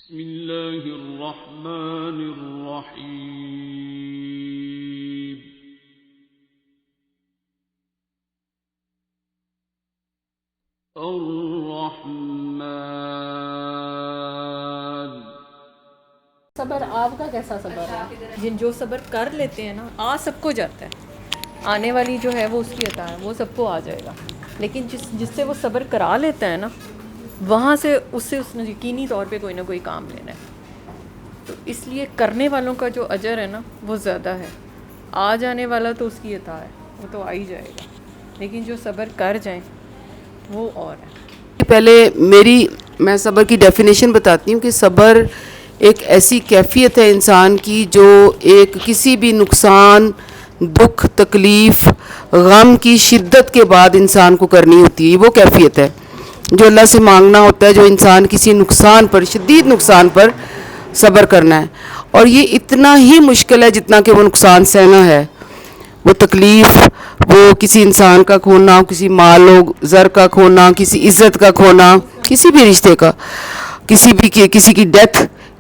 بسم اللہ الرحمن الرحیم الرحمن. صبر آپ کا کیسا صبر ہے؟ جو صبر کر لیتے ہیں نا، سب کو جاتا ہے، آنے والی جو ہے وہ اس کی عطا ہے، وہ سب کو آ جائے گا. لیکن جس سے وہ صبر کرا لیتا ہے نا، وہاں سے اس نے یقینی طور پہ کوئی نہ کوئی کام لینا ہے. تو اس لیے کرنے والوں کا جو اجر ہے نا وہ زیادہ ہے. آ جانے والا تو اس کی عطا ہے، وہ تو آ ہی جائے گا، لیکن جو صبر کر جائیں وہ اور ہے. پہلے میں صبر کی ڈیفینیشن بتاتی ہوں کہ صبر ایک ایسی کیفیت ہے انسان کی جو ایک کسی بھی نقصان، دکھ، تکلیف، غم کی شدت کے بعد انسان کو کرنی ہوتی ہے. وہ کیفیت ہے جو اللہ سے مانگنا ہوتا ہے، جو انسان کسی نقصان پر، شدید نقصان پر صبر کرنا ہے. اور یہ اتنا ہی مشکل ہے جتنا کہ وہ نقصان سہنا ہے، وہ تکلیف، وہ کسی انسان کا کھونا، کسی مال و زر کا کھونا، کسی عزت کا کھونا، کسی بھی رشتے کا، کسی کی ڈیتھ.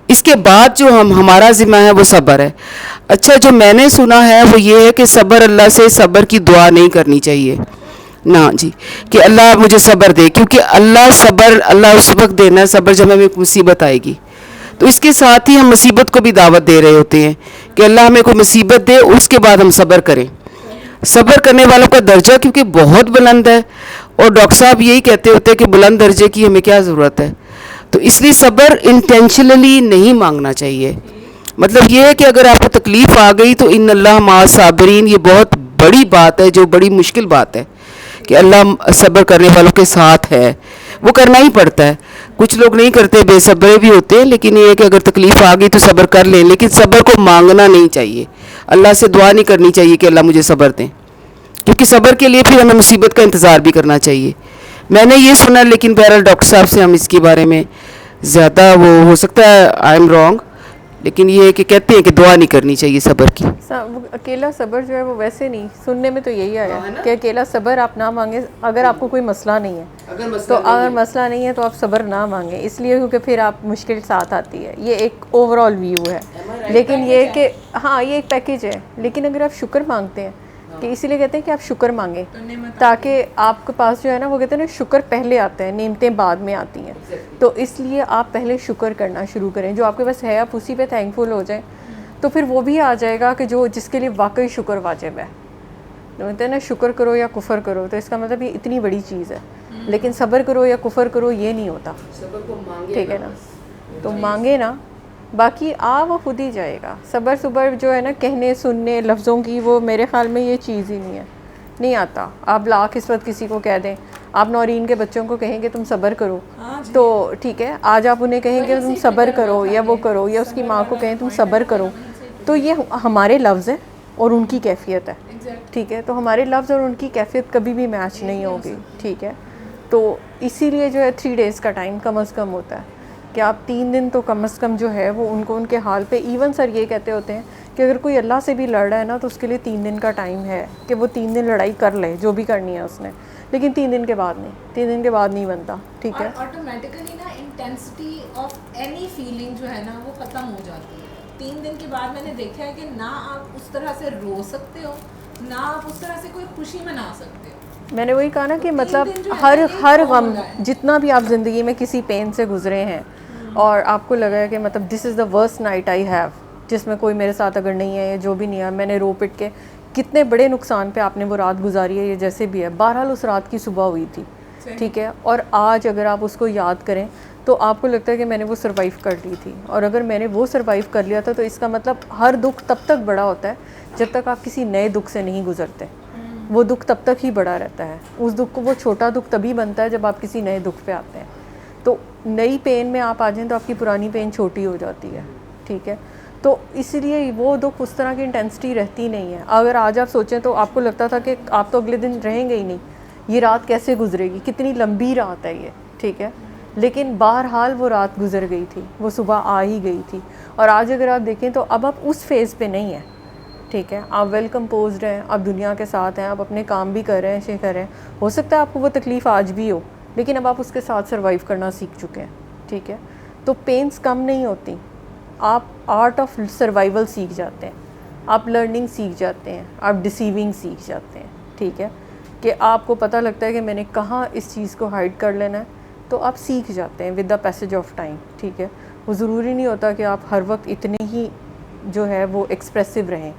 اس کے بعد جو ہمارا ذمہ ہے وہ صبر ہے. اچھا، جو میں نے سنا ہے وہ یہ ہے کہ صبر، اللہ سے صبر کی دعا نہیں کرنی چاہیے نا جی، کہ اللہ مجھے صبر دے، کیونکہ اللہ اس وقت دینا ہے صبر جب ہمیں مصیبت آئے گی. تو اس کے ساتھ ہی ہم مصیبت کو بھی دعوت دے رہے ہوتے ہیں کہ اللہ ہمیں کوئی مصیبت دے، اس کے بعد ہم صبر کریں. صبر کرنے والوں کا درجہ کیونکہ بہت بلند ہے، اور ڈاکٹر صاحب یہی کہتے ہوتے ہیں کہ بلند درجے کی ہمیں کیا ضرورت ہے. تو اس لیے صبر انٹینشنلی نہیں مانگنا چاہیے. مطلب یہ ہے کہ اگر آپ کو تکلیف آ گئی تو ان اللہ مع الصابرین، یہ بہت بڑی بات ہے، جو بڑی مشکل بات ہے کہ اللہ صبر کرنے والوں کے ساتھ ہے. وہ کرنا ہی پڑتا ہے. کچھ لوگ نہیں کرتے، بے صبرے بھی ہوتے ہیں، لیکن یہ ہے کہ اگر تکلیف آ گئی تو صبر کر لیں، لیکن صبر کو مانگنا نہیں چاہیے. اللہ سے دعا نہیں کرنی چاہیے کہ اللہ مجھے صبر دیں، کیونکہ صبر کے لیے پھر ہمیں مصیبت کا انتظار بھی کرنا چاہیے. میں نے یہ سنا، لیکن بہرحال ڈاکٹر صاحب سے ہم اس کے بارے میں زیادہ وہ ہو سکتا ہے آئی ایم رانگ، لیکن یہ ہے کہ کہتے ہیں کہ دعا نہیں کرنی چاہیے صبر کی. وہ اکیلا صبر جو ہے وہ ویسے نہیں، سننے میں تو یہی آیا کہ اکیلا صبر آپ نہ مانگیں اگر آپ کو کوئی مسئلہ نہیں ہے. تو اگر مسئلہ نہیں ہے تو آپ صبر نہ مانگیں، اس لیے کیونکہ پھر آپ مشکل ساتھ آتی ہے. یہ ایک اوور آل ویو ہے. لیکن یہ کہ ہاں یہ ایک پیکیج ہے. لیکن اگر آپ شکر مانگتے ہیں، کہ اسی لیے کہتے ہیں کہ آپ شکر مانگیں تاکہ آپ کے پاس جو ہے نا، وہ کہتے ہیں نا شکر پہلے آتا ہے، نعمتیں بعد میں آتی ہیں. تو اس لیے آپ پہلے شکر کرنا شروع کریں. جو آپ کے پاس ہے آپ اسی پہ تھینک فل ہو جائیں، تو پھر وہ بھی آ جائے گا کہ جس کے لیے واقعی شکر واجب ہے. کہتے ہیں نا شکر کرو یا کفر کرو، تو اس کا مطلب یہ اتنی بڑی چیز ہے. لیکن صبر کرو یا کفر کرو یہ نہیں ہوتا، ٹھیک ہے نا. تو مانگے نا، باقی وہ خود ہی جائے گا. صبر جو ہے نا کہنے سننے لفظوں کی، وہ میرے خیال میں یہ چیز ہی نہیں آتا. آپ لاکھ اس وقت کسی کو کہہ دیں، آپ نورین کے بچوں کو کہیں کہ تم صبر کرو تو ٹھیک ہے، آج آپ انہیں کہیں کہ تم صبر کرو یا وہ کرو، یا اس کی ماں کو کہیں تم صبر کرو، تو یہ ہمارے لفظ ہیں اور ان کی کیفیت ہے، ٹھیک ہے. تو ہمارے لفظ اور ان کی کیفیت کبھی بھی میچ نہیں ہوگی، ٹھیک ہے. تو اسی لیے جو ہے 3 days کا ٹائم کم از کم ہوتا ہے کہ آپ 3 دن تو کم از کم جو ہے وہ ان کو ان کے حال پہ. ایون سر یہ کہتے ہوتے ہیں کہ اگر کوئی اللہ سے بھی لڑ رہا ہے نا، تو اس کے لیے 3 دن کا ٹائم ہے کہ وہ 3 دن لڑائی کر لے جو بھی کرنی ہے اس نے، لیکن 3 دن کے بعد نہیں، 3 دن کے بعد نہیں بنتا، ٹھیک ہے. آٹومیٹیکلی نا انٹینسٹی آف اینی فیلنگ جو ہے نا وہ ختم ہو جاتی ہے 3 دن کے بعد. میں نے دیکھا ہے کہ نہ آپ اس طرح سے رو سکتے ہو، نہ آپ اس طرح سے کوئی خوشی منا سکتے ہو. میں نے وہی کہا نا کہ مطلب ہر غم، جتنا بھی آپ زندگی میں کسی پین سے گزرے ہیں اور آپ کو لگا ہے کہ مطلب this is the worst night I have, جس میں کوئی میرے ساتھ اگر نہیں ہے یا جو بھی نہیں ہے، میں نے رو پٹ کے کتنے بڑے نقصان پہ آپ نے وہ رات گزاری ہے یا جیسے بھی ہے، بہرحال اس رات کی صبح ہوئی تھی، ٹھیک ہے. اور آج اگر آپ اس کو یاد کریں تو آپ کو لگتا ہے کہ میں نے وہ سروائیو کر لی تھی. اور اگر میں نے وہ سروائیو کر لیا تھا تو اس کا مطلب ہر دکھ تب تک بڑا ہوتا ہے جب تک آپ کسی نئے دکھ سے نہیں گزرتے. وہ دکھ تب تک ہی بڑا رہتا ہے. اس دکھ کو، وہ چھوٹا دکھ تبھی بنتا ہے جب آپ کسی نئے دکھ پہ آتے ہیں. تو نئی پین میں آپ آ جائیں تو آپ کی پرانی پین چھوٹی ہو جاتی ہے، ٹھیک ہے. تو اس لیے وہ دکھ اس طرح کی انٹینسٹی رہتی نہیں ہے. اگر آج آپ سوچیں تو آپ کو لگتا تھا کہ آپ تو اگلے دن رہیں گے ہی نہیں، یہ رات کیسے گزرے گی، کتنی لمبی رات ہے یہ، ٹھیک ہے. لیکن بہرحال وہ رات گزر گئی تھی، وہ صبح آ ہی گئی تھی. اور آج اگر آپ دیکھیں تو اب آپ اس فیز پہ نہیں ہیں، ٹھیک ہے. آپ ویل کمپوزڈ ہیں، آپ دنیا کے ساتھ ہیں، آپ اپنے کام بھی کر رہے ہیں، کر رہے ہیں. ہو سکتا ہے آپ کو وہ تکلیف آج بھی ہو، لیکن اب آپ اس کے ساتھ سروائیو کرنا سیکھ چکے ہیں، ٹھیک ہے. تو پینس کم نہیں ہوتی. آپ آرٹ آف سروائیول سیکھ جاتے ہیں, آپ لرننگ سیکھ جاتے ہیں, آپ ڈسیونگ سیکھ جاتے ہیں. ٹھیک ہے, کہ آپ کو پتہ لگتا ہے کہ میں نے کہاں اس چیز کو ہائڈ کر لینا ہے, تو آپ سیکھ جاتے ہیں with the passage of time. ٹھیک ہے, وہ ضروری نہیں ہوتا کہ آپ ہر وقت اتنے ہی جو ہے وہ ایکسپریسو رہیں.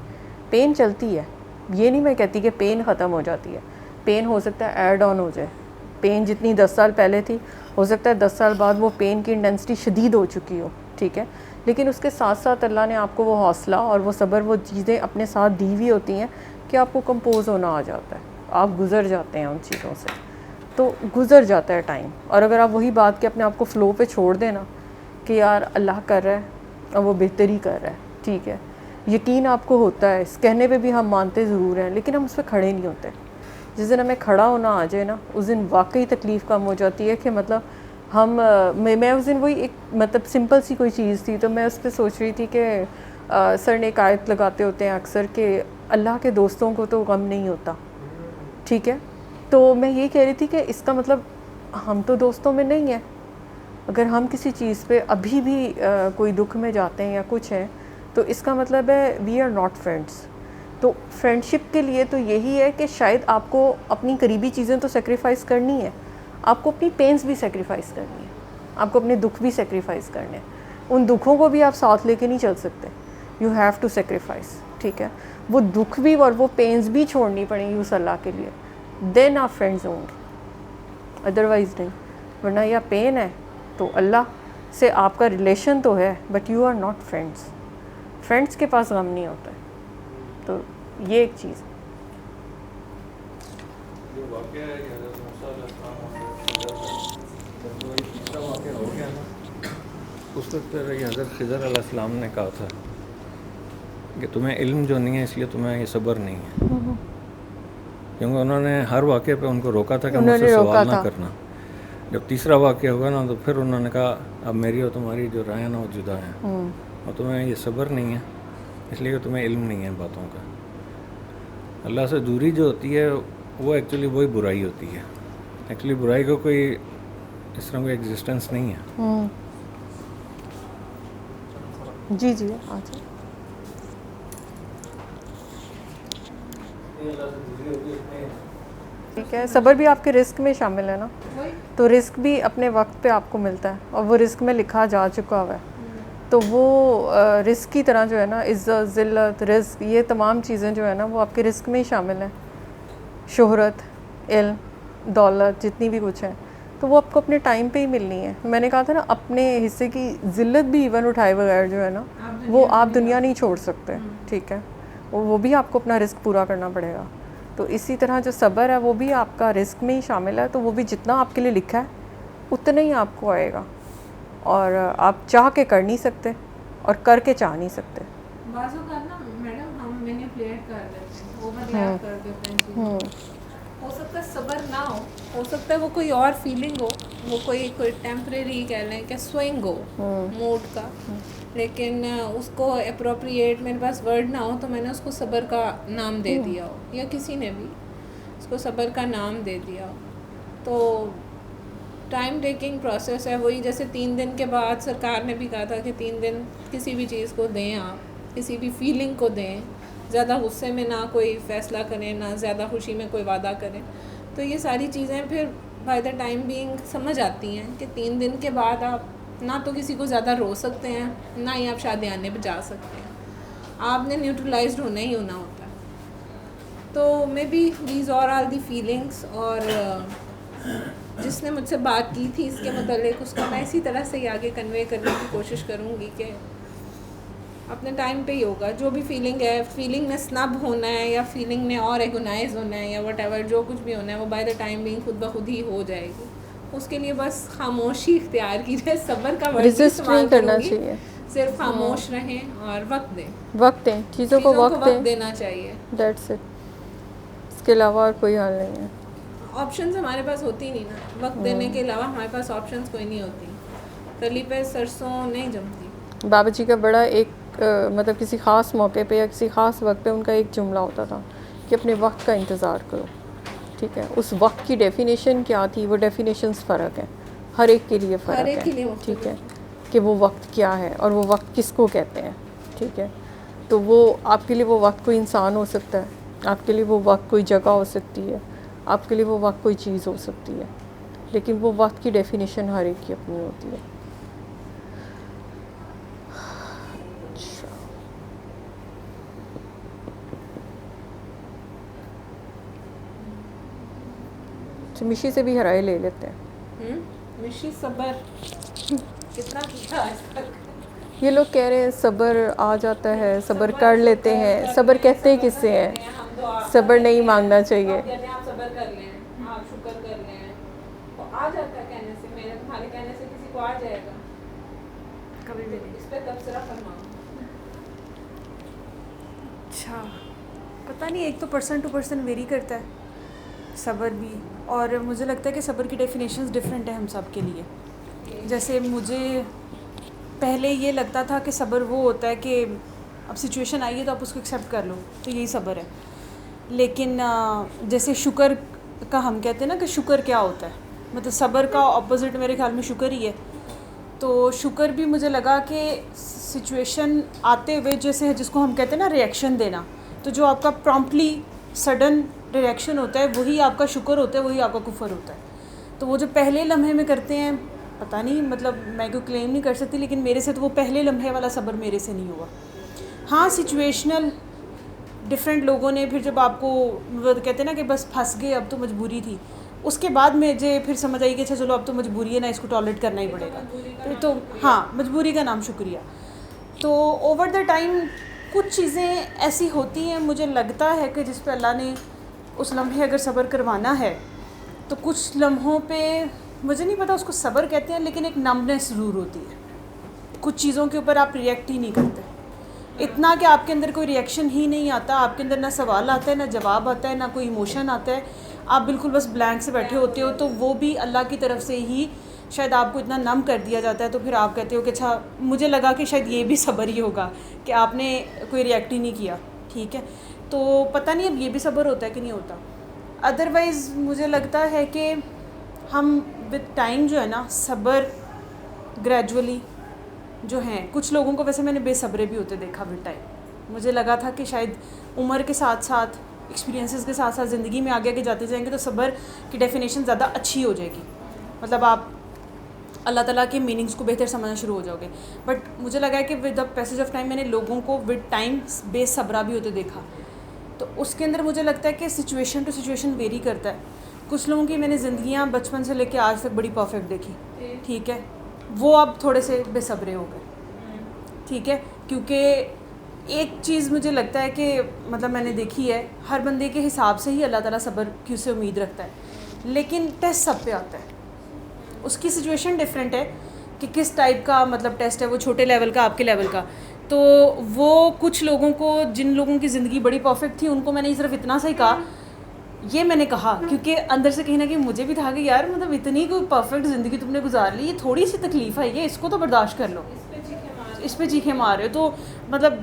پین چلتی ہے, یہ نہیں میں کہتی کہ پین ختم ہو جاتی ہے. پین ہو سکتا ہے ایڈ آن ہو جائے. پین جتنی 10 سال پہلے تھی, ہو سکتا ہے 10 سال بعد وہ پین کی انٹینسٹی شدید ہو چکی ہو. ٹھیک ہے, لیکن اس کے ساتھ ساتھ اللہ نے آپ کو وہ حوصلہ اور وہ صبر, وہ چیزیں اپنے ساتھ دی ہوئی ہوتی ہیں کہ آپ کو کمپوز ہونا آ جاتا ہے, آپ گزر جاتے ہیں ان چیزوں سے, تو گزر جاتا ہے ٹائم. اور اگر آپ وہی بات کہ اپنے آپ کو فلو پہ چھوڑ دیں نا کہ یار اللہ کر رہا ہے اور وہ بہتری کر رہا ہے. ٹھیک ہے, یقین آپ کو ہوتا ہے, اس کہنے پہ بھی ہم مانتے ضرور ہیں لیکن ہم اس پہ کھڑے نہیں ہوتے. جس دن ہمیں کھڑا ہونا آ جائے نا, اس دن واقعی تکلیف کم ہو جاتی ہے. کہ مطلب میں اس دن وہی ایک مطلب سمپل سی کوئی چیز تھی, تو میں اس پہ سوچ رہی تھی کہ سر نے ایک آیت لگاتے ہوتے ہیں اکثر کہ اللہ کے دوستوں کو تو غم نہیں ہوتا. ٹھیک ہے, تو میں یہ کہہ رہی تھی کہ اس کا مطلب ہم تو دوستوں میں نہیں ہیں. اگر ہم کسی چیز پہ ابھی بھی کوئی دکھ میں جاتے ہیں یا کچھ ہے, تو اس کا مطلب ہے وی آر ناٹ فرینڈس. تو فرینڈشپ کے لیے تو یہی ہے کہ شاید آپ کو اپنی قریبی چیزیں تو سیکریفائز کرنی ہے, آپ کو اپنی پینس بھی سیکریفائز کرنی ہے, آپ کو اپنے دکھ بھی سیکریفائز کرنے ہیں. ان دکھوں کو بھی آپ ساتھ لے کے نہیں چل سکتے, یو ہیو ٹو سیکریفائز. ٹھیک ہے, وہ دکھ بھی اور وہ پینس بھی چھوڑنی پڑیں گی اس اللہ کے لیے, دین آپ فرینڈز ہوں گے, ادروائز نہیں. ورنہ یا پین ہے تو اللہ سے آپ کا ریلیشن تو ہے but you are not friends. Friends کے پاس غم نہیں ہوتا ہے. تو یہ ایک چیز. اس وقت حضرت خضر علیہ السلام نے کہا تھا کہ تمہیں علم جو نہیں ہے اس لیے تمہیں یہ صبر نہیں ہے, کیونکہ انہوں نے ہر واقعے پہ ان کو روکا تھا کہ مجھ سے سوال نہ کرنا. جب تیسرا واقعہ ہوگا نا تو پھر انہوں نے کہا اب میری اور تمہاری جو رائے نا وہ جدا ہیں, اور تمہیں یہ صبر نہیں ہے اس لیے کہ تمہیں علم نہیں ہے باتوں کا. اللہ سے دوری جو ہوتی ہے وہ ایکچولی وہی برائی ہوتی ہے. ایکچولی برائی کو کوئی اس طرح کوئی ایگزسٹنس نہیں ہے. جی جی آج ٹھیک ہے. صبر بھی آپ کے رزق میں شامل ہے نا, تو رزق بھی اپنے وقت پہ آپ کو ملتا ہے, اور وہ رزق میں لکھا جا چکا ہوا ہے. تو وہ رزق کی طرح جو ہے نا, عزت, ذلت, رزق, یہ تمام چیزیں جو ہے نا وہ آپ کے رزق میں ہی شامل ہیں. شہرت, علم, دولت, جتنی بھی کچھ ہے تو وہ آپ کو اپنے ٹائم پہ ہی ملنی ہے. میں نے کہا تھا نا, اپنے حصے کی ذلت بھی ایون اٹھائے بغیر جو ہے نا وہ آپ دنیا نہیں چھوڑ سکتے. ٹھیک ہے, وہ بھی آپ کو اپنا رزق پورا کرنا پڑے گا. تو اسی طرح جو صبر ہے وہ بھی آپ کا رزق میں ہی شامل ہے. تو وہ بھی جتنا آپ کے لیے لکھا ہے اتنا ہی آپ کو آئے گا, اور آپ چاہ کے کر نہیں سکتے اور کر کے چاہ نہیں سکتے. بعض اوقات نا میڈم ہم مینیپولیٹ کر دیتے ہیں, اوورلیپ کر دیتے ہیں چیزوں. ہو سکتا ہے صبر نہ ہو سکتا ہے وہ کوئی اور فیلنگ ہو, وہ کوئی ٹیمپریری کہہ لیں کہ سوئنگ ہو موڈ کا, لیکن اس کو اپروپریٹ میرے پاس ورڈ نہ ہو تو میں نے اس کو صبر کا نام دے دیا ہو, یا کسی نے بھی اس کو صبر کا نام دے دیا ہو. تو ٹائم ٹیکنگ پروسیس ہے. وہی جیسے 3 دن کے بعد سرکار نے بھی کہا تھا کہ 3 دن کسی بھی چیز کو دیں, آپ کسی بھی فیلنگ کو دیں, زیادہ غصے میں نہ کوئی فیصلہ کریں, نہ زیادہ خوشی میں کوئی وعدہ کریں. تو یہ ساری چیزیں پھر بائی دا ٹائم بینگ سمجھ آتی ہیں کہ 3 دن کے بعد آپ نہ تو کسی کو زیادہ رو سکتے ہیں, نہ ہی آپ شادیانے پہ جا سکتے ہیں. آپ نے نیوٹرلائزڈ ہونا ہی ہونا ہوتا ہے. تو may be these are the feelings. اور جس نے مجھ سے بات کی تھی اس کے متعلق, اس کو میں اسی طرح سے ہی آگے کنوے کرنے کی کوشش کروں گی کہ اپنے ٹائم پہ ہی ہوگا. جو بھی فیلنگ ہے, فیلنگ میں سنب ہونا ہے یا فیلنگ میں اور ایگونائز ہونا ہے یا وٹ ایور, جو کچھ بھی ہونا ہے وہ بائی دا ٹائم بینگ خود بخود ہی ہو جائے گی. اس کے لیے بس خاموشی اختیار کیجیے, صبر کا ورڈ استعمال کرنا چاہیے. صرف خاموش رہیں اور وقت دیں, چیزوں کو وقت دینا چاہیے. That's it. اس کے علاوہ اور کوئی حل نہیں ہے. آپشنز ہمارے پاس ہوتی نہیں نا, وقت دینے کے علاوہ ہمارے پاس آپشنز کوئی نہیں ہوتی. تلی پہ سرسوں نہیں جمتی. بابا جی کا بڑا ایک مطلب کسی خاص موقع پہ یا کسی خاص وقت پہ ان کا ایک جملہ ہوتا تھا کہ اپنے وقت کا انتظار کرو. ٹھیک ہے, اس وقت کی ڈیفینیشن کیا تھی, وہ ڈیفینیشنز فرق ہیں, ہر ایک کے لیے فرق ہے. ٹھیک ہے, کہ وہ وقت کیا ہے اور وہ وقت کس کو کہتے ہیں. ٹھیک ہے, تو وہ آپ کے لیے وہ وقت کوئی انسان ہو سکتا ہے, آپ کے لیے وہ وقت کوئی جگہ ہو سکتی ہے, آپ کے لیے وہ وقت کوئی چیز ہو سکتی ہے, لیکن وہ وقت کی ڈیفینیشن ہر ایک کی اپنی ہوتی ہے. مشی سے بھی ہرائے لے لیتے ہیں. مشی صبر کتنا پوچھا آج تک. یہ لوگ کہہ رہے ہیں صبر آ جاتا ہے, صبر کر لیتے ہیں. صبر کہتے کس سے ہیں؟ صبر نہیں مانگنا چاہیے. آپ صبر کر لیں, آپ شکر کر لیں, تو آ جاتا ہے کہنے سے. میرے تمہارے کہنے سے کسی کو آ جائے گا کبھی بھی نہیں. اس پہ تبصرہ فرماؤ. اچھا پتہ نہیں, ایک تو پرسن ٹو پرسن ویری کرتا ہے صبر بھی, اور مجھے لگتا ہے کہ صبر کی ڈیفینیشنز ڈفرینٹ ہیں ہم سب کے لیے. جیسے مجھے پہلے یہ لگتا تھا کہ صبر وہ ہوتا ہے کہ اب سچویشن آئی ہے تو آپ اس کو ایکسیپٹ کر لو, تو یہی صبر ہے. لیکن جیسے شکر کا ہم کہتے ہیں نا کہ شکر کیا ہوتا ہے, مطلب صبر کا اپوزٹ میرے خیال میں شکر ہی ہے. تو شکر بھی مجھے لگا کہ سچویشن آتے ہوئے جیسے جس کو ہم کہتے ہیں نا ریئیکشن دینا, تو جو آپ کا پرومپٹلی سڈن ریئیکشن ہوتا ہے وہی آپ کا شکر ہوتا ہے, وہی آپ کا کفر ہوتا ہے. تو وہ جو پہلے لمحے میں کرتے ہیں, پتہ نہیں, مطلب میں کوئی کلیم نہیں کر سکتی, لیکن میرے سے تو وہ پہلے لمحے والا صبر میرے سے نہیں ہوا. ہاں سچویشنل ڈفرینٹ لوگوں نے پھر جب آپ کو وہ کہتے ہیں نا کہ بس پھنس گئے, اب تو مجبوری تھی, اس کے بعد مجھے پھر سمجھ آئی کہ اچھا چلو اب تو مجبوری ہے نا, اس کو ٹالریٹ کرنا ہی پڑے گا. تو ہاں مجبوری کا نام شکریہ. تو اوور دا ٹائم کچھ چیزیں ایسی ہوتی ہیں مجھے لگتا ہے کہ جس پہ اللہ نے اس لمحے اگر صبر کروانا ہے, تو کچھ لمحوں پہ مجھے نہیں پتا اس کو صبر کہتے ہیں, لیکن ایک نمبنس ضرور ہوتی ہے. کچھ چیزوں کے اوپر آپ ریئیکٹ ہی نہیں کرتے, اتنا کہ آپ کے اندر کوئی ریئیکشن ہی نہیں آتا, آپ کے اندر نہ سوال آتا ہے, نہ جواب آتا ہے, نہ کوئی ایموشن آتا ہے, آپ بالکل بس بلینک سے بیٹھے ہوتے ہو. تو وہ بھی اللہ کی طرف سے ہی شاید آپ کو اتنا نم کر دیا جاتا ہے, تو پھر آپ کہتے ہو کہ اچھا مجھے لگا کہ شاید یہ بھی صبر ہی ہوگا کہ آپ نے کوئی ریئیکٹ ہی نہیں کیا. ٹھیک ہے, تو پتہ نہیں اب یہ بھی صبر ہوتا ہے کہ نہیں ہوتا. ادروائز مجھے لگتا ہے کہ ہم وتھ ٹائم جو ہے نا صبر گریجولی جو ہیں, کچھ لوگوں کو ویسے میں نے بے صبرے بھی ہوتے دیکھا وتھ ٹائم. مجھے لگا تھا کہ شاید عمر کے ساتھ ساتھ ایکسپیرینسز کے ساتھ ساتھ زندگی میں آگے جاتے جائیں گے تو صبر کی ڈیفینیشن زیادہ اچھی ہو جائے گی, مطلب آپ اللہ تعالیٰ کے میننگس کو بہتر سمجھنا شروع ہو جاؤ گے. بٹ مجھے لگا ہے کہ with the passage of time میں نے لوگوں کو وتھ ٹائم بے صبرا بھی ہوتے دیکھا. تو اس کے اندر مجھے لگتا ہے کہ سچویشن ٹو سچویشن ویری کرتا ہے. کچھ لوگوں کی میں نے زندگیاں بچپن سے لے کے آج تک بڑی پرفیکٹ دیکھی, ٹھیک ہے, وہ اب تھوڑے سے بے صبرے ہو گئے. ٹھیک ہے, کیونکہ ایک چیز مجھے لگتا ہے کہ مطلب میں نے دیکھی ہے, ہر بندے کے حساب سے ہی اللہ تعالیٰ صبر کی اسے امید رکھتا ہے, لیکن ٹیسٹ سب پہ آتا ہے. اس کی سچویشن ڈفرینٹ ہے کہ کس ٹائپ کا مطلب ٹیسٹ ہے, وہ چھوٹے لیول کا, آپ کے لیول کا. تو وہ کچھ لوگوں کو, جن لوگوں کی زندگی بڑی پرفیکٹ تھی, ان کو میں نے صرف اتنا سا ہی کہا, یہ میں نے کہا کیونکہ اندر سے کہیں نہ کہیں مجھے بھی تھا کہ یار مطلب اتنی کوئی پرفیکٹ زندگی تم نے گزار لی, یہ تھوڑی سی تکلیف ہے, یہ اس کو تو برداشت کر لو, اس پہ چیخیں مار رہے ہو. تو مطلب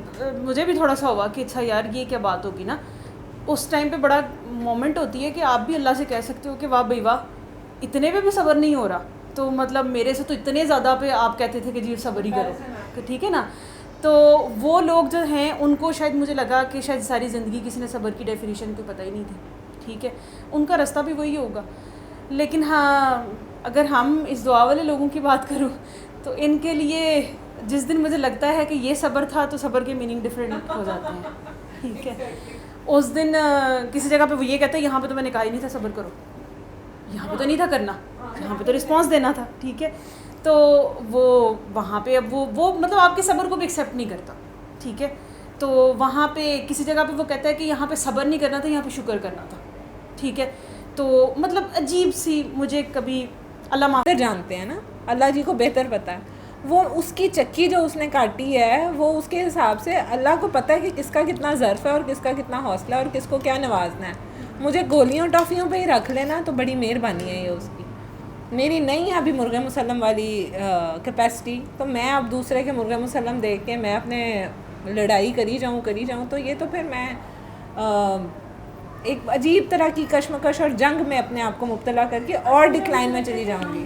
مجھے بھی تھوڑا سا ہوا کہ اچھا یار یہ کیا بات ہوگی نا. اس ٹائم پہ بڑا مومنٹ ہوتی ہے کہ آپ بھی اللہ سے کہہ سکتے ہو کہ واہ بھائی واہ, اتنے پہ بھی صبر نہیں ہو رہا, تو مطلب میرے سے تو اتنے زیادہ پہ آپ کہتے تھے کہ جی صبر ہی کرو, ٹھیک ہے نا. تو وہ لوگ جو ہیں ان کو شاید مجھے لگا کہ شاید ساری زندگی کسی نے صبر کی ڈیفینیشن کو پتہ ہی نہیں تھی. ٹھیک ہے, ان کا راستہ بھی وہی ہوگا. لیکن ہاں اگر ہم اس دعا والے لوگوں کی بات کروں تو ان کے لیے جس دن مجھے لگتا ہے کہ یہ صبر تھا, تو صبر کے میننگ ڈفرینٹ ہو جاتے ہیں. ٹھیک ہے, اس دن کسی جگہ پہ وہ یہ کہتا ہے یہاں پہ تو میں نے کہا ہی نہیں تھا صبر کرو, یہاں پہ تو نہیں تھا کرنا, یہاں پہ تو رسپانس دینا تھا. ٹھیک ہے, تو وہ وہاں پہ اب وہ مطلب آپ کے صبر کو بھی ایکسیپٹ نہیں کرتا. ٹھیک ہے, تو وہاں پہ کسی جگہ پہ وہ کہتا ہے کہ یہاں پہ صبر نہیں کرنا تھا, یہاں پہ شکر کرنا تھا. ٹھیک ہے, تو مطلب عجیب سی مجھے کبھی اللہ معاف جانتے ہیں نا, اللہ جی کو بہتر پتہ ہے, وہ اس کی چکی جو اس نے کاٹی ہے وہ اس کے حساب سے اللہ کو پتہ ہے کہ کس کا کتنا ظرف ہے اور کس کا کتنا حوصلہ ہے اور کس کو کیا نوازنا ہے. مجھے گولیوں ٹافیوں پہ ہی رکھ لینا تو بڑی مہربانی ہے یہ اس کی. میری نہیں ہے ابھی مرغ مسلم والی کیپیسٹی, تو میں اب دوسرے کے مرغ مسلم دیکھ کے میں اپنے لڑائی کری جاؤں, تو یہ تو پھر میں ایک عجیب طرح کی کشمکش اور جنگ میں اپنے آپ کو مبتلا کر کے اور ڈکلائن میں چلی جاؤں گی.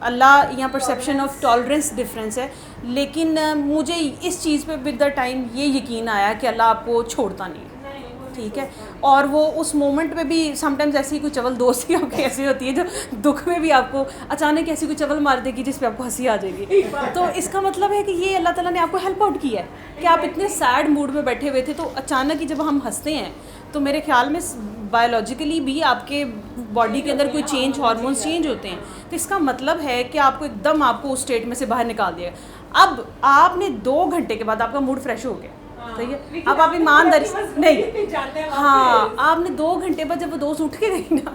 اللہ یا پرسیپشن آف ٹالرنس ڈفرینس ہے, لیکن مجھے اس چیز پہ ود دا ٹائم یہ یقین آیا کہ اللہ آپ کو چھوڑتا نہیں, ٹھیک ہے. اور وہ اس مومنٹ میں بھی سم ٹائمز ایسی کوئی چول دوستی آپ کی ایسی ہوتی ہے جو دکھ میں بھی آپ کو اچانک ایسی کوئی چول مار دے گی جس پہ آپ کو ہنسی آ جائے گی. تو اس کا مطلب ہے کہ یہ اللہ تعالیٰ نے آپ کو ہیلپ آؤٹ کیا ہے کہ آپ اتنے سیڈ موڈ میں بیٹھے ہوئے تھے, تو اچانک ہی جب ہم ہنستے ہیں تو میرے خیال میں بایولوجیکلی بھی آپ کے باڈی کے اندر کوئی چینج, ہارمونس چینج ہوتے ہیں, تو اس کا مطلب ہے کہ آپ کو ایک دم آپ کو اس اسٹیٹ میں سے باہر نکال دیا. اب آپ نے 2 گھنٹے کے بعد آپ کا موڈ فریش ہو گیا, صحیح ہے. اب آپ ایمانداری نہیں, ہاں آپ نے 2 گھنٹے بعد جب وہ دوست اٹھ کے گئی نا,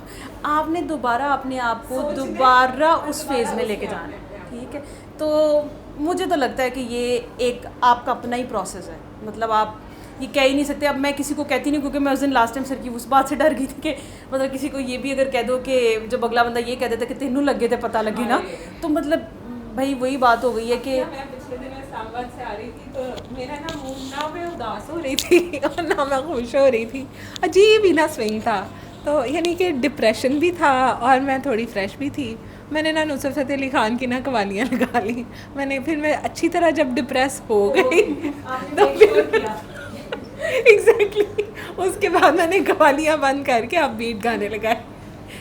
آپ نے دوبارہ اپنے آپ کو دوبارہ اس فیز میں لے کے جانا ہے, ٹھیک ہے. تو مجھے تو لگتا ہے کہ یہ ایک آپ کا اپنا ہی پروسیس ہے, مطلب آپ یہ کہہ ہی نہیں سکتے. اب میں کسی کو کہتی نہیں, کیونکہ میں اس دن لاسٹ ٹائم سر کی اس بات سے ڈر گئی تھی کہ مطلب کسی کو یہ بھی اگر کہہ دو کہ جب اگلا بندہ یہ کہہ دیتا کہ تینوں لگے تھے پتہ لگے نا, تو مطلب بھائی وہی بات ہو گئی ہے کہ میں پچھلے دن اسلام آباد سے آ رہی تھی, تو میرا نا موڈ نہ میں اداس ہو رہی تھی اور نہ میں خوش ہو رہی تھی, عجیب ہی نا سوئنگ تھا. تو یعنی کہ ڈپریشن بھی تھا اور میں تھوڑی فریش بھی تھی. میں نے نا نصرت فتح علی خان کی نا قوالیاں لگا لی. میں نے پھر میں اچھی طرح جب ڈپریس ہو گئی تو ایگزیکٹلی اس کے بعد میں نے قوالیاں بند کر کے اب بیٹ گانے لگائے,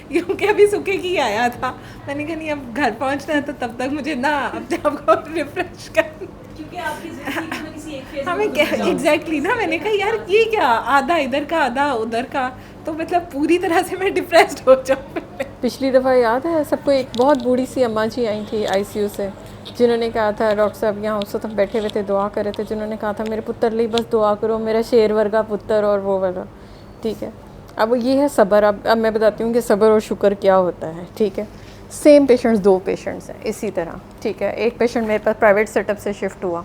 کیونکہ ابھی سکے کی آیا تھا. میں نے کہا نہیں اب گھر پہنچنا ہے تو تب تک مجھے نا اب جب کو ریفریش کرنا, کیونکہ آپ کی زندگی میں کسی ایک فیز ہمیں ایگزیکٹلی نا. میں نے کہا یار یہ کیا آدھا ادھر کا آدھا ادھر کا, تو مطلب پوری طرح سے میں ڈپریسڈ ہو جاؤں. پچھلی دفعہ یاد ہے سب کو, ایک بہت بوڑھی سی اماں جی آئی تھی آئی سی یو سے, جنہوں نے کہا تھا ڈاکٹر صاحب یہاں اس وقت ہم بیٹھے ہوئے تھے دعا کر رہے تھے, جنہوں نے کہا تھا میرے پتر لیے بس دعا کرو, میرا شیر ورگا پتر اور وہ والا, ٹھیک ہے. اب یہ ہے صبر. اب میں بتاتی ہوں کہ صبر اور شکر کیا ہوتا ہے, ٹھیک ہے. سیم پیشنٹس 2 پیشنٹس ہیں اسی طرح, ٹھیک ہے. ایک پیشنٹ میرے پاس پرائیویٹ سیٹ اپ سے شفٹ ہوا,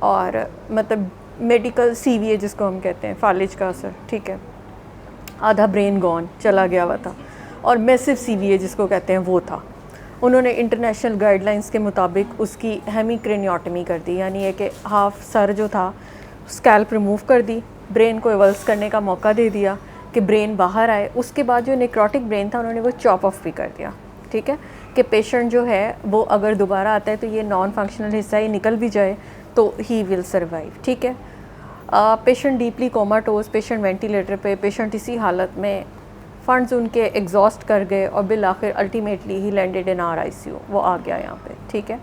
اور مطلب میڈیکل سی وی اے جس کو ہم کہتے ہیں, فالج کا اثر, ٹھیک ہے. آدھا برین گون چلا گیا ہوا تھا, اور میسو سی وی اے جس کو کہتے ہیں وہ تھا. انہوں نے انٹرنیشنل گائیڈ لائنس کے مطابق اس کی ہیمی کرینیوٹمی کر دی, یعنی یہ کہ ہاف سر جو تھا اسکیلپ ریموو کر دی, برین کو ایولس کرنے کا موقع دے دیا کہ برین باہر آئے. اس کے بعد جو نیکروٹک برین تھا انہوں نے وہ چاپ آف بھی کر دیا, ٹھیک ہے, کہ پیشنٹ جو ہے وہ اگر دوبارہ آتا ہے تو یہ نان فنکشنل حصہ ہی نکل بھی جائے تو ہی ول سروائیو, ٹھیک ہے. پیشنٹ ڈیپلی کوماٹوز, پیشنٹ وینٹیلیٹر پہ, پیشنٹ اسی حالت میں, فنڈز ان کے ایگزاسٹ کر گئے, اور بالآخر ultimately he landed in R I C U, وہ آ گیا یہاں پہ, ٹھیک ہے.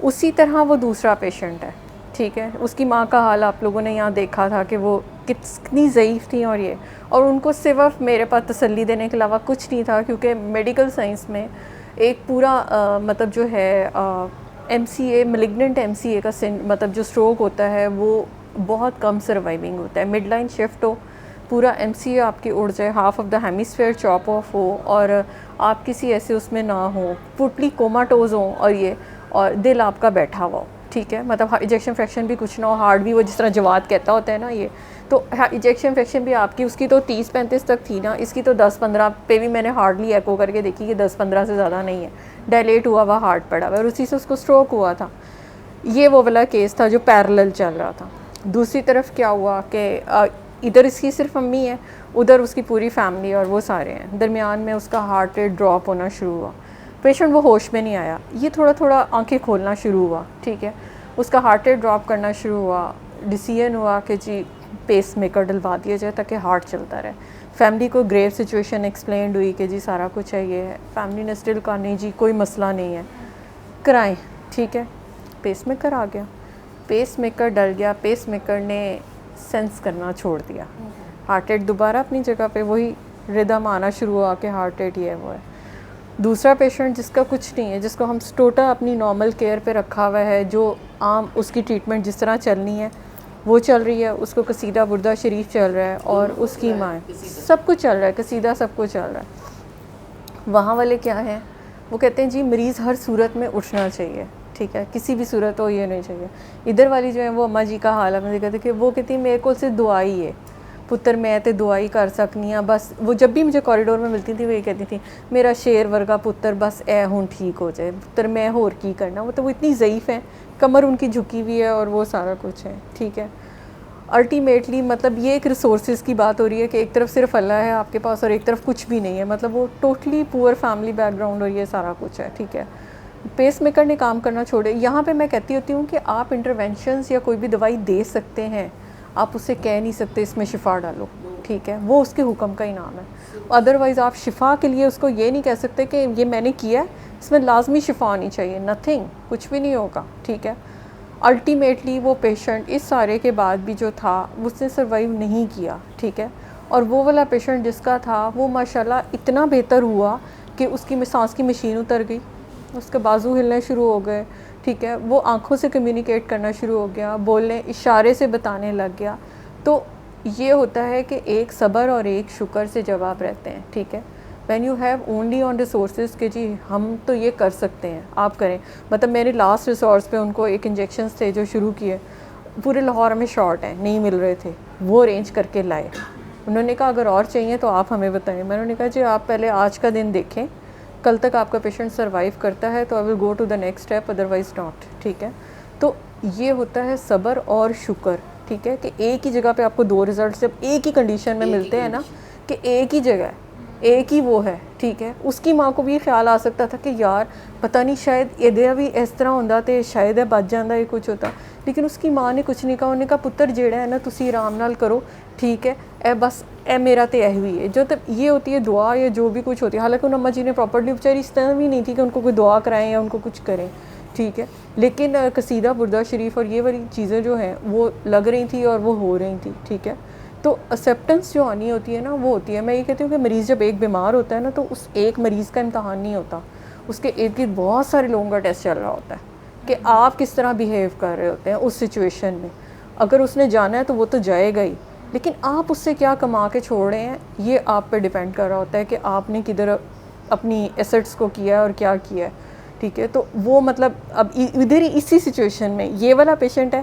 اسی طرح وہ دوسرا پیشنٹ ہے, ٹھیک ہے. اس کی ماں کا حال آپ لوگوں نے یہاں دیکھا تھا کہ وہ کتنی ضعیف تھیں, اور ان کو صرف میرے پاس تسلی دینے کے علاوہ کچھ نہیں تھا, کیونکہ میڈیکل سائنس میں ایک پورا مطلب جو ہے ایم سی اے, ملیگننٹ ایم سی اے کا مطلب جو اسٹروک ہوتا ہے وہ بہت کم سروائیونگ ہوتا ہے. مڈ لائن شفٹ ہو, پورا ایم سی اے آپ کی اڑ جائے, half of the hemisphere chop off ہو, اور آپ کسی ایسے اس میں نہ ہو, فٹلی کوماٹوز ہوں, اور دل آپ کا بیٹھا ہوا ہو, ٹھیک ہے. مطلب ایجیکشن فریکشن بھی کچھ نہ ہو, ہارٹ بھی وہ جس طرح جواد کہتا ہوتا ہے نا, یہ تو ایجیکشن فریکشن بھی آپ کی, اس کی تو 30-35 تک تھی نا, اس کی تو 10-15 پہ بھی میں نے ہارڈلی ایکو کر کے دیکھی کہ 10-15 سے زیادہ نہیں ہے. ڈائلیٹ ہوا ہوا ہارٹ پڑا ہوا, اور اسی سے اس کو اسٹروک ہوا تھا. یہ وہ والا کیس تھا جو پیرلل چل رہا تھا. دوسری طرف کیا ہوا کہ ادھر اس کی صرف امی ہے, ادھر اس کی پوری فیملی اور وہ سارے ہیں. درمیان میں اس کا ہارٹ ریٹ ڈراپ ہونا شروع ہوا, پیشنٹ وہ ہوش میں نہیں آیا, یہ تھوڑا تھوڑا آنکھیں کھولنا شروع ہوا, ٹھیک ہے. اس کا ہارٹ ریٹ ڈراپ کرنا شروع ہوا. ڈیسیژن ہوا کہ جی پیس میکر ڈلوا دیا جائے تاکہ ہارٹ چلتا رہے. فیملی کو گریو سچویشن ایکسپلینڈ ہوئی کہ جی سارا کچھ ہے, یہ ہے. فیملی نے اسٹل کہا نہیں جی کوئی مسئلہ نہیں ہے, کرائیں, ٹھیک ہے. پیس میکر آ گیا, پیس میکر ڈل گیا, پیس میکر نے سینس کرنا چھوڑ دیا, ہارٹ ریٹ دوبارہ اپنی جگہ پہ وہی ردم آنا شروع ہوا کہ ہارٹ ریٹ یہ وہ ہے. دوسرا پیشنٹ جس کا کچھ نہیں ہے, جس کو ہم ٹوٹل اپنی نارمل کیئر پہ رکھا ہوا ہے, جو عام اس کی ٹریٹمنٹ جس طرح چلنی ہے وہ چل رہی ہے, اس کو قصیدہ بردہ شریف چل رہا ہے, اور اس کی ماں سب کچھ چل رہا ہے, قصیدہ سب کچھ چل رہا ہے. وہاں والے کیا ہیں, وہ کہتے ہیں جی مریض ہر صورت میں اٹھنا چاہیے, ٹھیک ہے, کسی بھی صورت ہو یہ نہیں چاہیے. ادھر والی جو ہے وہ اماں جی کا حال ہے, میں کہتے کہ وہ کہتی میرے کو سے دعائی ہے پتر, میں تے دعائی کر سکنی ہاں بس. وہ جب بھی مجھے کوریڈور میں ملتی تھی وہ یہ کہتی تھی میرا شیر ورگا پتر بس اے ہوں ٹھیک ہو جائے پتر, میں ہور کی کرنا. وہ تو وہ اتنی ضعیف ہیں, کمر ان کی جھکی ہوئی ہے اور وہ سارا کچھ ہے, ٹھیک ہے. الٹیمیٹلی مطلب یہ ایک ریسورسز کی بات ہو رہی ہے کہ ایک طرف صرف اللہ ہے آپ کے پاس اور ایک طرف کچھ بھی نہیں ہے, مطلب وہ ٹوٹلی پور فیملی بیک گراؤنڈ اور یہ سارا کچھ ہے, ٹھیک ہے. پیس میکر نے کام کرنا چھوڑے. یہاں پہ میں کہتی ہوتی ہوں کہ آپ انٹرونشنز یا کوئی بھی دوائی دے سکتے ہیں, آپ اسے کہہ نہیں سکتے اس میں شفا ڈالو, ٹھیک ہے, وہ اس کے حکم کا ہی نام ہے. ادروائز آپ شفا کے لیے اس کو یہ نہیں کہہ سکتے کہ یہ میں نے کیا ہے اس میں لازمی شفا ہونی چاہیے, نتھنگ, کچھ بھی نہیں ہوگا, ٹھیک ہے. الٹیمیٹلی وہ پیشنٹ اس سارے کے بعد بھی جو تھا اس نے سروائیو نہیں کیا, ٹھیک ہے. اور وہ والا پیشنٹ جس کا تھا وہ ماشاءاللہ اتنا بہتر ہوا کہ اس کی سانس کی مشین اتر گئی, اس کے بازو ہلنے شروع ہو گئے, ٹھیک ہے, وہ آنکھوں سے کمیونیکیٹ کرنا شروع ہو گیا, بولنے اشارے سے بتانے لگ گیا. تو یہ ہوتا ہے کہ ایک صبر اور ایک شکر سے جب آپ رہتے ہیں, ٹھیک ہے. When you have only on resources کہ جی ہم تو یہ کر سکتے ہیں, آپ کریں. مطلب میرے لاسٹ ریسورس پہ ان کو ایک انجیکشنز تھے جو شروع کیے, پورے لاہور میں شارٹ ہیں, نہیں مل رہے تھے, وہ ارینج کر کے لائے. انہوں نے کہا اگر اور چاہیے تو آپ ہمیں بتائیں. میں نے کہا جی آپ پہلے آج کا دن دیکھیں, کل تک آپ کا پیشنٹ سروائیو کرتا ہے تو I will go to the next step, otherwise not, ٹھیک ہے. تو یہ ہوتا ہے صبر اور شکر, ٹھیک ہے, کہ ایک ہی جگہ پہ آپ کو دو ریزلٹس جب ایک ہی کنڈیشن میں ملتے ہیں نا, کہ ایک ہی جگہ ایک ہی وہ ہے, ٹھیک ہے. اس کی ماں کو بھی یہ خیال آ سکتا تھا کہ یار پتہ نہیں شاید یہ بھی اس طرح ہوتا تو شاید ہے بچ جانا, یہ کچھ ہوتا, لیکن اس کی ماں نے کچھ نہیں کہا. انہوں نے کہا پتر جیڑا ہے نا تسی آرام نال کرو, ٹھیک ہے, اے بس اے میرا تے اے ہوئی ہے. جو تب یہ ہوتی ہے دعا یا جو بھی کچھ ہوتی ہے, حالانکہ ان اماں جی نے پراپرلی بیچاری اس طرح بھی نہیں تھی کہ ان کو کوئی دعا کرائیں یا ان کو کچھ کریں, ٹھیک ہے, لیکن قصیدہ بردہ شریف اور یہ والی چیزیں جو ہیں وہ لگ رہی تھی اور وہ ہو رہی تھیں, ٹھیک ہے. تو ایکسیپٹنس جو آنی ہوتی ہے نا وہ ہوتی ہے. میں یہ کہتی ہوں کہ مریض جب ایک بیمار ہوتا ہے نا تو اس ایک مریض کا امتحان نہیں ہوتا, اس کے ارد گرد بہت سارے لوگوں کا ٹیسٹ چل رہا ہوتا ہے کہ آپ کس طرح بیہیو کر رہے ہوتے ہیں اس سچویشن میں. اگر اس نے جانا ہے تو وہ تو جائے گا ہی, لیکن آپ اس سے کیا کما کے چھوڑ رہے ہیں یہ آپ پہ ڈیپینڈ کر رہا ہوتا ہے کہ آپ نے کدھر اپنی ایسٹس کو کیا ہے اور کیا کیا ہے, ٹھیک ہے. تو وہ مطلب اب ادھر ہی اسی سچویشن میں یہ والا پیشنٹ ہے,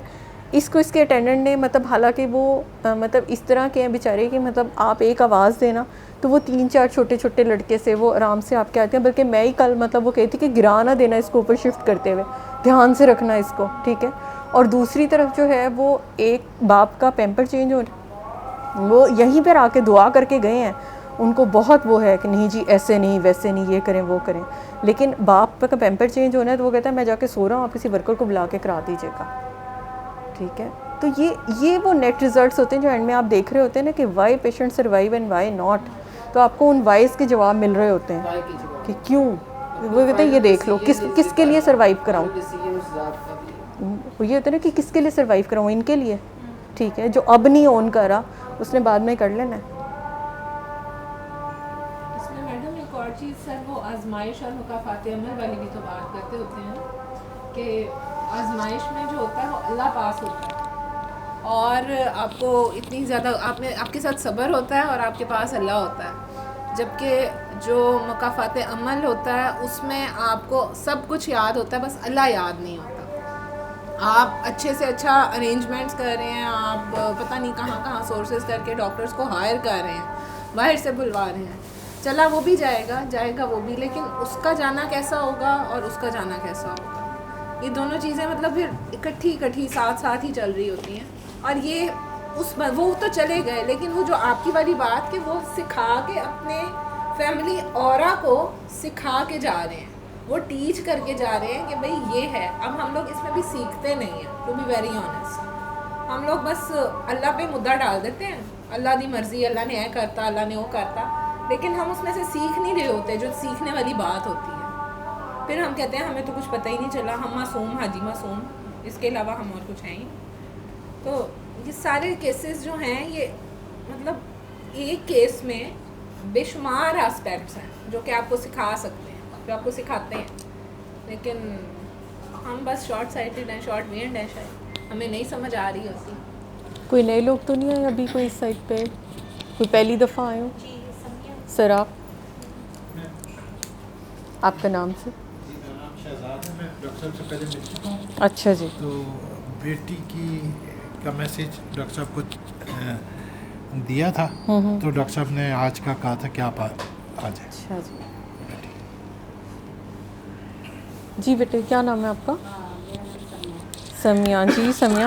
اس کو اس کے اٹینڈنٹ نے مطلب حالانکہ وہ مطلب اس طرح کے ہیں بیچارے کہ مطلب آپ ایک آواز دینا تو وہ 3-4 چھوٹے چھوٹے لڑکے سے وہ آرام سے آپ کے آتے ہیں. بلکہ میں ہی کل مطلب وہ کہتی کہ گرا نہ دینا اس کو اوپر شفٹ کرتے ہوئے, دھیان سے رکھنا اس کو, ٹھیک ہے. اور دوسری طرف جو ہے وہ ایک باپ کا پیمپر چینج ہو, وہ یہیں پر آ کے دعا کر کے گئے ہیں, ان کو بہت وہ ہے کہ نہیں جی ایسے نہیں ویسے نہیں, یہ کریں وہ کریں, لیکن باپ کا پیمپر چینج ہونا ہے تو وہ کہتا ہے میں جا کے سو رہا ہوں, آپ کسی ورکر کو بلا کے کرا دیجیے گا, ٹھیک ہے. تو یہ وہ نیٹ ریزلٹس ہوتے ہیں جو اینڈ میں آپ دیکھ رہے ہوتے ہیں نا کہ why patient survive and why not. تو آپ کو ان وائز کے جواب مل رہے ہوتے ہیں کہ کیوں, وہ کہتے ہیں یہ دیکھ لو کس کے لیے سروائیو کراؤں, یہ ہوتا ہے نا کہ کس کے لیے سروائیو کراؤں, ان کے لیے, ٹھیک ہے. جو اب نہیں اون کرا اس نے بعد میں کر لینا ہے. اس میں میڈم ایک اور چیز سر وہ آزمائش اور مکافات عمل والی بھی تو بات کرتے ہوتے ہیں کہ آزمائش میں جو ہوتا ہے وہ اللہ پاس ہوتا ہے, اور آپ کو اتنی زیادہ آپ کے ساتھ صبر ہوتا ہے اور آپ کے پاس اللہ ہوتا ہے. جبکہ جو مکافات عمل ہوتا ہے اس میں آپ کو سب کچھ یاد ہوتا ہے, بس اللہ یاد نہیں ہوتا. آپ اچھے سے اچھا ارینجمنٹس کر رہے ہیں, آپ پتہ نہیں کہاں کہاں سورسز کر کے ڈاکٹرز کو ہائر کر رہے ہیں, باہر سے بلوا رہے ہیں, چلا وہ بھی جائے گا وہ بھی, لیکن اس کا جانا کیسا ہوگا اور اس کا جانا کیسا ہوگا, یہ دونوں چیزیں مطلب پھر اکٹھی ساتھ ہی چل رہی ہوتی ہیں. اور یہ وہ تو چلے گئے, لیکن وہ جو آپ کی والی بات کہ وہ سکھا کے اپنے فیملی اورا کو سکھا کے جا رہے ہیں, وہ ٹیچ کر کے جا رہے ہیں کہ بھئی یہ ہے. اب ہم لوگ اس میں بھی سیکھتے نہیں ہیں, ٹو بی ویری آنیسٹ. ہم لوگ بس اللہ پہ مدعا ڈال دیتے ہیں, اللہ دی مرضی, اللہ نے یہ کرتا, اللہ نے وہ کرتا, لیکن ہم اس میں سے سیکھ نہیں رہے ہوتے جو سیکھنے والی بات ہوتی ہے. پھر ہم کہتے ہیں ہمیں تو کچھ پتہ ہی نہیں چلا, ہم معصوم, حاجی معصوم, اس کے علاوہ ہم اور کچھ ہیں ہی. تو یہ سارے کیسز جو ہیں یہ مطلب ایک کیس میں بے شمار اسپیکٹس ہیں جو کہ آپ کو سکھا سکتے ہیں, جو آپ کو سکھاتے ہیں, لیکن ہم بس شارٹ سائٹڈ ہیں, شارٹ وینڈ ہیں, شاید ہمیں نہیں سمجھ آ رہی ہوتی. کوئی نئے لوگ تو نہیں آئے ابھی کوئی اس سائٹ پہ, کوئی پہلی دفعہ آئے ہوں؟ سر آپ کا نام سے؟ شہزاد ہے, میں ڈاکٹر صاحب سے پہلے مل چکا ہوں. اچھا جی. تو بیٹی کا میسج ڈاکٹر صاحب کو دیا تھا, تو ڈاکٹر صاحب نے آج کا کہا تھا کہ آپ آ جائیں. اچھا جی. جی بیٹے کیا نام ہے آپ کا؟ سمیہ. جی Sumaiya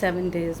7 days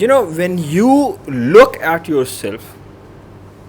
You know, when you look at yourself,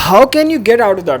how can you get out of that,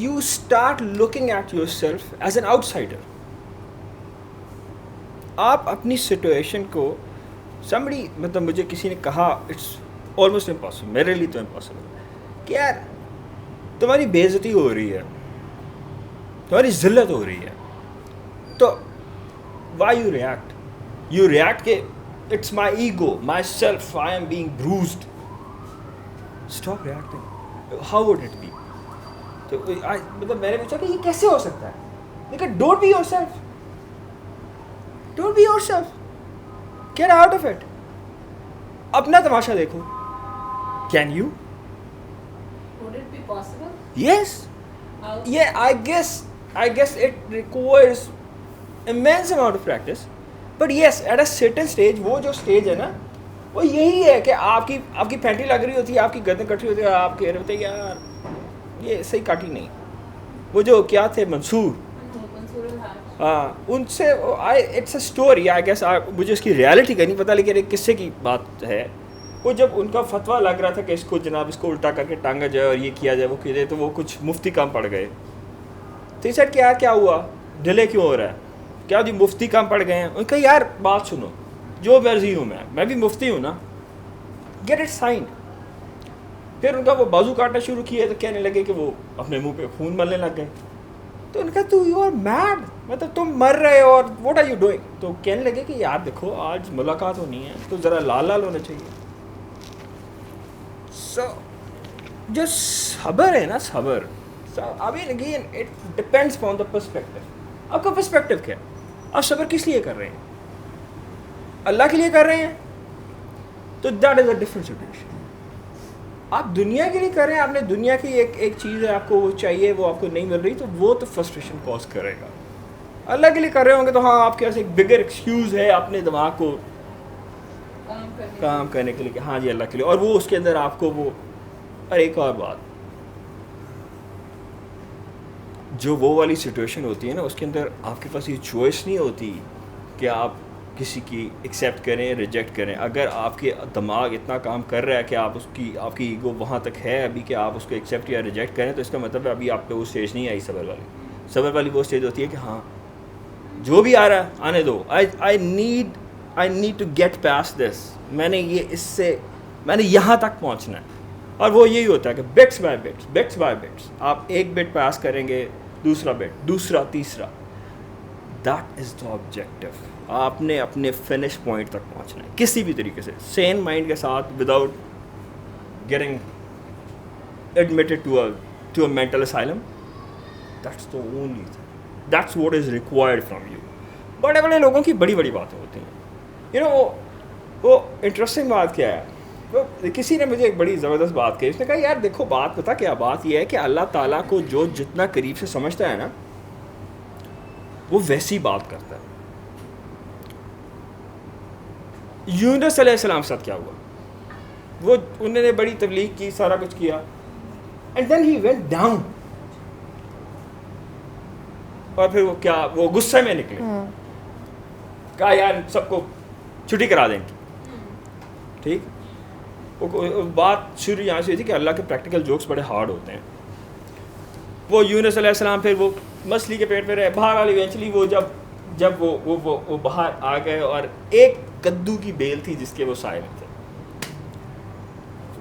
you start looking at yourself as an outsider. آپ اپنی سچویشن کو somebody مطلب مجھے کسی نے کہا اٹس آلموسٹ امپاسبل, میرے لیے تو امپاسبل, کہ یار تمہاری بے عزتی ہو رہی ہے, تمہاری ذلت ہو رہی ہے, تو why you react? You react کہ it's my ego, myself, I am being bruised. Stop reacting. How would it be? تو مطلب میں نے پوچھا کہ یہ کیسے ہو سکتا ہے, لیکن don't be yourself, don't be yourself, get out of it. اپنا تماشا دیکھو. Can you? Would it be possible? Yes. Yeah, I guess it requires immense amount of practice, but yes, at a certain stage, وہ جو stage ہے نا, وہ یہی ہے کہ آپ کی پینٹی لگ رہی ہوتی ہے, آپ کی گردن کٹ رہی ہوتی ہے, آپ کہہ رہے ہوتے ہیں یار یہ صحیح کاٹی نہیں. وہ جو کیا تھے منصور, ہاں, ان سے it's a story, I guess مجھے اس کی ریالٹی کا نہیں پتہ, لیکن ایک قصے کی بات ہے. وہ جب ان کا فتویٰ لگ رہا تھا کہ اس کو جناب اس کو الٹا کر کے ٹانگا جائے اور یہ کیا جائے وہ کیا جائے, تو وہ کچھ مفتی کام پڑ گئے. تو یہ سیٹ کیا ہوا, ڈیلے کیوں ہو رہا ہے, کیا جی مفتی کام پڑ گئے ہیں. ان کا یار بات سنو, جو مرضی ہوں میں بھی مفتی ہوں نا, گیٹ اٹ سائنڈ. پھر ان کا وہ بازو کاٹنا شروع کیا تو کہنے لگے کہ وہ اپنے منہ پہ خون ملنے لگ گئے. تو ان کا تو یو آر میڈ, مطلب تم مر رہے ہو اور واٹ آر یو ڈوئنگ. تو کہنے لگے کہ یار دیکھو آج ملاقات ہونی ہے تو ذرا لال لال ہونا چاہیے. سو جو صبر ہے نا, صبر, ابھی again it depends on the perspective. آپ کا پرسپیکٹو کیا ہے, آپ صبر کس لیے کر رہے ہیں, اللہ کے لیے کر رہے ہیں, تو that is a different situation. آپ دنیا کے لیے کر رہے ہیں, آپ نے دنیا کی ایک چیز ہے, آپ کو وہ چاہیے, وہ آپ کو نہیں مل رہی, تو وہ تو فرسٹریشن کاز کرے گا. اللہ کے لیے کر رہے ہوں گے تو ہاں آپ کے پاس ایک بگر ایکسکیوز ہے اپنے دماغ کو کام کرنے کے لیے کہ ہاں جی اللہ کے لیے, اور وہ اس کے اندر آپ کو وہ. اور ایک اور بات, جو وہ والی سچویشن ہوتی ہے نا, اس کے اندر آپ کے پاس یہ چوائس نہیں ہوتی کہ آپ کسی کی ایکسیپٹ کریں ریجیکٹ کریں. اگر آپ کے دماغ اتنا کام کر رہا ہے کہ آپ کی ایگو وہاں تک ہے ابھی کہ آپ اس کو ایکسیپٹ یا ریجیکٹ کریں, تو اس کا مطلب ہے ابھی آپ پہ وہ اسٹیج نہیں آئی صبر والی. صبر والی وہ اسٹیج ہوتی ہے کہ ہاں جو بھی آ رہا ہے آنے دو, آئی نیڈ ٹو گیٹ پاس دس, میں نے یہاں تک پہنچنا ہے. اور وہ یہی ہوتا ہے کہ بٹس بائی بٹس آپ ایک بٹ پاس کریں گے, دوسرا بٹ, دوسرا, تیسرا. That is the objective. آپ نے اپنے فنش پوائنٹ تک پہنچنا ہے کسی بھی طریقے سے, سین مائنڈ کے ساتھ, without getting admitted to a mental asylum. That's the only thing, that's what is required from you. بڑے بڑے لوگوں کی بڑی بڑی باتیں ہوتی ہیں. یو نو وہ انٹرسٹنگ بات کیا ہے, وہ کسی نے مجھے ایک بڑی زبردست بات کہی. اس نے کہا یار دیکھو بات پتہ کیا, بات یہ ہے کہ اللہ تعالیٰ کو جو جتنا قریب سے سمجھتا ہے نا, وہ ویسی بات کرتا ہے. یونس علیہ السلام ساتھ کیا ہوا, وہ انہوں نے بڑی تبلیغ کی, سارا کچھ کیا, and then he went down. اور پھر وہ کیا, وہ غصے میں نکلے, کہا یار سب کو چھٹی کرا دیں گے. ٹھیک, بات شروع یہاں سے ہوئی تھی کہ اللہ کے پریکٹیکل جوکس بڑے ہارڈ ہوتے ہیں. وہ یونس علیہ السلام پھر وہ مچھلی کے پیٹ پہ رہے, باہر والی ایونچولی وہ جب وہ باہر آ گئے, اور ایک کدو کی بیل تھی جس کے وہ سائے میں تھے,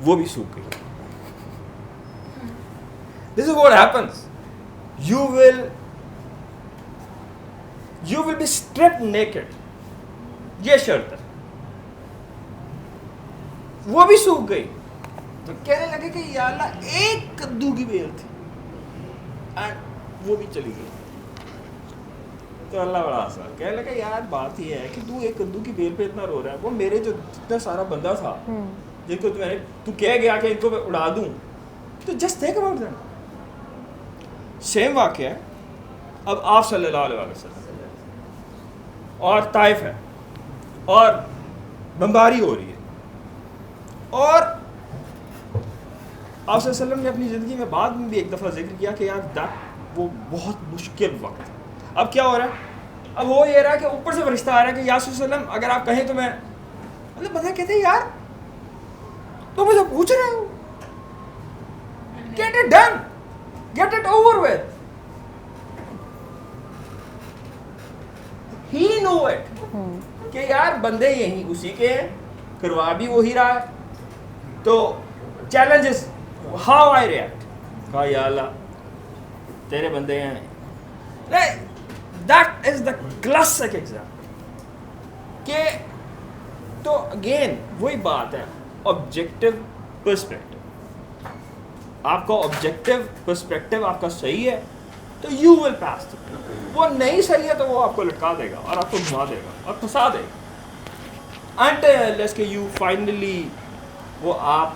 وہ بھی سوکھ گئی. This is what happens, you will be strapped naked. یہ شرط ہے. وہ بھی سوکھ گئی. تو کہنے لگے کہ یا اللہ ایک کدو کی بیل تھی, اینڈ وہ بھی چلی گئی. تو اللہ بڑا آسان کہنے لگا یار بات یہ ہے کہ تو ایک کدو کی بیل پہ اتنا رو رہا ہے, وہ میرے جو اتنا سارا بندہ تھا جن کو تو کہہ گیا کہ ان کو میں اڑا دوں, تو just think about that. Same واقعہ ہے اب آپ صلی اللہ علیہ وسلم, اور طائف ہے, اور بمباری ہو رہی ہے, اور آپ صلی اللہ علیہ وسلم نے اپنی زندگی میں بعد میں بھی ایک دفعہ ذکر کیا کہ یار وہ بہت مشکل وقت ہے. اب کیا ہو رہا ہے, اب وہ یہ رہا کہ اوپر سے فرشتہ آ رہا ہے کہ یا صلی اللہ علیہ وسلم اگر آپ کہیں تو میں, مطلب بندہ کہتے ہیں یار تو مجھے پوچھ رہے ہو, get it done. Get it over with. He knew it. کہ یار بندے یہیں اسی کے ہیں, کروا بھی وہی رہا ہے. تو challenges, how I react. کہا یا اللہ تیرے بندے ہیں. That is the classic example. کہ تو اگین وہی بات ہے, objective perspective. آپ کا objective perspective آپ کا صحیح ہے تو you will pass through. وہ نہیں صحیح ہے تو وہ آپ کو لٹکا دے گا اور آپ کو گھما دے گا اور پھنسا دے گا. unless کہ you finally وہ آپ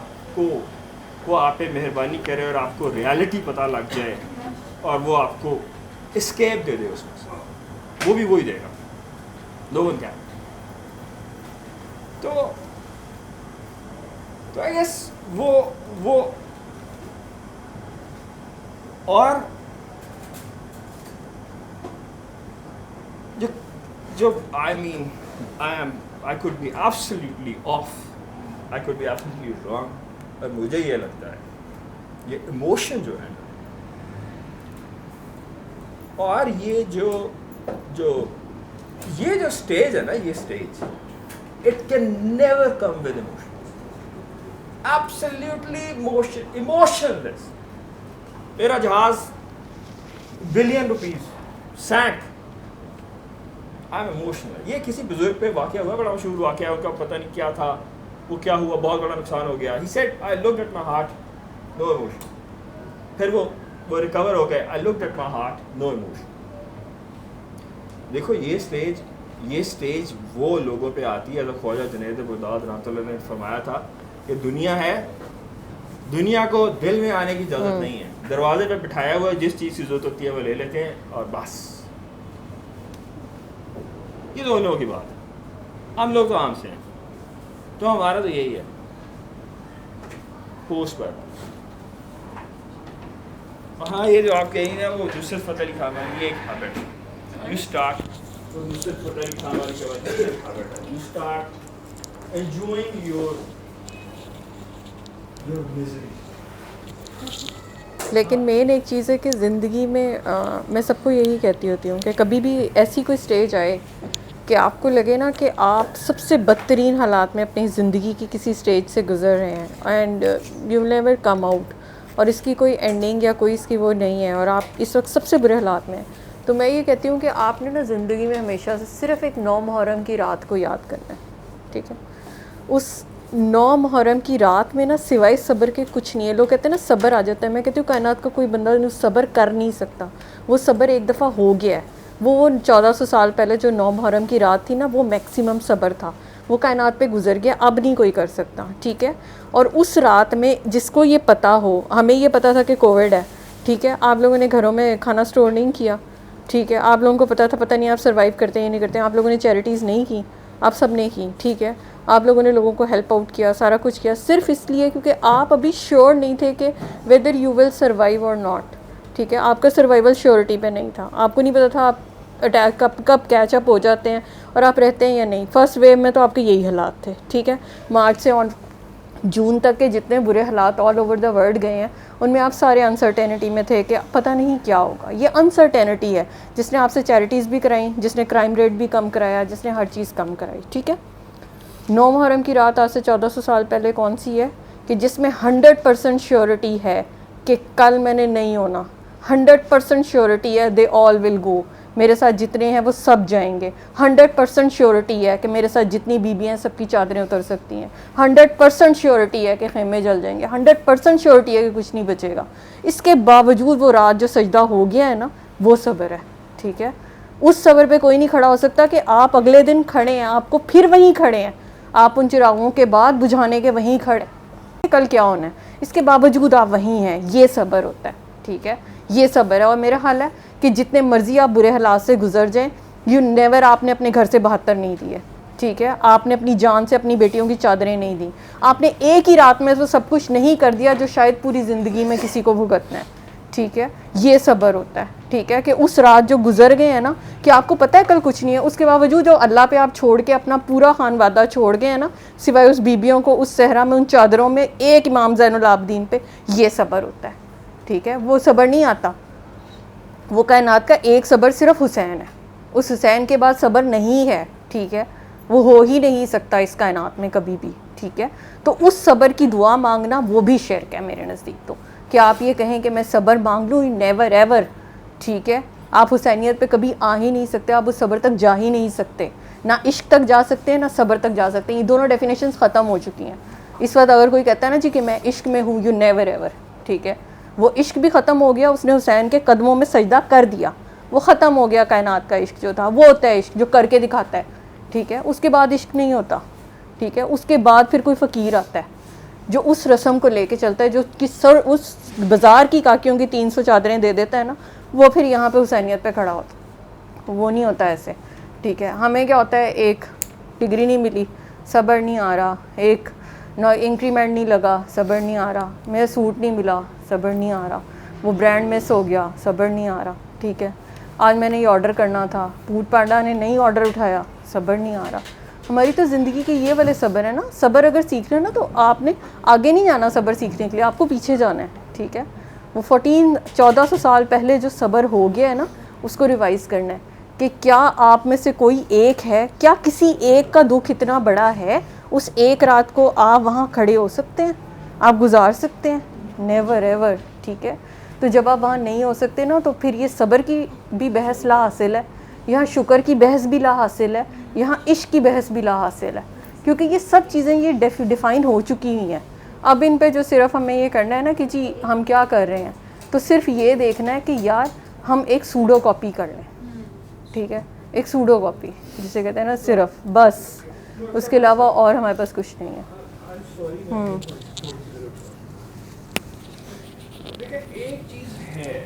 پہ مہربانی کرے اور آپ کو ریالٹی پتہ لگ جائے اور وہ آپ کو اسکیپ دے دے اس میں سے, وہ بھی وہی دے گا. no one can. تو I guess وہ اور جو I mean I could be absolutely off, I could be absolutely wrong, اور مجھے یہ لگتا ہے یہ ایموشن جو ہے اور یہ جو اسٹیج ہے نا, یہ stage it can never come with emotions. Absolutely emotionless. میرا جہاز billion rupees Sainik, I'm emotional. یہ کسی بزرگ پہ واقعہ ہوا, بڑا مشہور واقعہ, ان کا پتہ نہیں کیا تھا, وہ کیا ہوا, بہت بڑا نقصان ہو گیا. He said, I looked at my heart, no emotion. پھر وہ ریکور ہو گئے, I looked at my heart, no emotion. دیکھو یہ اسٹیج وہ لوگوں پہ آتی ہے, اگر خواجہ جنید بغداد رحمۃ اللہ نے فرمایا تھا کہ دنیا ہے, دنیا کو دل میں آنے کی اجازت نہیں ہے, دروازے پہ بٹھایا ہوا ہے, جس چیز کی ضرورت ہوتی ہے وہ لے لیتے ہیں اور بس. یہ دونوں لوگوں کی بات ہے, ہم لوگ تو عام سے ہیں, تو ہمارا تو یہی ہے پوسٹ پر. ہاں یہ جو آپ کہیں نا وہ نصرت فتح علی خان والی, یہ ایک ہیبٹ ہے. یو اسٹارٹ نصرت فتح علی خان والی کے بعد ایک ہیبٹ ہے, you start enjoying your misery. لیکن مین ایک چیز ہے کہ زندگی میں میں سب کو یہی کہتی ہوتی ہوں کہ کبھی بھی ایسی کوئی اسٹیج آئے کہ آپ کو لگے نا کہ آپ سب سے بدترین حالات میں اپنی زندگی کی کسی اسٹیج سے گزر رہے ہیں and you will never come out, اور اس کی کوئی اینڈنگ یا کوئی اس کی وہ نہیں ہے, اور آپ اس وقت سب سے برے حالات میں ہیں, تو میں یہ کہتی ہوں کہ آپ نے نا زندگی میں ہمیشہ سے صرف ایک 9 محرم کی رات کو یاد کرنا ہے. ٹھیک ہے, اس 9 محرم کی رات میں نا سوائے صبر کے کچھ نہیں ہے. لوگ کہتے ہیں نا صبر آ جاتا ہے, میں کہتی ہوں کائنات کا کوئی بندہ صبر کر نہیں سکتا. وہ صبر ایک دفعہ ہو گیا ہے. وہ 1400 سال پہلے جو 9 محرم کی رات تھی نا, وہ میکسیمم صبر تھا, وہ کائنات پہ گزر گیا, اب نہیں کوئی کر سکتا. ٹھیک ہے, اور اس رات میں جس کو یہ پتہ ہو, ہمیں یہ پتہ تھا کہ کووڈ ہے, ٹھیک ہے, آپ لوگوں نے گھروں میں کھانا اسٹور نہیں کیا, ٹھیک ہے, آپ لوگوں کو پتہ تھا, پتہ نہیں آپ سروائیو کرتے ہیں یا نہیں کرتے ہیں, آپ لوگوں نے چیریٹیز نہیں کی, آپ سب نے کی, ٹھیک ہے, آپ لوگوں نے لوگوں کو ہیلپ آؤٹ کیا, سارا کچھ کیا, صرف اس لیے کیونکہ آپ ابھی شیور نہیں تھے کہ ویدر یو ول سروائیو اور ناٹ. ٹھیک ہے, آپ کا سروائیول شیورٹی پہ نہیں تھا, آپ کو نہیں پتہ تھا آپ اٹیک کب کیچ اپ ہو جاتے ہیں اور آپ رہتے ہیں یا نہیں. فرسٹ ویو میں تو آپ کے یہی حالات تھے. ٹھیک ہے, مارچ سے جون تک کے جتنے برے حالات آل اوور دا ورلڈ گئے ہیں, ان میں آپ سارے انسرٹینٹی میں تھے کہ پتہ نہیں کیا ہوگا. یہ انسرٹینٹی ہے جس نے آپ سے چیریٹیز بھی کرائیں, جس نے کرائم ریٹ بھی کم کرایا, جس نے ہر چیز کم کرائی. ٹھیک ہے, 9 محرم کی رات آج سے 1400 سال پہلے کون سی ہے کہ جس میں 100% شیورٹی ہے کہ کل میں نے نہیں ہونا, 100% شیورٹی ہے دے آل ول گو, میرے ساتھ جتنے ہیں وہ سب جائیں گے, 100% شیورٹی ہے کہ میرے ساتھ جتنی بیویاں ہیں سب کی چادریں اتر سکتی ہیں, 100% شیورٹی ہے کہ خیمے جل جائیں گے, 100% شیورٹی ہے کہ کچھ نہیں بچے گا. اس کے باوجود وہ رات جو سجدہ ہو گیا ہے نا, وہ صبر ہے. ٹھیک ہے, اس صبر پہ کوئی نہیں کھڑا ہو سکتا کہ آپ اگلے دن کھڑے ہیں, آپ کو پھر وہیں کھڑے ہیں, آپ ان چراغوں کے بعد بجھانے کے وہیں کھڑے, کل کیا ہونا ہے, اس کے باوجود آپ وہیں ہیں. یہ صبر ہوتا ہے. ٹھیک ہے, یہ صبر ہے. اور میرا حال ہے کہ جتنے مرضی آپ برے حالات سے گزر جائیں, یو نیور, آپ نے اپنے گھر سے 72 نہیں دیے. ٹھیک ہے, آپ نے اپنی جان سے اپنی بیٹیوں کی چادریں نہیں دیں, آپ نے ایک ہی رات میں وہ سب کچھ نہیں کر دیا جو شاید پوری زندگی میں کسی کو بھگتنا ہے. ٹھیک ہے, یہ صبر ہوتا ہے. ٹھیک ہے, کہ اس رات جو گزر گئے ہیں نا, کہ آپ کو پتہ ہے کل کچھ نہیں ہے, اس کے باوجود جو اللہ پہ آپ چھوڑ کے اپنا پورا خانوادہ چھوڑ گئے ہیں نا, سوائے اس بیبیوں کو اس صحرا میں ان چادروں میں, ایک امام زین العابدین پہ, یہ صبر ہوتا ہے. ٹھیک ہے. وہ صبر نہیں آتا. وہ کائنات کا ایک صبر صرف حسین ہے, اس حسین کے بعد صبر نہیں ہے. ٹھیک ہے, وہ ہو ہی نہیں سکتا اس کائنات میں کبھی بھی. ٹھیک ہے, تو اس صبر کی دعا مانگنا وہ بھی شرک ہے میرے نزدیک. تو کہ آپ یہ کہیں کہ میں صبر مانگ لوں, نیور ایور. ٹھیک ہے, آپ حسینیت پہ کبھی آ ہی نہیں سکتے, آپ اس صبر تک جا ہی نہیں سکتے. نہ عشق تک جا سکتے ہیں, نہ صبر تک جا سکتے ہیں. یہ دونوں ڈیفینیشنز ختم ہو چکی ہیں اس وقت. اگر کوئی کہتا ہے نا جی کہ میں عشق میں ہوں, یو نیور ایور. ٹھیک ہے, وہ عشق بھی ختم ہو گیا. اس نے حسین کے قدموں میں سجدہ کر دیا, وہ ختم ہو گیا. کائنات کا عشق جو تھا وہ ہوتا ہے عشق جو کر کے دکھاتا ہے. ٹھیک ہے, اس کے بعد عشق نہیں ہوتا. ٹھیک ہے, اس کے بعد پھر کوئی فقیر آتا ہے جو اس رسم کو لے کے چلتا ہے, جو اس بازار کی کاکیوں کی 300 چادریں دے دیتا ہے نا, وہ پھر یہاں پہ حسینیت پہ کھڑا ہوتا. وہ نہیں ہوتا ایسے. ٹھیک ہے, ہمیں کیا ہوتا ہے, ایک ڈگری نہیں ملی, صبر نہیں آ رہا. ایک انکریمنٹ نہیں لگا, صبر نہیں آ رہا. میرا سوٹ نہیں ملا, صبر نہیں آ رہا. وہ برانڈ مس ہو گیا, صبر نہیں آ رہا. ٹھیک ہے, آج میں نے یہ آرڈر کرنا تھا, پوٹ پانڈا نے نہیں آرڈر اٹھایا, صبر نہیں آ رہا. ہماری تو زندگی کے یہ والے صبر ہے نا. صبر اگر سیکھنا ہے نا تو آپ نے آگے نہیں جانا صبر سیکھنے کے لیے, آپ کو پیچھے جانا ہے. ٹھیک ہے, وہ 1400 سال پہلے جو صبر ہو گیا ہے نا, اس کو ریوائز کرنا ہے کہ کیا آپ میں سے کوئی ایک ہے, کیا کسی ایک کا دکھ اتنا بڑا ہے, اس ایک رات کو آپ وہاں کھڑے ہو سکتے ہیں, آپ گزار سکتے ہیں؟ Never ever. ٹھیک ہے, تو جب آپ وہاں نہیں ہو سکتے نا, تو پھر یہ صبر کی بھی بحث لا حاصل ہے, یہاں شکر کی بحث بھی لا حاصل ہے, یہاں عشق کی بحث بھی لا حاصل ہے. کیونکہ یہ سب چیزیں یہ ڈیفائن ہو چکی ہوئی ہیں. اب ان پہ جو صرف ہمیں یہ کرنا ہے نا کہ جی ہم کیا کر رہے ہیں, تو صرف یہ دیکھنا ہے کہ یار ہم ایک سوڈو کاپی کر لیں. ٹھیک ہے, ایک سوڈو کاپی جسے کہتے ہیں نا, صرف بس, اس کے علاوہ اور ہمارے پاس کچھ نہیں ہے. لیکن ایک چیز ہے,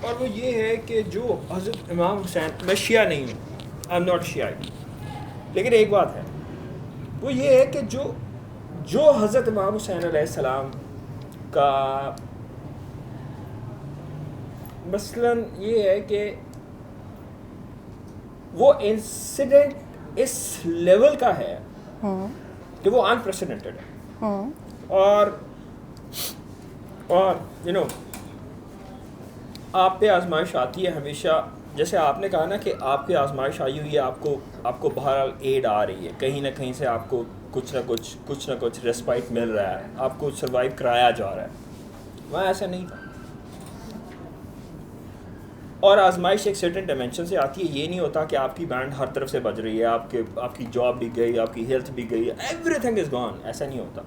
اور وہ یہ ہے کہ جو حضرت امام حسین, میں شیعہ نہیں ہوں, آئی ایم ناٹ شیعہ, لیکن ایک بات ہے, وہ یہ ہے کہ جو حضرت امام حسین علیہ السلام کا مثلاً یہ ہے کہ وہ انسیڈنٹ اس لیول کا ہے کہ وہ انپریسیڈنٹڈ ہے. اور یو نو آپ پہ آزمائش آتی ہے ہمیشہ, جیسے آپ نے کہا نا کہ آپ پہ آزمائش آئی ہوئی ہے, آپ کو بہرحال ایڈ آ رہی ہے, کہیں نہ کہیں سے آپ کو کچھ نہ کچھ ریسپائٹ مل رہا ہے, آپ کو سروائیو کرایا جا رہا ہے. وہاں ایسا نہیں تھا. اور آزمائش ایک سرٹن ڈائمینشن سے آتی ہے. یہ نہیں ہوتا کہ آپ کی بینڈ ہر طرف سے بج رہی ہے, آپ کی جاب بھی گئی, آپ کی ہیلتھ بھی گئی, ایوری تھنگ از گون. ایسا نہیں ہوتا.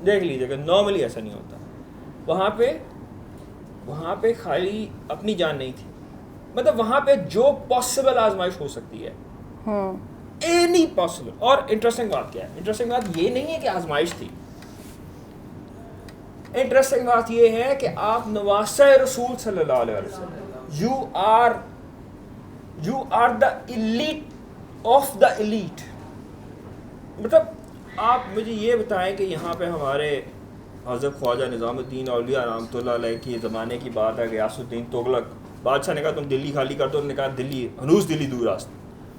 دیکھ لیجیے گا, نارملی ایسا نہیں ہوتا. وہاں پہ خالی اپنی جان نہیں تھی, مطلب وہاں پہ جو پاسبل آزمائش ہو سکتی ہے, اینی پاسبل. اور انٹرسٹنگ بات کیا ہے, انٹرسٹنگ بات یہ نہیں ہے کہ آزمائش تھی, انٹرسٹنگ بات یہ ہے کہ آپ نواسہ رسول صلی اللہ علیہ وسلم, you are the elite of the elite. مطلب آپ مجھے یہ بتائیں کہ یہاں پہ ہمارے حضرت خواجہ نظام الدین اولیاء رحمۃ اللہ علیہ کی زمانے کی بات ہے, غیاث الدین تغلق بادشاہ نے کہا تم دلی خالی کر دو, انہوں نے کہا دلی ہنوز دلی دور راست.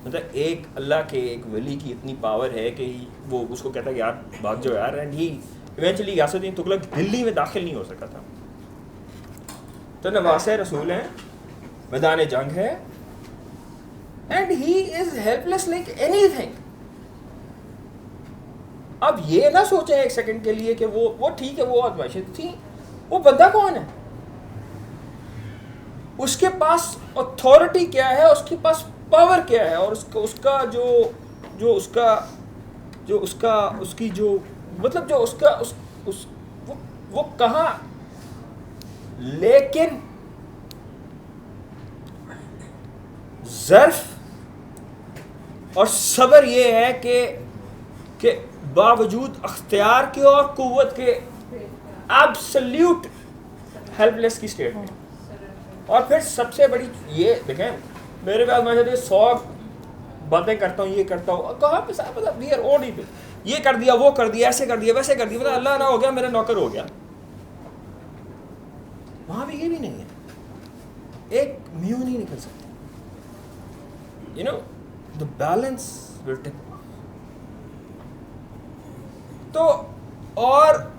مطلب ایک اللہ کے ایک ولی کی اتنی پاور ہے کہ وہ اس کو کہتا ہے کہ یار بھاگ جاؤ یار, اینڈ ہی ایونچولی غیاث الدین تغلق دلی میں داخل نہیں ہو سکا تھا. تو نواسہ رسول ہیں, میدان جنگ ہے, and he is help less like any thing. اب یہ نہ سوچیں ایک سیکنڈ کے لیے کہ وہ ٹھیک ہے, وہ آزمائشیں تھیں, وہ بندہ کون ہے, اس کے پاس اتھارٹی کیا ہے, اس کے پاس پاور کیا ہے, اور اس کا وہ کہاں. لیکن ظرف اور صبر یہ ہے کہ باوجود اختیار کے اور قوت کے ایبسلیوٹ ہیلپ لیس کی اسٹیٹ میں. اور پھر سب سے بڑی یہ دیکھیں, میرے پاس میں 100 باتیں کرتا ہوں, یہ کرتا ہوں, کہاں پہ صاحب وی آر اوڈی پہ یہ کر دیا, وہ کر دیا, ایسے کر دیا, ویسے کر دیا, مطلب اللہ نہ ہو گیا میرا نوکر ہو گیا. وہاں پہ یہ بھی نہیں ہے, ایک میوں نہیں نکل سکتی. You know, the balance will tip. تو اور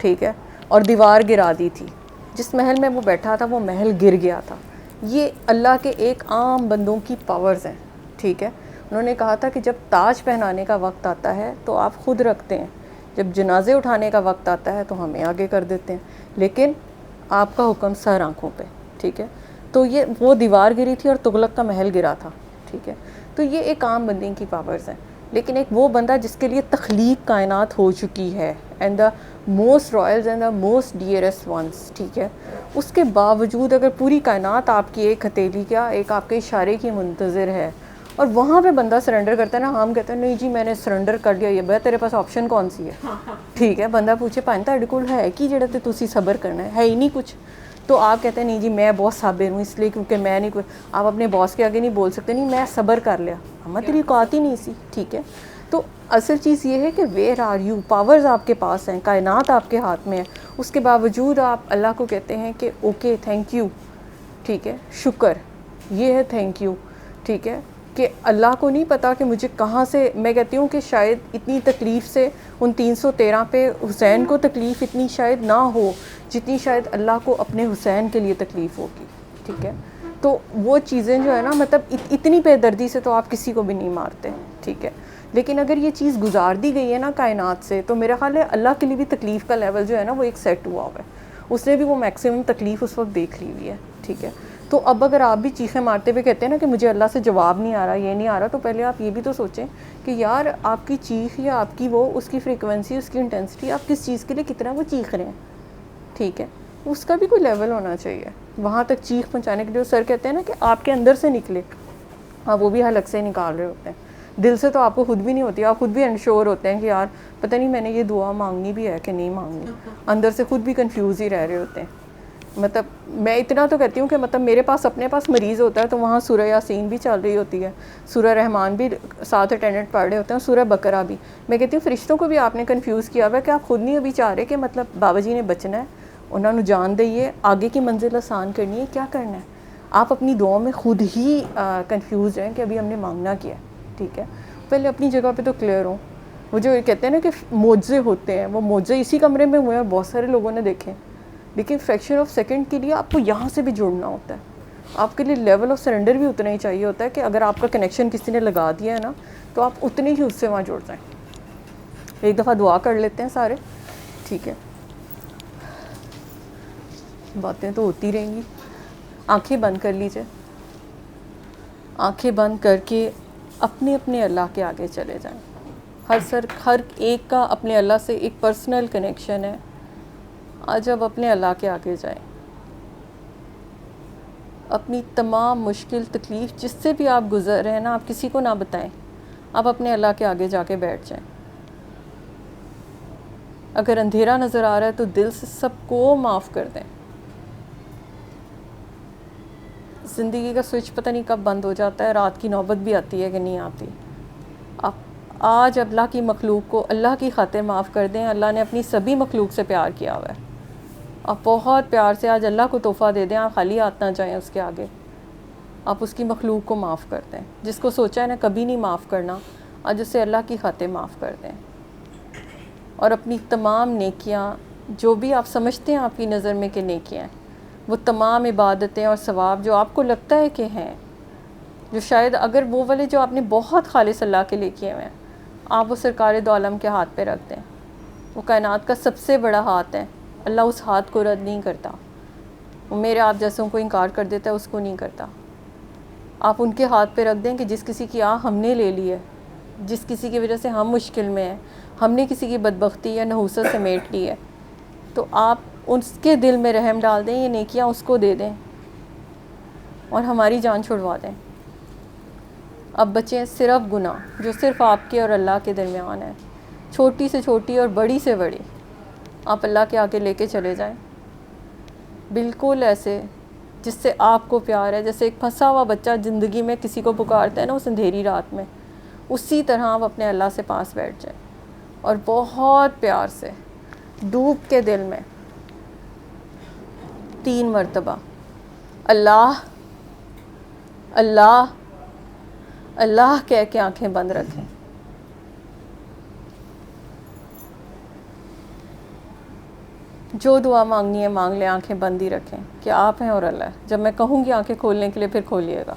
ٹھیک ہے, اور دیوار گرا دی تھی. جس محل میں وہ بیٹھا تھا وہ محل گر گیا تھا. یہ اللہ کے ایک عام بندوں کی پاورز ہیں, ٹھیک ہے. انہوں نے کہا تھا کہ جب تاج پہنانے کا وقت آتا ہے تو آپ خود رکھتے ہیں, جب جنازے اٹھانے کا وقت آتا ہے تو ہمیں آگے کر دیتے ہیں, لیکن آپ کا حکم سر آنکھوں پہ, ٹھیک ہے. تو یہ وہ دیوار گری تھی اور تغلق کا محل گرا تھا, ٹھیک ہے. تو یہ ایک عام بندے کی پاورز ہیں. لیکن ایک وہ بندہ جس کے لیے تخلیق کائنات ہو چکی ہے, and the most royals and the most dearest ones, ٹھیک ہے, اس کے باوجود اگر پوری کائنات آپ کی ایک ہتھیلی کا, ایک آپ کے اشارے کی منتظر ہے, اور وہاں پہ بندہ سرنڈر کرتا ہے نا, ہم کہتے ہیں نہیں جی میں نے سرنڈر کر لیا, یہ بھائی تیرے پاس آپشن کون سی ہے, ٹھیک ہے. بندہ پوچھے پانی تاڑے کول ہے کہ جڑا تے تسی صبر کرنا ہے ہی نہیں کچھ, تو آپ کہتے ہیں نہیں جی میں بہت صابر ہوں اس لیے کیونکہ میں نہیں کوئی, آپ اپنے باس کے آگے نہیں بول سکتے نہیں میں صبر کر لیا, ہمیں تیری اوقات ہی نہیں سی, ٹھیک ہے. تو اصل چیز یہ ہے کہ ویئر آر یو, پاورز آپ کے پاس ہیں, کائنات آپ کے ہاتھ میں ہے, اس کے باوجود آپ اللہ کو کہتے ہیں کہ اوکے تھینک یو, ٹھیک ہے, شکر, یہ ہے تھینک یو, ٹھیک ہے. کہ اللہ کو نہیں پتا کہ مجھے کہاں سے, میں کہتی ہوں کہ شاید اتنی تکلیف سے ان 313 پہ حسین کو تکلیف اتنی شاید نہ ہو جتنی شاید اللہ کو اپنے حسین کے لیے تکلیف ہوگی, ٹھیک ہے. تو وہ چیزیں جو ہے نا, مطلب اتنی بے دردی سے تو آپ کسی کو بھی نہیں مارتے, ٹھیک ہے. لیکن اگر یہ چیز گزار دی گئی ہے نا کائنات سے, تو میرا خیال ہے اللہ کے لیے بھی تکلیف کا لیول جو ہے نا وہ ایک سیٹ ہوا ہوا ہے, اس نے بھی وہ میکسیمم تکلیف اس وقت دیکھ لی ہوئی ہے, ٹھیک ہے. تو اب اگر آپ بھی چیخیں مارتے ہوئے کہتے ہیں نا کہ مجھے اللہ سے جواب نہیں آ رہا, یہ نہیں آ رہا, تو پہلے آپ یہ بھی تو سوچیں کہ یار آپ کی چیخ یا آپ کی وہ اس کی فریکوینسی, اس کی انٹینسٹی, آپ کس چیز کے لیے کتنا وہ چیخ رہے ہیں, ٹھیک ہے, اس کا بھی کوئی لیول ہونا چاہیے وہاں تک چیخ پہنچانے کے لیے. سر کہتے ہیں نا کہ آپ کے اندر سے نکلے, آپ وہ بھی حلق سے نکال رہے ہوتے ہیں, دل سے تو آپ کو خود بھی نہیں ہوتی, آپ خود بھی انشور ہوتے ہیں کہ یار پتہ نہیں میں نے یہ دعا مانگنی بھی ہے کہ نہیں مانگنی, اندر سے خود بھی کنفیوز ہی رہ رہے ہوتے ہیں. مطلب میں اتنا تو کہتی ہوں کہ مطلب میرے پاس اپنے پاس مریض ہوتا ہے تو وہاں سورہ یاسین بھی چل رہی ہوتی ہے, سورہ رحمان بھی ساتھ اٹینڈنٹ پڑھ رہے ہوتے ہیں, سورہ بقرہ بھی. میں کہتی ہوں فرشتوں کو بھی آپ نے کنفیوز کیا ہوا ہے کہ آپ خود نہیں ابھی چاہ رہے کہ مطلب بابا جی نے بچنا ہے, انہوں نے جان دئیے, آگے کی منزل آسان کرنی ہے, کیا کرنا ہے. آپ اپنی دعاؤں میں خود ہی کنفیوز ہیں کہ ابھی ہم نے مانگنا کیا ہے, ٹھیک ہے. پہلے اپنی جگہ پہ تو کلیئر ہوں. وہ جو کہتے ہیں نا کہ معجزے ہوتے ہیں, وہ معجزے اسی کمرے میں ہوئے ہیں, بہت سارے لوگوں نے دیکھے, لیکن فریکشن آف سیکنڈ کے لیے آپ کو یہاں سے بھی جڑنا ہوتا ہے. آپ کے لیے لیول آف سرنڈر بھی اتنا ہی چاہیے ہوتا ہے کہ اگر آپ کا کنیکشن کسی نے لگا دیا ہے نا تو آپ اتنے ہی اس سے وہاں جڑ جائیں. ایک دفعہ دعا کر لیتے ہیں سارے, ٹھیک ہے, باتیں تو ہوتی رہیں گی. آنکھیں بند کر لیجئے, آنکھیں بند کر کے اپنے اپنے اللہ کے آگے چلے جائیں. ہر ایک کا اپنے اللہ سے ایک پرسنل کنیکشن ہے. آج اب اپنے اللہ کے آگے جائیں, اپنی تمام مشکل تکلیف جس سے بھی آپ گزر رہے ہیں نا, آپ کسی کو نہ بتائیں, آپ اپنے اللہ کے آگے جا کے بیٹھ جائیں. اگر اندھیرا نظر آ رہا ہے تو دل سے سب کو معاف کر دیں. زندگی کا سوئچ پتہ نہیں کب بند ہو جاتا ہے, رات کی نوبت بھی آتی ہے کہ نہیں آتی. آپ آج اللہ کی مخلوق کو اللہ کی خاطر معاف کر دیں. اللہ نے اپنی سبھی مخلوق سے پیار کیا ہوا ہے, آپ بہت پیار سے آج اللہ کو تحفہ دے دیں. آپ خالی ہاتھ نہ جائیں اس کے آگے, آپ اس کی مخلوق کو معاف کر دیں. جس کو سوچا ہے نا کبھی نہیں معاف کرنا, آج اسے اللہ کی خاطر معاف کر دیں. اور اپنی تمام نیکیاں جو بھی آپ سمجھتے ہیں آپ کی نظر میں کہ نیکیاں ہیں, وہ تمام عبادتیں اور ثواب جو آپ کو لگتا ہے کہ ہیں, جو شاید اگر وہ والے جو آپ نے بہت خالص اللہ کے لیے کیے ہوئے ہیں, آپ وہ سرکار دو عالم کے ہاتھ پہ رکھ دیں. وہ کائنات کا سب سے بڑا ہاتھ ہے, اللہ اس ہاتھ کو رد نہیں کرتا. وہ میرے آپ جیسوں کو انکار کر دیتا ہے, اس کو نہیں کرتا. آپ ان کے ہاتھ پہ رکھ دیں کہ جس کسی کی ہم نے لے لی ہے, جس کسی کی وجہ سے ہم مشکل میں ہیں, ہم نے کسی کی بدبختی یا نحوست سمیٹ لی ہے, تو آپ اس کے دل میں رحم ڈال دیں, یہ نیکیاں اس کو دے دیں اور ہماری جان چھڑوا دیں. اب بچیں صرف گناہ جو صرف آپ کے اور اللہ کے درمیان ہے, چھوٹی سے چھوٹی اور بڑی سے بڑی, آپ اللہ کے آگے لے کے چلے جائیں. بالکل ایسے جس سے آپ کو پیار ہے, جیسے ایک پھنسا ہوا بچہ زندگی میں کسی کو پکارتا ہے نا اس اندھیری رات میں, اسی طرح آپ اپنے اللہ سے پاس بیٹھ جائیں اور بہت پیار سے ڈوب کے دل میں 3 مرتبہ اللہ اللہ اللہ کہہ کے آنکھیں بند رکھیں. جو دعا مانگنی ہے مانگ لیں, آنکھیں بند ہی رکھیں کہ آپ ہیں اور اللہ ہے. جب میں کہوں گی آنکھیں کھولنے کے لیے پھر کھولیے گا.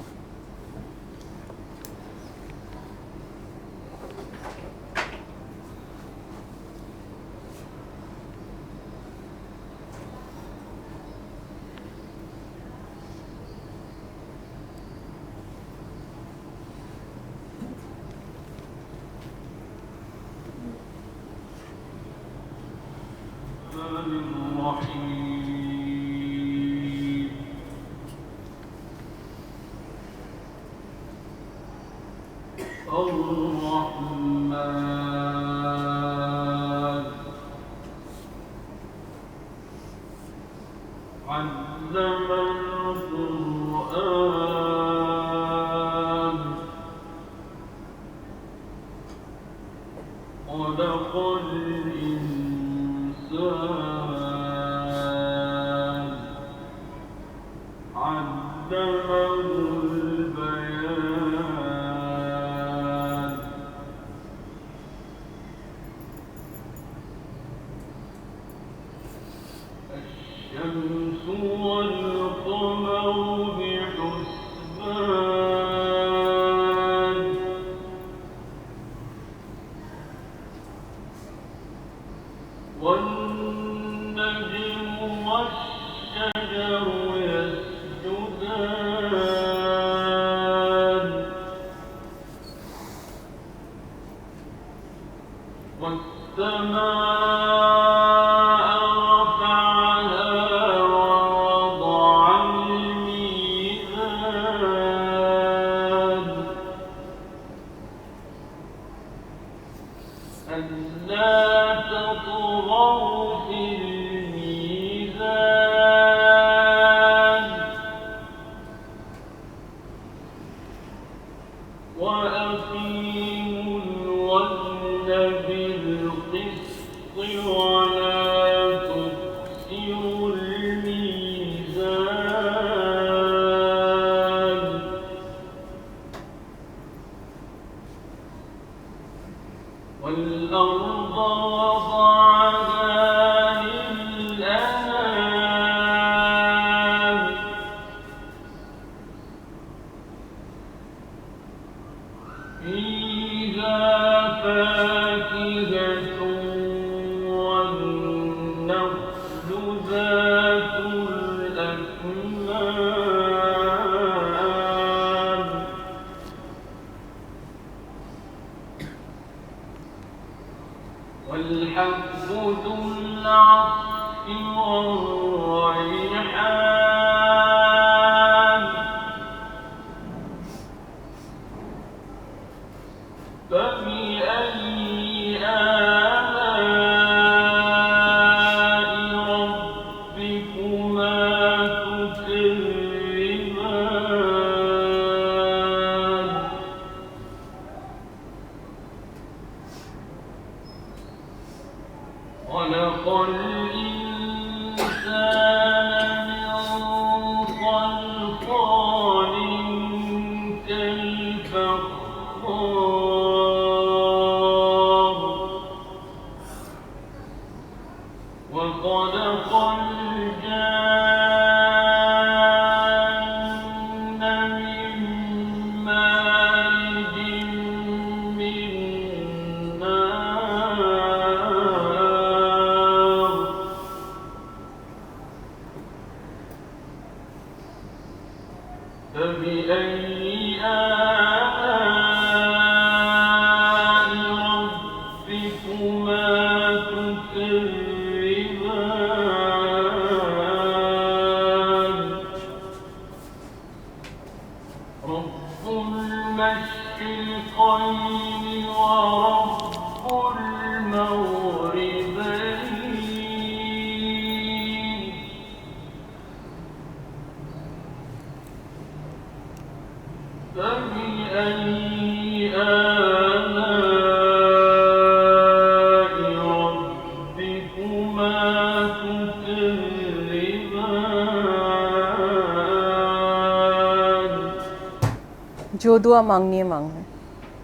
جو دعا مانگنی ہے مانگ لیں.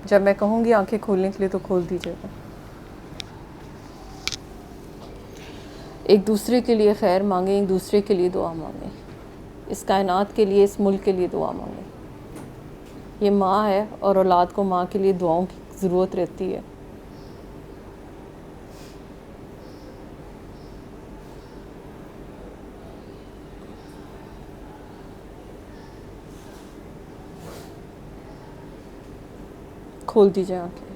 جب میں کہوں گی آنکھیں کھولنے کے لیے تو کھول دیجیے گا. ایک دوسرے کے لیے خیر مانگیں, ایک دوسرے کے لیے دعا مانگیں, اس کائنات کے لیے, اس ملک کے لیے دعا مانگیں. یہ ماں ہے اور اولاد کو ماں کے لیے دعاؤں کی ضرورت رہتی ہے. کھول دیجیے آنکھیں.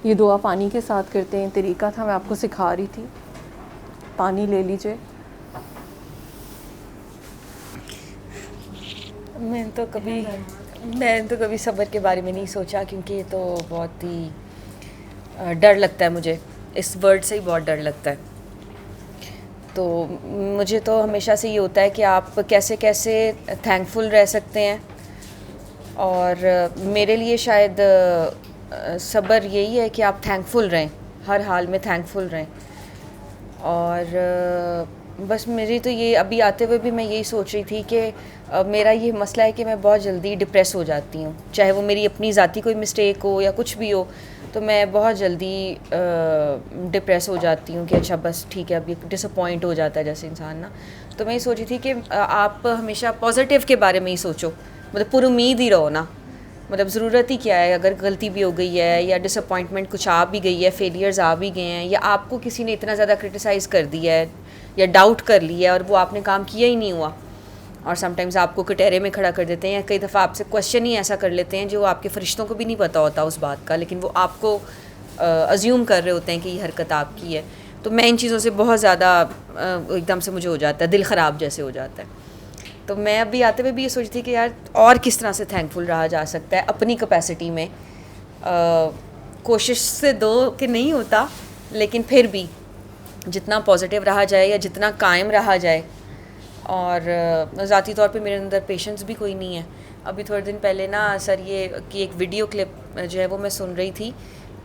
یہ دعا پانی کے ساتھ کرتے ہیں, طریقہ تھا, میں آپ کو سکھا رہی تھی. پانی لے لیجیے. میں تو کبھی صبر کے بارے میں نہیں سوچا, کیونکہ یہ تو بہت ہی ڈر لگتا ہے مجھے, اس ورڈ سے ہی بہت ڈر لگتا ہے. تو مجھے تو ہمیشہ سے یہ ہوتا ہے کہ آپ کیسے کیسے تھینکفل رہ سکتے ہیں, اور میرے لیے شاید صبر یہی ہے کہ آپ تھینکفل رہیں, ہر حال میں تھینکفل رہیں. اور بس میری تو یہ ابھی آتے ہوئے بھی میں یہی سوچ رہی تھی کہ میرا یہ مسئلہ ہے کہ میں بہت جلدی ڈپریس ہو جاتی ہوں, چاہے وہ میری اپنی ذاتی کوئی مسٹیک ہو یا کچھ بھی ہو, تو میں بہت جلدی ڈپریس ہو جاتی ہوں کہ اچھا بس ٹھیک ہے, اب یہ ڈس اپوائنٹ ہو جاتا ہے جیسے انسان نا. تو میں یہ سوچ رہی تھی کہ آپ ہمیشہ پازیٹیو کے بارے میں ہی سوچو, مطلب پر امید ہی رہو نا. مطلب ضرورت ہی کیا ہے, اگر غلطی بھی ہو گئی ہے یا ڈس اپوائنٹمنٹ کچھ آ بھی گئی ہے, فیلیئرز آ بھی گئے ہیں, یا آپ کو کسی نے اتنا زیادہ کرٹیسائز کر دیا ہے یا ڈاؤٹ کر لیا ہے اور وہ آپ نے کام کیا ہی نہیں ہوا, اور سم ٹائمز آپ کو کٹہرے میں کھڑا کر دیتے ہیں, یا کئی دفعہ آپ سے کویشچن ہی ایسا کر لیتے ہیں جو آپ کے فرشتوں کو بھی نہیں پتہ ہوتا اس بات کا, لیکن وہ آپ کو ازیوم کر رہے ہوتے ہیں کہ یہ حرکت آپ کی ہے. تو میں ان چیزوں سے بہت زیادہ ایک دم سے مجھے ہو جاتا ہے, دل خراب جیسے ہو جاتا ہے. تو میں ابھی آتے ہوئے بھی یہ سوچتی تھی کہ یار اور کس طرح سے تھینکفل رہا جا سکتا ہے اپنی کیپیسٹی میں. کوشش سے دو کہ نہیں ہوتا, لیکن پھر بھی جتنا پازیٹیو رہا جائے یا جتنا قائم رہا جائے. اور ذاتی طور پہ میرے اندر پیشنس بھی کوئی نہیں ہے. ابھی تھوڑے دن پہلے نا سر یہ کہ ایک ویڈیو کلپ جو ہے وہ میں سن رہی تھی,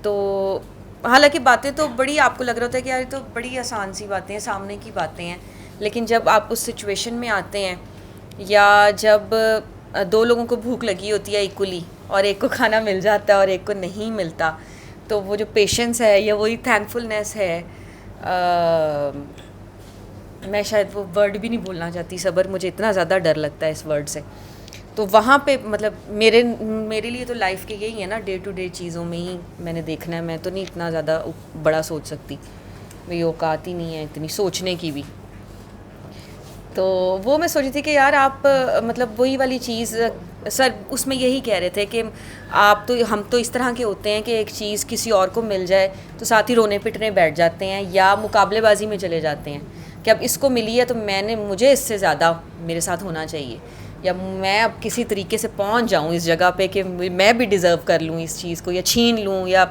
تو حالانکہ باتیں تو بڑی آپ کو لگ رہا ہوتا ہے کہ یار یہ تو بڑی آسان سی باتیں ہیں, سامنے کی باتیں ہیں, لیکن جب آپ اس سچویشن میں آتے ہیں, یا جب دو لوگوں کو بھوک لگی ہوتی ہے ایکولی, اور ایک کو کھانا مل جاتا ہے اور ایک کو نہیں ملتا, تو وہ جو پیشنس ہے یا وہی تھینکفلنس ہے, میں شاید وہ ورڈ بھی نہیں بولنا چاہتی. صبر, مجھے اتنا زیادہ ڈر لگتا ہے اس ورڈ سے. تو وہاں پہ مطلب میرے لیے تو لائف کے یہی ہے نا, ڈے ٹو ڈے چیزوں میں ہی میں نے دیکھنا ہے. میں تو نہیں اتنا زیادہ بڑا سوچ سکتی, میری اوقات ہی نہیں ہے اتنی سوچنے کی بھی. تو وہ میں سوچی تھی کہ یار آپ مطلب وہی والی چیز سر اس میں یہی کہہ رہے تھے کہ ہم تو اس طرح کے ہوتے ہیں کہ ایک چیز کسی اور کو مل جائے تو ساتھ ہی رونے پٹنے بیٹھ جاتے ہیں, یا مقابلے بازی میں چلے جاتے ہیں کہ اب اس کو ملی ہے تو مجھے اس سے زیادہ میرے ساتھ ہونا چاہیے, یا میں اب کسی طریقے سے پہنچ جاؤں اس جگہ پہ کہ میں بھی ڈیزرو کر لوں اس چیز کو, یا چھین لوں, یا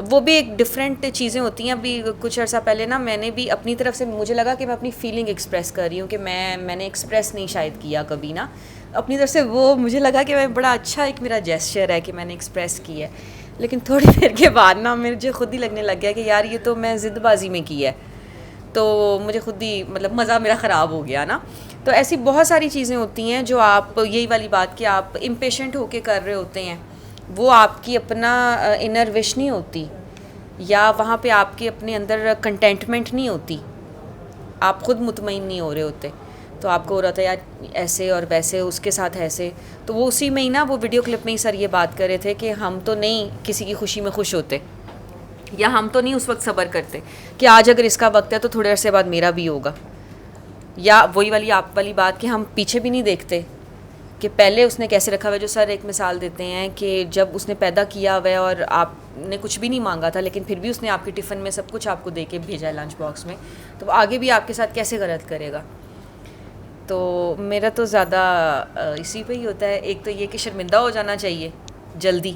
وہ بھی ایک ڈفرینٹ چیزیں ہوتی ہیں. ابھی کچھ عرصہ پہلے نا میں نے بھی اپنی طرف سے مجھے لگا کہ میں اپنی فیلنگ ایکسپریس کر رہی ہوں, کہ میں نے ایکسپریس نہیں شاید کیا کبھی نا اپنی طرف سے. وہ مجھے لگا کہ میں بڑا اچھا ایک میرا جیسچر ہے کہ میں نے ایکسپریس کی ہے, لیکن تھوڑی دیر کے بعد نا مجھے خود ہی لگنے لگ گیا کہ یار یہ تو میں ضد بازی میں کی ہے, تو مجھے خود ہی مطلب مزہ میرا خراب ہو گیا نا. تو ایسی بہت ساری چیزیں ہوتی ہیں جو آپ, یہی والی بات کہ آپ امپیشنٹ ہو کے کر رہے ہوتے ہیں, وہ آپ کی اپنا انر وش نہیں ہوتی, یا وہاں پہ آپ کے اپنے اندر کنٹینٹمنٹ نہیں ہوتی, آپ خود مطمئن نہیں ہو رہے ہوتے. تو آپ کو ہو رہا تھا یار ایسے اور ویسے, اس کے ساتھ ایسے. تو وہ اسی میں ہی نا وہ ویڈیو کلپ میں ہی سر یہ بات کر رہے تھے کہ ہم تو نہیں کسی کی خوشی میں خوش ہوتے, یا ہم تو نہیں اس وقت صبر کرتے کہ آج اگر اس کا وقت ہے تو تھوڑے عرصے بعد میرا بھی ہوگا. یا وہی والی آپ والی بات کہ ہم پیچھے بھی نہیں دیکھتے کہ پہلے اس نے کیسے رکھا ہوا ہے. جو سر ایک مثال دیتے ہیں کہ جب اس نے پیدا کیا ہوا ہے اور آپ نے کچھ بھی نہیں مانگا تھا, لیکن پھر بھی اس نے آپ کے ٹفن میں سب کچھ آپ کو دے کے بھیجا ہے لنچ باکس میں, تو وہ آگے بھی آپ کے ساتھ کیسے غلط کرے گا. تو میرا تو زیادہ اسی پہ ہی ہوتا ہے. ایک تو یہ کہ شرمندہ ہو جانا چاہیے جلدی,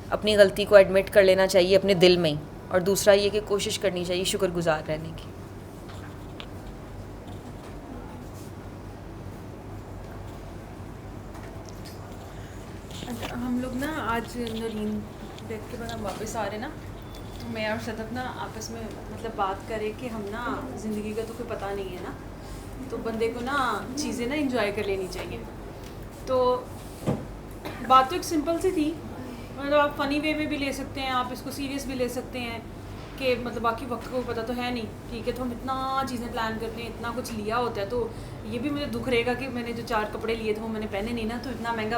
اپنی غلطی کو ایڈمٹ کر لینا چاہیے اپنے دل میں ہی, اور دوسرا یہ کہ کوشش کرنی چاہیے شکر گزار رہنے کی. ہم لوگ نا آج نورین بیٹھ کے بعد ہم واپس آ رہے نا, تو میں اور صدف نا آپس میں مطلب بات کرے کہ ہم نا زندگی کا تو کوئی پتہ نہیں ہے نا, تو بندے کو نا چیزیں نا انجوائے کر لینی چاہیے. تو بات تو ایک سمپل سی تھی, مطلب آپ فنی وے میں بھی لے سکتے ہیں, آپ اس کو سیریس بھی لے سکتے ہیں کہ مطلب باقی وقت کو پتہ تو ہے نہیں, ٹھیک ہے, تو ہم اتنا چیزیں پلان کرتے ہیں, اتنا کچھ لیا ہوتا ہے, تو یہ بھی مجھے دکھ رہے گا کہ میں نے جو 4 کپڑے لیے تھے وہ میں نے پہنے نہیں نا, تو اتنا مہنگا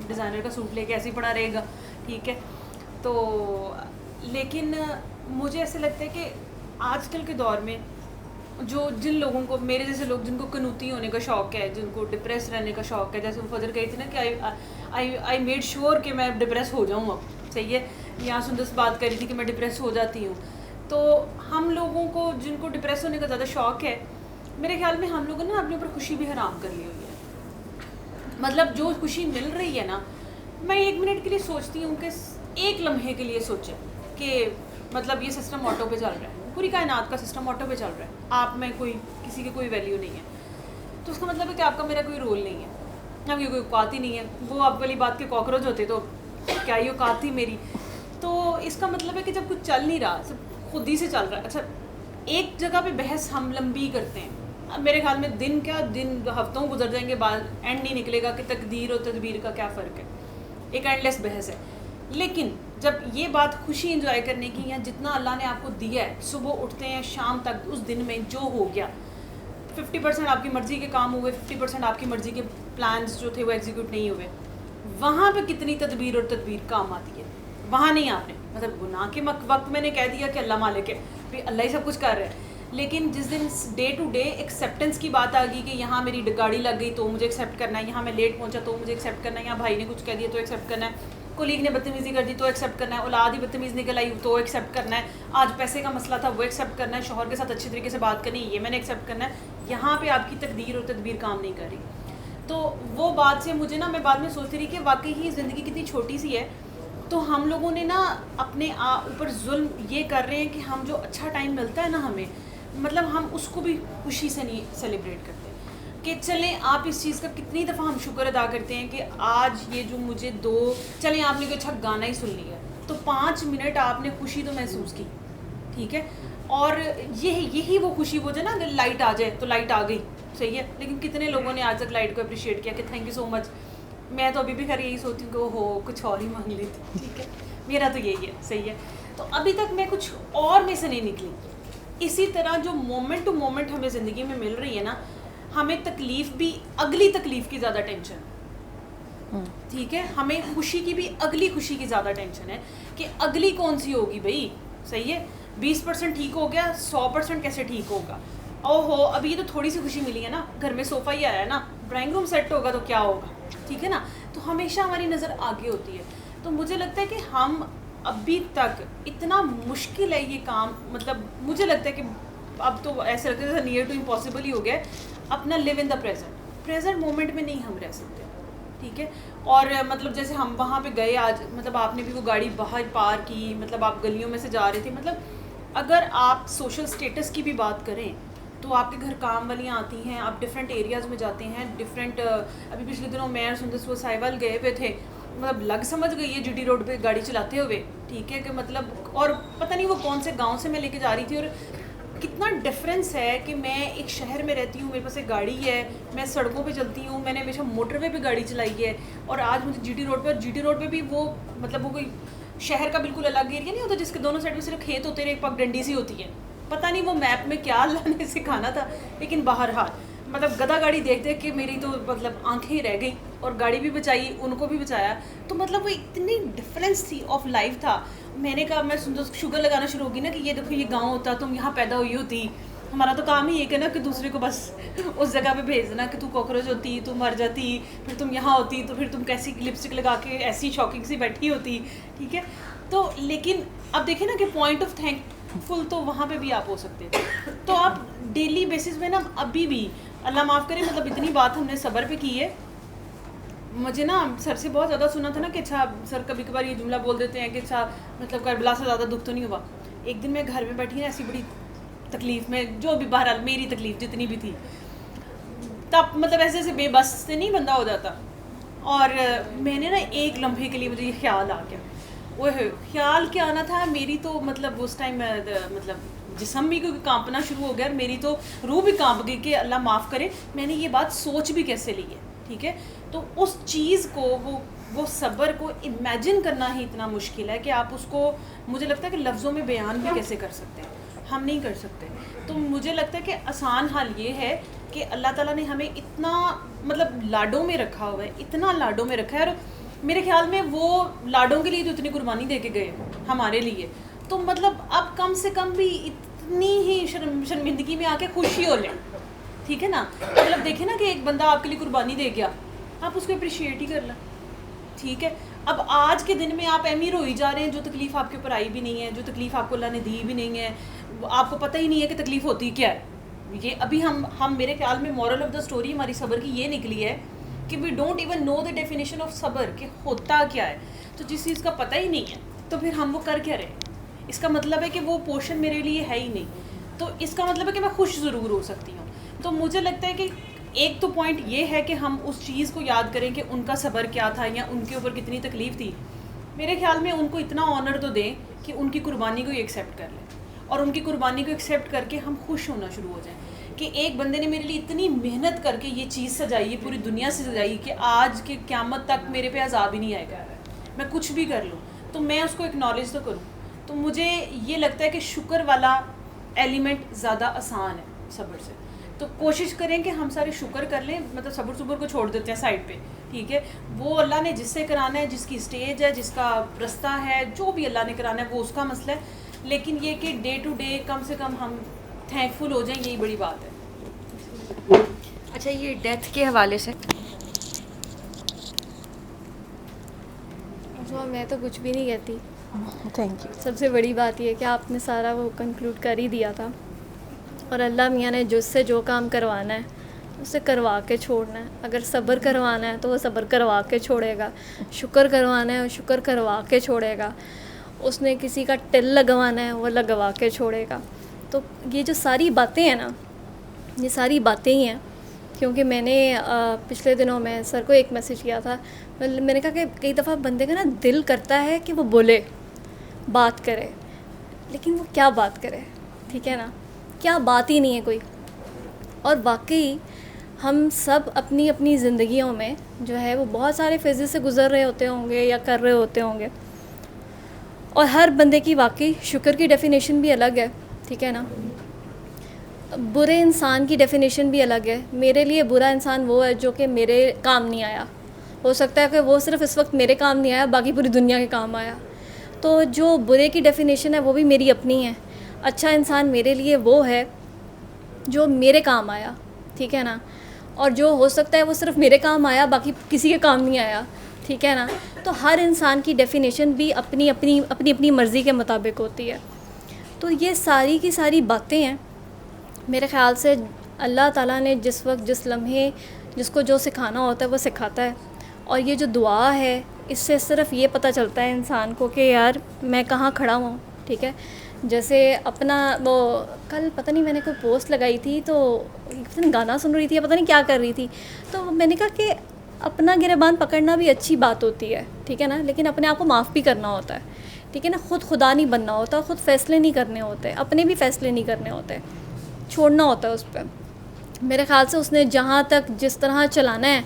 ڈیزائنر کا سوٹ لے کے ایسے ہی پڑا رہے گا, ٹھیک ہے. تو لیکن مجھے ایسے لگتا ہے کہ آج کل کے دور میں جن لوگوں کو, میرے جیسے لوگ جن کو کنوتی ہونے کا شوق ہے, جن کو ڈپریس رہنے کا شوق ہے, جیسے وہ فجر کہی تھی نا کہ آئی میڈ شیور کہ میں ڈپریس ہو جاؤں اب, صحیح ہے, یہاں سندس بات کر رہی تھی کہ میں ڈپریس ہو جاتی ہوں. تو ہم لوگوں کو جن کو ڈپریس ہونے کا زیادہ شوق ہے, میرے خیال میں ہم لوگوں نے اپنے اوپر خوشی بھی حرام کر لی ہوئی ہے. مطلب جو خوشی مل رہی ہے نا, میں 1 منٹ کے لیے سوچتی ہوں کہ 1 لمحے کے لیے سوچیں کہ مطلب یہ سسٹم آٹو پہ چل رہا ہے, پوری کائنات کا سسٹم آٹو پہ چل رہا ہے, آپ میں کوئی کسی کی کوئی ویلیو نہیں ہے, تو اس کا مطلب ہے کہ آپ کا میرا کوئی رول نہیں ہے, اب یہ کوئی اوقات ہی نہیں ہے. وہ آپ والی بات کے کاکروچ ہوتے تو کیا یہ اوقات تھی میری. تو اس کا مطلب ہے کہ جب کچھ چل نہیں رہا, سب خود ہی سے چل رہا ہے. اچھا, ایک جگہ پہ بحث ہم لمبی کرتے ہیں, اب میرے خیال میں دن ہفتوں گزر جائیں گے, بعد اینڈ نہیں نکلے گا کہ تقدیر اور تدبیر کا کیا فرق ہے, ایک اینڈ لیس بحث ہے. لیکن جب یہ بات خوشی انجوائے کرنے کی, یا جتنا اللہ نے آپ کو دیا ہے, صبح اٹھتے ہیں شام تک اس دن میں جو ہو گیا, 50% آپ کی مرضی کے کام ہوئے, 50% آپ کی مرضی کے پلانز جو تھے وہ ایگزیکیوٹ نہیں ہوئے, وہاں پہ کتنی تدبیر اور تدبیر کام آتی ہے. وہاں نہیں آپ نے مطلب گناہ کے وقت میں نے کہہ دیا کہ اللہ مالک ہے, پھر اللہ ہی سب کچھ کر رہا ہے. لیکن جس دن ڈے ٹو ڈے ایکسیپٹنس کی بات آ گئی کہ یہاں میری گاڑی لگ گئی تو مجھے ایکسیپٹ کرنا ہے, یہاں میں لیٹ پہنچا تو مجھے ایکسیپٹ کرنا ہے, یہاں بھائی نے کچھ کہہ دیا تو ایکسیپٹ کرنا ہے, کولیگ نے بدتمیزی کر دی تو ایکسیپٹ کرنا ہے, اولاد ہی بدتمیز نکل آئی تو ایکسیپٹ کرنا ہے, آج پیسے کا مسئلہ تھا وہ ایکسیپٹ کرنا ہے, شوہر کے ساتھ اچھی طریقے سے بات کرنی یہ میں نے ایکسیپٹ کرنا ہے. یہاں پہ آپ کی تقدیر اور تدبیر کام نہیں کر رہی. تو وہ بات سے مجھے نا, میں بعد میں سوچتی رہی کہ واقعی ہی زندگی کتنی چھوٹی سی ہے. تو ہم لوگوں نے نا اپنے اوپر ظلم یہ کر رہے ہیں کہ ہم جو اچھا ٹائم ملتا ہے نا ہمیں, مطلب ہم اس کو بھی خوشی سے نہیں سیلیبریٹ کرتے. کہ چلیں آپ اس چیز کا کتنی دفعہ ہم شکر ادا کرتے ہیں کہ آج یہ جو مجھے چلیں آپ نے کوئی اچھا گانا ہی سن لیا تو 5 منٹ آپ نے خوشی تو محسوس کی, ٹھیک ہے. اور یہی وہ خوشی وہ جو نا, اگر لائٹ آ جائے تو لائٹ آ گئی, صحیح ہے. لیکن کتنے لوگوں نے آج تک لائٹ کو اپریشیٹ کیا کہ تھینک یو سو مچ. میں تو ابھی بھی خیر یہی سوچتی ہوں کہ ہو کچھ اور ہی مانگ لیتی, ٹھیک ہے. میرا تو یہی ہے, صحیح ہے. تو ابھی تک میں کچھ اور میں سے نہیں نکلی. اسی طرح جو مومنٹ ٹو مومنٹ ہمیں زندگی میں مل رہی ہے نا, ہمیں تکلیف بھی اگلی تکلیف کی زیادہ ٹینشن, ٹھیک ہے. ہمیں خوشی کی بھی اگلی خوشی کی زیادہ ٹینشن ہے کہ اگلی کون سی ہوگی بھائی, صحیح ہے. 20% ٹھیک ہو گیا, 100% کیسے ٹھیک ہوگا. او ہو, ابھی یہ تو تھوڑی سی خوشی ملی ہے نا, گھر میں صوفہ ہی آیا ہے نا, ڈرائنگ روم سیٹ ہوگا تو کیا ہوگا, ٹھیک ہے نا. تو ہمیشہ ہماری نظر آگے ہوتی ہے. تو مجھے لگتا ہے کہ ہم ابھی تک اتنا مشکل ہے یہ کام, مطلب مجھے لگتا ہے کہ اب تو ایسا لگتا ہے نیئر ٹو امپاسبل ہی ہو گیا ہے. اپنا لیو ان دا پریزنٹ مومنٹ میں نہیں ہم رہ سکتے, ٹھیک ہے. اور مطلب جیسے ہم وہاں پہ گئے آج, مطلب آپ نے بھی وہ گاڑی باہر پار کی, مطلب آپ گلیوں میں سے جا رہے تھے, مطلب اگر آپ سوشل اسٹیٹس کی بھی بات کریں تو آپ کے گھر کام والیاں آتی ہیں, آپ ڈفرینٹ ایریاز میں جاتے ہیں, ڈفرینٹ. ابھی پچھلے دنوں میں اور سندس وہ سائیوال گئے ہوئے تھے, مطلب لگ سمجھ گئی ہے جی ٹی روڈ پہ گاڑی چلاتے ہوئے, ٹھیک ہے. کہ مطلب اور پتہ نہیں وہ کون سے گاؤں سے میں لے کے جا رہی تھی, اور کتنا ڈفرینس ہے کہ میں ایک شہر میں رہتی ہوں, میرے پاس ایک گاڑی ہے, میں سڑکوں پہ چلتی ہوں, میں نے ہمیشہ موٹر وے پہ گاڑی چلائی ہے, اور آج مجھے جی ٹی روڈ پہ بھی وہ مطلب وہ کوئی شہر کا بالکل الگ ایریا نہیں ہوتا جس کے دونوں سائڈ میں صرف کھیت ہوتے ہیں, ایک پگ ڈنڈی سی ہوتی ہے. پتہ نہیں وہ میپ میں کیا اللہ نے سکھانا تھا, لیکن بہرحال مطلب گدھا گاڑی دیکھ دیکھ کے میری تو مطلب آنکھیں ہی رہ گئی, اور گاڑی بھی بچائی, ان کو بھی بچایا. تو مطلب وہ اتنی ڈفرینس تھی آف لائف تھا. میں نے کہا, میں شوگر لگانا شروع ہوگی نا کہ یہ دیکھو یہ گاؤں ہوتا, تم یہاں پیدا ہوئی ہوتی, ہمارا تو کام ہی یہ کہ نا کہ دوسرے کو بس اس جگہ پہ بھیجنا کہ تو کاکروچ ہوتی, تو مر جاتی, پھر تم یہاں ہوتی تو پھر تم کیسی لپسٹک لگا کے ایسی شاکنگ سی بیٹھی ہوتی, ٹھیک ہے. تو لیکن اب دیکھیں نا کہ پوائنٹ آف تھینک فل تو وہاں پہ بھی آپ ہو سکتے تھے. تو آپ ڈیلی بیسس میں نا ابھی بھی, اللہ معاف کرے, مطلب اتنی بات ہم نے صبر پہ کی ہے. مجھے نا سر سے بہت زیادہ سنا تھا نا کہ اچھا سر کبھی کبھار یہ جملہ بول دیتے ہیں کہ اچھا مطلب کربلا سے زیادہ دکھ تو نہیں ہوا. ایک دن میں گھر میں بیٹھی نا ایسی بڑی تکلیف میں, جو بھی بہرحال میری تکلیف جتنی بھی تھی, تب مطلب ایسے ایسے بے بس سے نہیں بندہ ہو جاتا. اور میں نے نا ایک لمحے کے لیے مجھے یہ خیال آ گیا, وہ خیال کیا آنا تھا میری تو مطلب اس ٹائم مطلب جسم بھی کیونکہ کانپنا شروع ہو گیا, اور میری تو روح بھی کانپ گئی کہ اللہ معاف کرے میں نے یہ بات سوچ بھی کیسے لی ہے, ٹھیک ہے. تو اس چیز کو وہ وہ صبر کو امیجن کرنا ہی اتنا مشکل ہے کہ آپ اس کو, مجھے لگتا ہے کہ لفظوں میں بیان بھی کیسے کر سکتے ہیں, ہم نہیں کر سکتے. تو مجھے لگتا ہے کہ آسان حل یہ ہے کہ اللہ تعالیٰ نے ہمیں اتنا مطلب لاڈوں میں رکھا ہوا ہے, اتنا لاڈوں میں رکھا ہے, اور میرے خیال میں وہ لاڈوں کے لیے جو اتنی قربانی دے کے گئے ہمارے لیے, تو مطلب اب کم سے کم بھی اتنی ہی شرمندگی میں آ کے خوشی ہو لیں, ٹھیک ہے نا. مطلب دیکھیں نا کہ ایک بندہ آپ کے لیے قربانی دے گیا, آپ اس کو اپریشیٹ ہی کر لیں, ٹھیک ہے. اب آج کے دن میں آپ امیر ہوئی جا رہے ہیں, جو تکلیف آپ کے اوپر آئی بھی نہیں ہے, جو تکلیف آپ کو اللہ نے دی بھی نہیں ہے, آپ کو پتہ ہی نہیں ہے کہ تکلیف ہوتی کیا ہے. یہ ابھی ہم میرے خیال میں مورل آف دا اسٹوری ہماری صبر کی یہ نکلی ہے کہ we don't even know the definition of صبر, کہ ہوتا کیا ہے. تو جس چیز کا پتہ ہی نہیں ہے تو پھر ہم وہ کر کیا رہے ہیں, اس کا مطلب ہے کہ وہ پورشن میرے لیے ہے ہی نہیں. تو اس کا مطلب ہے کہ میں خوش ضرور ہو سکتی ہوں. تو مجھے لگتا ہے کہ ایک تو پوائنٹ یہ ہے کہ ہم اس چیز کو یاد کریں کہ ان کا صبر کیا تھا یا ان کے اوپر کتنی تکلیف تھی. میرے خیال میں ان کو اتنا آنر تو دیں کہ ان کی قربانی کو ایکسیپٹ کر لیں, اور ان کی قربانی کو ایکسیپٹ کر کے ہم خوش ہونا شروع ہو جائیں کہ ایک بندے نے میرے لیے اتنی محنت کر کے یہ چیز سجائی ہے, پوری دنیا سے سجائی, کہ آج کے قیامت تک میرے پہ عذاب ہی نہیں آئے گا, میں کچھ بھی کر لوں تو میں اس کو اکنالج تو کروں. تو مجھے یہ لگتا ہے کہ شکر والا ایلیمنٹ زیادہ آسان ہے صبر سے. تو کوشش کریں کہ ہم سارے شکر کر لیں, مطلب صبر کو چھوڑ دیتے ہیں سائڈ پہ, ٹھیک ہے. وہ اللہ نے جس سے کرانا ہے, جس کی اسٹیج ہے, جس کا رستہ ہے, جو بھی اللہ نے کرانا ہے وہ اس کا مسئلہ ہے. لیکن یہ کہ ڈے ٹو ڈے کم سے کم ہم تھینک فل ہو جائیں, یہی بڑی بات ہے. اچھا, یہ ڈیتھ کے حوالے سے میں تو کچھ بھی نہیں کہتی. Thank you. سب سے بڑی بات یہ ہے کہ آپ نے سارا وہ کنکلوڈ کر ہی دیا تھا, اور اللہ میاں نے جس سے جو کام کروانا ہے اسے کروا کے چھوڑنا ہے. اگر صبر کروانا ہے تو وہ صبر کروا کے چھوڑے گا, شکر کروانا ہے وہ شکر کروا کے چھوڑے گا, اس نے کسی کا ٹل لگوانا ہے وہ لگوا کے چھوڑے گا. تو یہ جو ساری باتیں ہیں نا, یہ ساری باتیں ہی ہیں. کیونکہ میں نے پچھلے دنوں میں سر کو ایک میسیج کیا تھا, میں نے کہا کہ کئی دفعہ بندے کا نا دل کرتا ہے کہ وہ بولے, بات کرے, لیکن وہ کیا بات کرے, ٹھیک ہے نا, کیا بات ہی نہیں ہے کوئی. اور واقعی ہم سب اپنی اپنی زندگیوں میں جو ہے وہ بہت سارے فیزز سے گزر رہے ہوتے ہوں گے یا کر رہے ہوتے ہوں گے, اور ہر بندے کی واقعی شکر کی ڈیفینیشن بھی الگ ہے, ٹھیک ہے نا. برے انسان کی ڈیفینیشن بھی الگ ہے. میرے لیے برا انسان وہ ہے جو کہ میرے کام نہیں آیا. ہو سکتا ہے کہ وہ صرف اس وقت میرے کام نہیں آیا, باقی پوری دنیا کے کام آیا. تو جو برے کی ڈیفینیشن ہے وہ بھی میری اپنی ہے. اچھا انسان میرے لیے وہ ہے جو میرے کام آیا, ٹھیک ہے نا, اور جو ہو سکتا ہے وہ صرف میرے کام آیا, باقی کسی کے کام نہیں آیا, ٹھیک ہے نا. تو ہر انسان کی ڈیفینیشن بھی اپنی اپنی اپنی اپنی مرضی کے مطابق ہوتی ہے. تو یہ ساری کی ساری باتیں ہیں میرے خیال سے اللہ تعالیٰ نے جس وقت جس لمحے جس کو جو سکھانا ہوتا ہے وہ سکھاتا ہے. اور یہ جو دعا ہے اس سے صرف یہ پتہ چلتا ہے انسان کو کہ یار میں کہاں کھڑا ہوں, ٹھیک ہے. جیسے اپنا وہ کل پتہ نہیں میں نے کوئی پوسٹ لگائی تھی, تو پتہ نہیں گانا سن رہی تھی یا پتہ نہیں کیا کر رہی تھی, تو میں نے کہا کہ اپنا گریبان پکڑنا بھی اچھی بات ہوتی ہے, ٹھیک ہے نا, لیکن اپنے آپ کو معاف بھی کرنا ہوتا ہے, ٹھیک ہے نا. خود خدا نہیں بننا ہوتا, خود فیصلے نہیں کرنے ہوتے, اپنے بھی فیصلے نہیں کرنے ہوتے, چھوڑنا ہوتا ہے اس پہ. میرے خیال سے اس نے جہاں تک جس طرح چلانا ہے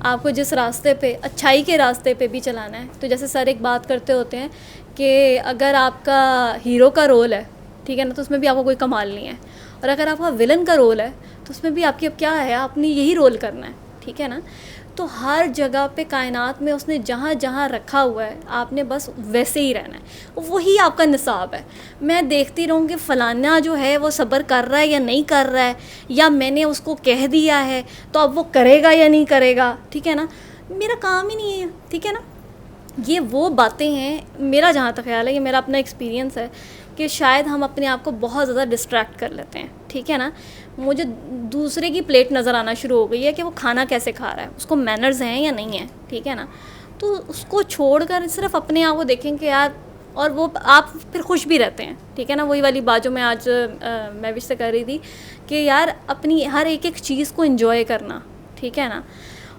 آپ کو, جس راستے پہ اچھائی کے راستے پہ بھی چلانا ہے. تو جیسے سر ایک بات کرتے ہوتے ہیں کہ اگر آپ کا ہیرو کا رول ہے, ٹھیک ہے نا, تو اس میں بھی آپ کو کوئی کمال نہیں ہے, اور اگر آپ کا ولن کا رول ہے تو اس میں بھی آپ کی اب کیا ہے, آپ نے یہی رول کرنا ہے, ٹھیک ہے نا. تو ہر جگہ پہ کائنات میں اس نے جہاں جہاں رکھا ہوا ہے آپ نے بس ویسے ہی رہنا ہے, وہی آپ کا نصاب ہے. میں دیکھتی رہوں کہ فلانا جو ہے وہ صبر کر رہا ہے یا نہیں کر رہا ہے, یا میں نے اس کو کہہ دیا ہے تو اب وہ کرے گا یا نہیں کرے گا, ٹھیک ہے نا, میرا کام ہی نہیں ہے, ٹھیک ہے نا. یہ وہ باتیں ہیں, میرا جہاں تک خیال ہے, یہ میرا اپنا ایکسپیرینس ہے کہ شاید ہم اپنے آپ کو بہت زیادہ ڈسٹریکٹ کر لیتے ہیں, ٹھیک ہے نا. مجھے دوسرے کی پلیٹ نظر آنا شروع ہو گئی ہے کہ وہ کھانا کیسے کھا رہا ہے, اس کو مینرز ہیں یا نہیں ہیں, ٹھیک ہے نا. تو اس کو چھوڑ کر صرف اپنے آپ کو دیکھیں کہ یار, اور وہ آپ پھر خوش بھی رہتے ہیں, ٹھیک ہے نا. وہی والی بات جو میں آج محوش سے کر رہی تھی کہ یار اپنی ہر ایک ایک چیز کو انجوائے کرنا, ٹھیک ہے نا.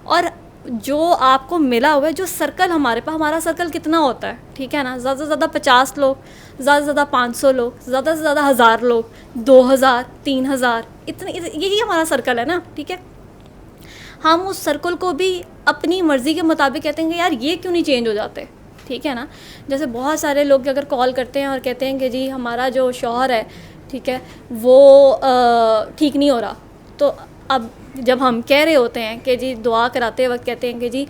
اور جو آپ کو ملا ہوا ہے, جو سرکل ہمارے پاس, ہمارا سرکل کتنا ہوتا ہے, ٹھیک ہے نا, زیادہ سے زیادہ 50 لوگ, زیادہ سے زیادہ 500 لوگ, زیادہ سے زیادہ 1000 لوگ, 2000, 3000, اتنے, یہی ہمارا سرکل ہے نا, ٹھیک ہے. ہم اس سرکل کو بھی اپنی مرضی کے مطابق کہتے ہیں کہ یار یہ کیوں نہیں چینج ہو جاتے, ٹھیک ہے نا. جیسے بہت سارے لوگ اگر کال کرتے ہیں اور کہتے ہیں کہ جی ہمارا جو شوہر ہے, ٹھیک ہے, وہ ٹھیک نہیں ہو رہا, تو اب جب ہم کہہ رہے ہوتے ہیں کہ جی دعا کراتے وقت کہتے ہیں کہ جی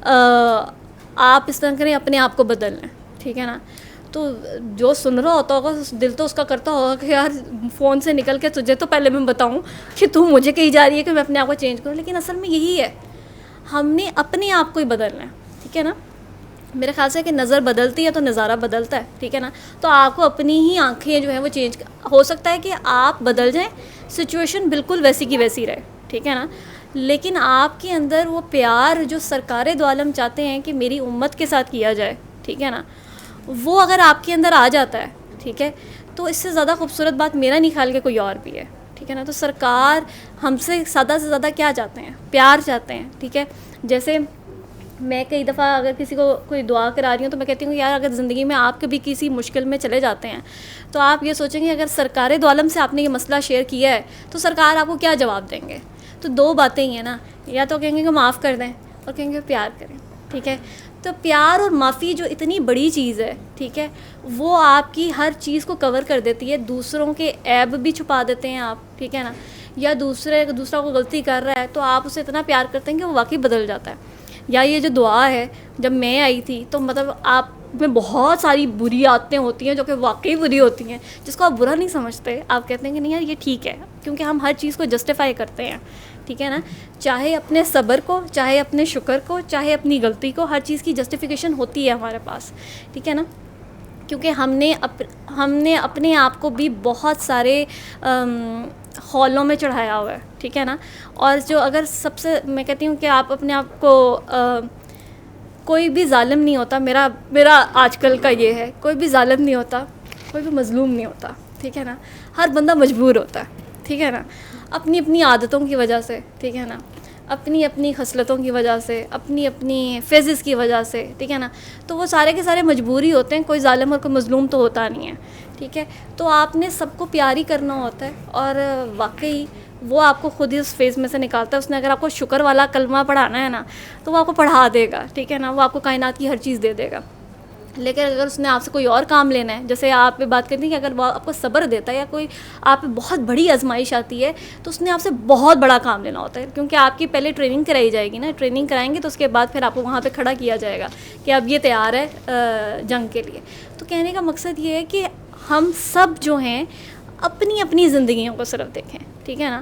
آپ اس طرح کریں, اپنے آپ کو بدل لیں, ٹھیک ہے نا, تو جو سن رہا ہوتا ہوگا دل تو اس کا کرتا ہوگا کہ یار فون سے نکل کے تجھے تو پہلے میں بتاؤں کہ تو مجھے کہی جا رہی ہے کہ میں اپنے آپ کو چینج کروں, لیکن اصل میں یہی ہے, ہم نے اپنے آپ کو ہی بدلنا ہے, ٹھیک ہے نا. میرے خیال سے کہ نظر بدلتی ہے تو نظارہ بدلتا ہے, ٹھیک ہے نا. تو آپ کو اپنی ہی آنکھیں جو ہیں وہ چینج, ہو سکتا ہے کہ آپ بدل جائیں, سچویشن بالکل ویسی کی ویسی رہے, ٹھیک ہے نا, لیکن آپ کے اندر وہ پیار جو سرکار دو عالم چاہتے ہیں کہ میری امت کے ساتھ کیا جائے, ٹھیک ہے نا, وہ اگر آپ کے اندر آ جاتا ہے, ٹھیک ہے, تو اس سے زیادہ خوبصورت بات میرا نہیں خیال کہ کوئی اور بھی ہے, ٹھیک ہے نا. تو سرکار ہم سے زیادہ کیا چاہتے ہیں, پیار چاہتے ہیں, ٹھیک ہے. جیسے میں کئی دفعہ اگر کسی کو کوئی دعا کرا رہی ہوں تو میں کہتی ہوں یار اگر زندگی میں آپ کبھی کسی مشکل میں چلے جاتے ہیں تو آپ یہ سوچیں گے اگر سرکار دو عالم سے آپ نے یہ مسئلہ شیئر کیا ہے تو سرکار آپ کو کیا جواب دیں گے. تو دو باتیں ہی ہیں نا, یا تو کہیں گے کہ معاف کر دیں اور کہیں گے پیار کریں, ٹھیک ہے. تو پیار اور معافی جو اتنی بڑی چیز ہے, ٹھیک ہے, وہ آپ کی ہر چیز کو کور کر دیتی ہے. دوسروں کے عیب بھی چھپا دیتے ہیں آپ, ٹھیک ہے نا, یا دوسرا کو غلطی کر رہا ہے تو آپ اسے اتنا پیار کرتے ہیں کہ وہ واقعی بدل جاتا ہے. یا یہ جو دعا ہے, جب میں آئی تھی تو مطلب آپ میں بہت ساری بری عادتیں ہوتی ہیں جو کہ واقعی بری ہوتی ہیں, جس کو آپ برا نہیں سمجھتے, آپ کہتے ہیں کہ نہیں یار یہ ٹھیک ہے, کیونکہ ہم ہر چیز کو جسٹیفائی کرتے ہیں, ٹھیک ہے نا, چاہے اپنے صبر کو, چاہے اپنے شکر کو, چاہے اپنی غلطی کو, ہر چیز کی جسٹیفیکیشن ہوتی ہے ہمارے پاس, ٹھیک ہے نا. کیونکہ ہم نے اپنے آپ کو بھی بہت سارے خولوں میں چڑھایا ہوا ہے, ٹھیک ہے نا. اور جو اگر سب سے میں کہتی ہوں کہ آپ اپنے آپ کو کوئی بھی ظالم نہیں ہوتا, میرا آج کل کا یہ ہے, کوئی بھی ظالم نہیں ہوتا, کوئی بھی مظلوم نہیں ہوتا, ٹھیک ہے نا. ہر بندہ مجبور ہوتا ہے, ٹھیک ہے نا, اپنی اپنی عادتوں کی وجہ سے, ٹھیک ہے نا, اپنی اپنی خصلتوں کی وجہ سے, اپنی اپنی فیزز کی وجہ سے, ٹھیک ہے نا. تو وہ سارے کے سارے مجبوری ہوتے ہیں, کوئی ظالم اور کوئی مظلوم تو ہوتا نہیں ہے, ٹھیک ہے. تو آپ نے سب کو پیار ہی کرنا ہوتا ہے, اور واقعی وہ آپ کو خود ہی اس فیز میں سے نکالتا ہے. اس نے اگر آپ کو شکر والا کلمہ پڑھانا ہے نا تو وہ آپ کو پڑھا دے گا, ٹھیک ہے نا, وہ آپ کو کائنات کی ہر چیز دے دے گا. لیکن اگر اس نے آپ سے کوئی اور کام لینا ہے, جیسے آپ پہ بات کرتی ہیں کہ اگر وہ آپ کو صبر دیتا ہے یا کوئی آپ پہ بہت بڑی آزمائش آتی ہے تو اس نے آپ سے بہت بڑا کام لینا ہوتا ہے, کیونکہ آپ کی پہلے ٹریننگ کرائی جائے گی نا. ٹریننگ کرائیں گے تو اس کے بعد پھر آپ کو وہاں پہ کھڑا کیا جائے گا کہ اب یہ تیار ہے جنگ کے لیے. تو کہنے کا مقصد یہ ہے کہ ہم سب جو ہیں اپنی اپنی زندگیوں کو صرف دیکھیں, ٹھیک ہے نا.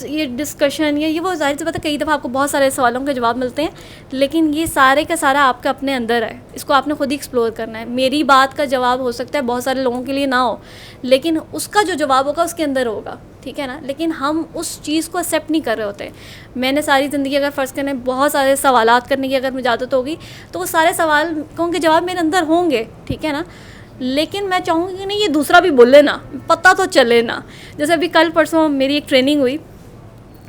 یہ ڈسکشن یہ وہ ظاہر سی بات ہے, کئی دفعہ آپ کو بہت سارے سوالوں کے جواب ملتے ہیں, لیکن یہ سارے کا سارا آپ کا اپنے اندر ہے, اس کو آپ نے خود ہی ایکسپلور کرنا ہے. میری بات کا جواب ہو سکتا ہے بہت سارے لوگوں کے لیے نہ ہو, لیکن اس کا جو جواب ہوگا اس کے اندر ہوگا, ٹھیک ہے نا. لیکن ہم اس چیز کو ایکسیپٹ نہیں کر رہے ہوتے. میں نے ساری زندگی اگر فرض کرنے بہت سارے سوالات کرنے کی اگر مجھے عادت ہوگی تو وہ سارے سوالوں کے جواب میرے اندر ہوں گے, ٹھیک ہے نا. لیکن میں چاہوں گی کہ نہیں یہ دوسرا بھی بولے نا, پتہ تو چلے نا. جیسے ابھی کل پرسوں میری ایک ٹریننگ ہوئی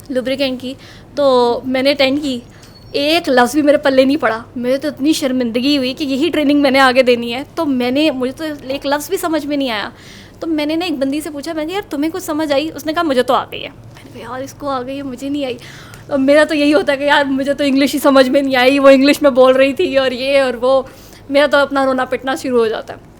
لوبریکینٹ کی, تو میں نے اٹینڈ کی, ایک لفظ بھی میرے پلے نہیں پڑا. مجھے تو اتنی شرمندگی ہوئی کہ یہی ٹریننگ میں نے آگے دینی ہے, تو مجھے تو ایک لفظ بھی سمجھ میں نہیں آیا. تو میں نے ایک بندی سے پوچھا, میں نے یار تمہیں کچھ سمجھ آئی؟ اس نے کہا مجھے تو آ گئی ہے. میں نے کہا یار اس کو آ گئی ہے, مجھے نہیں آئی. اور میرا تو یہی ہوتا ہے کہ یار مجھے تو انگلش ہی سمجھ میں نہیں آئی, وہ انگلش میں بول رہی تھی اور یہ اور وہ, میرا تو اپنا رونا پٹنا شروع ہو جاتا ہے.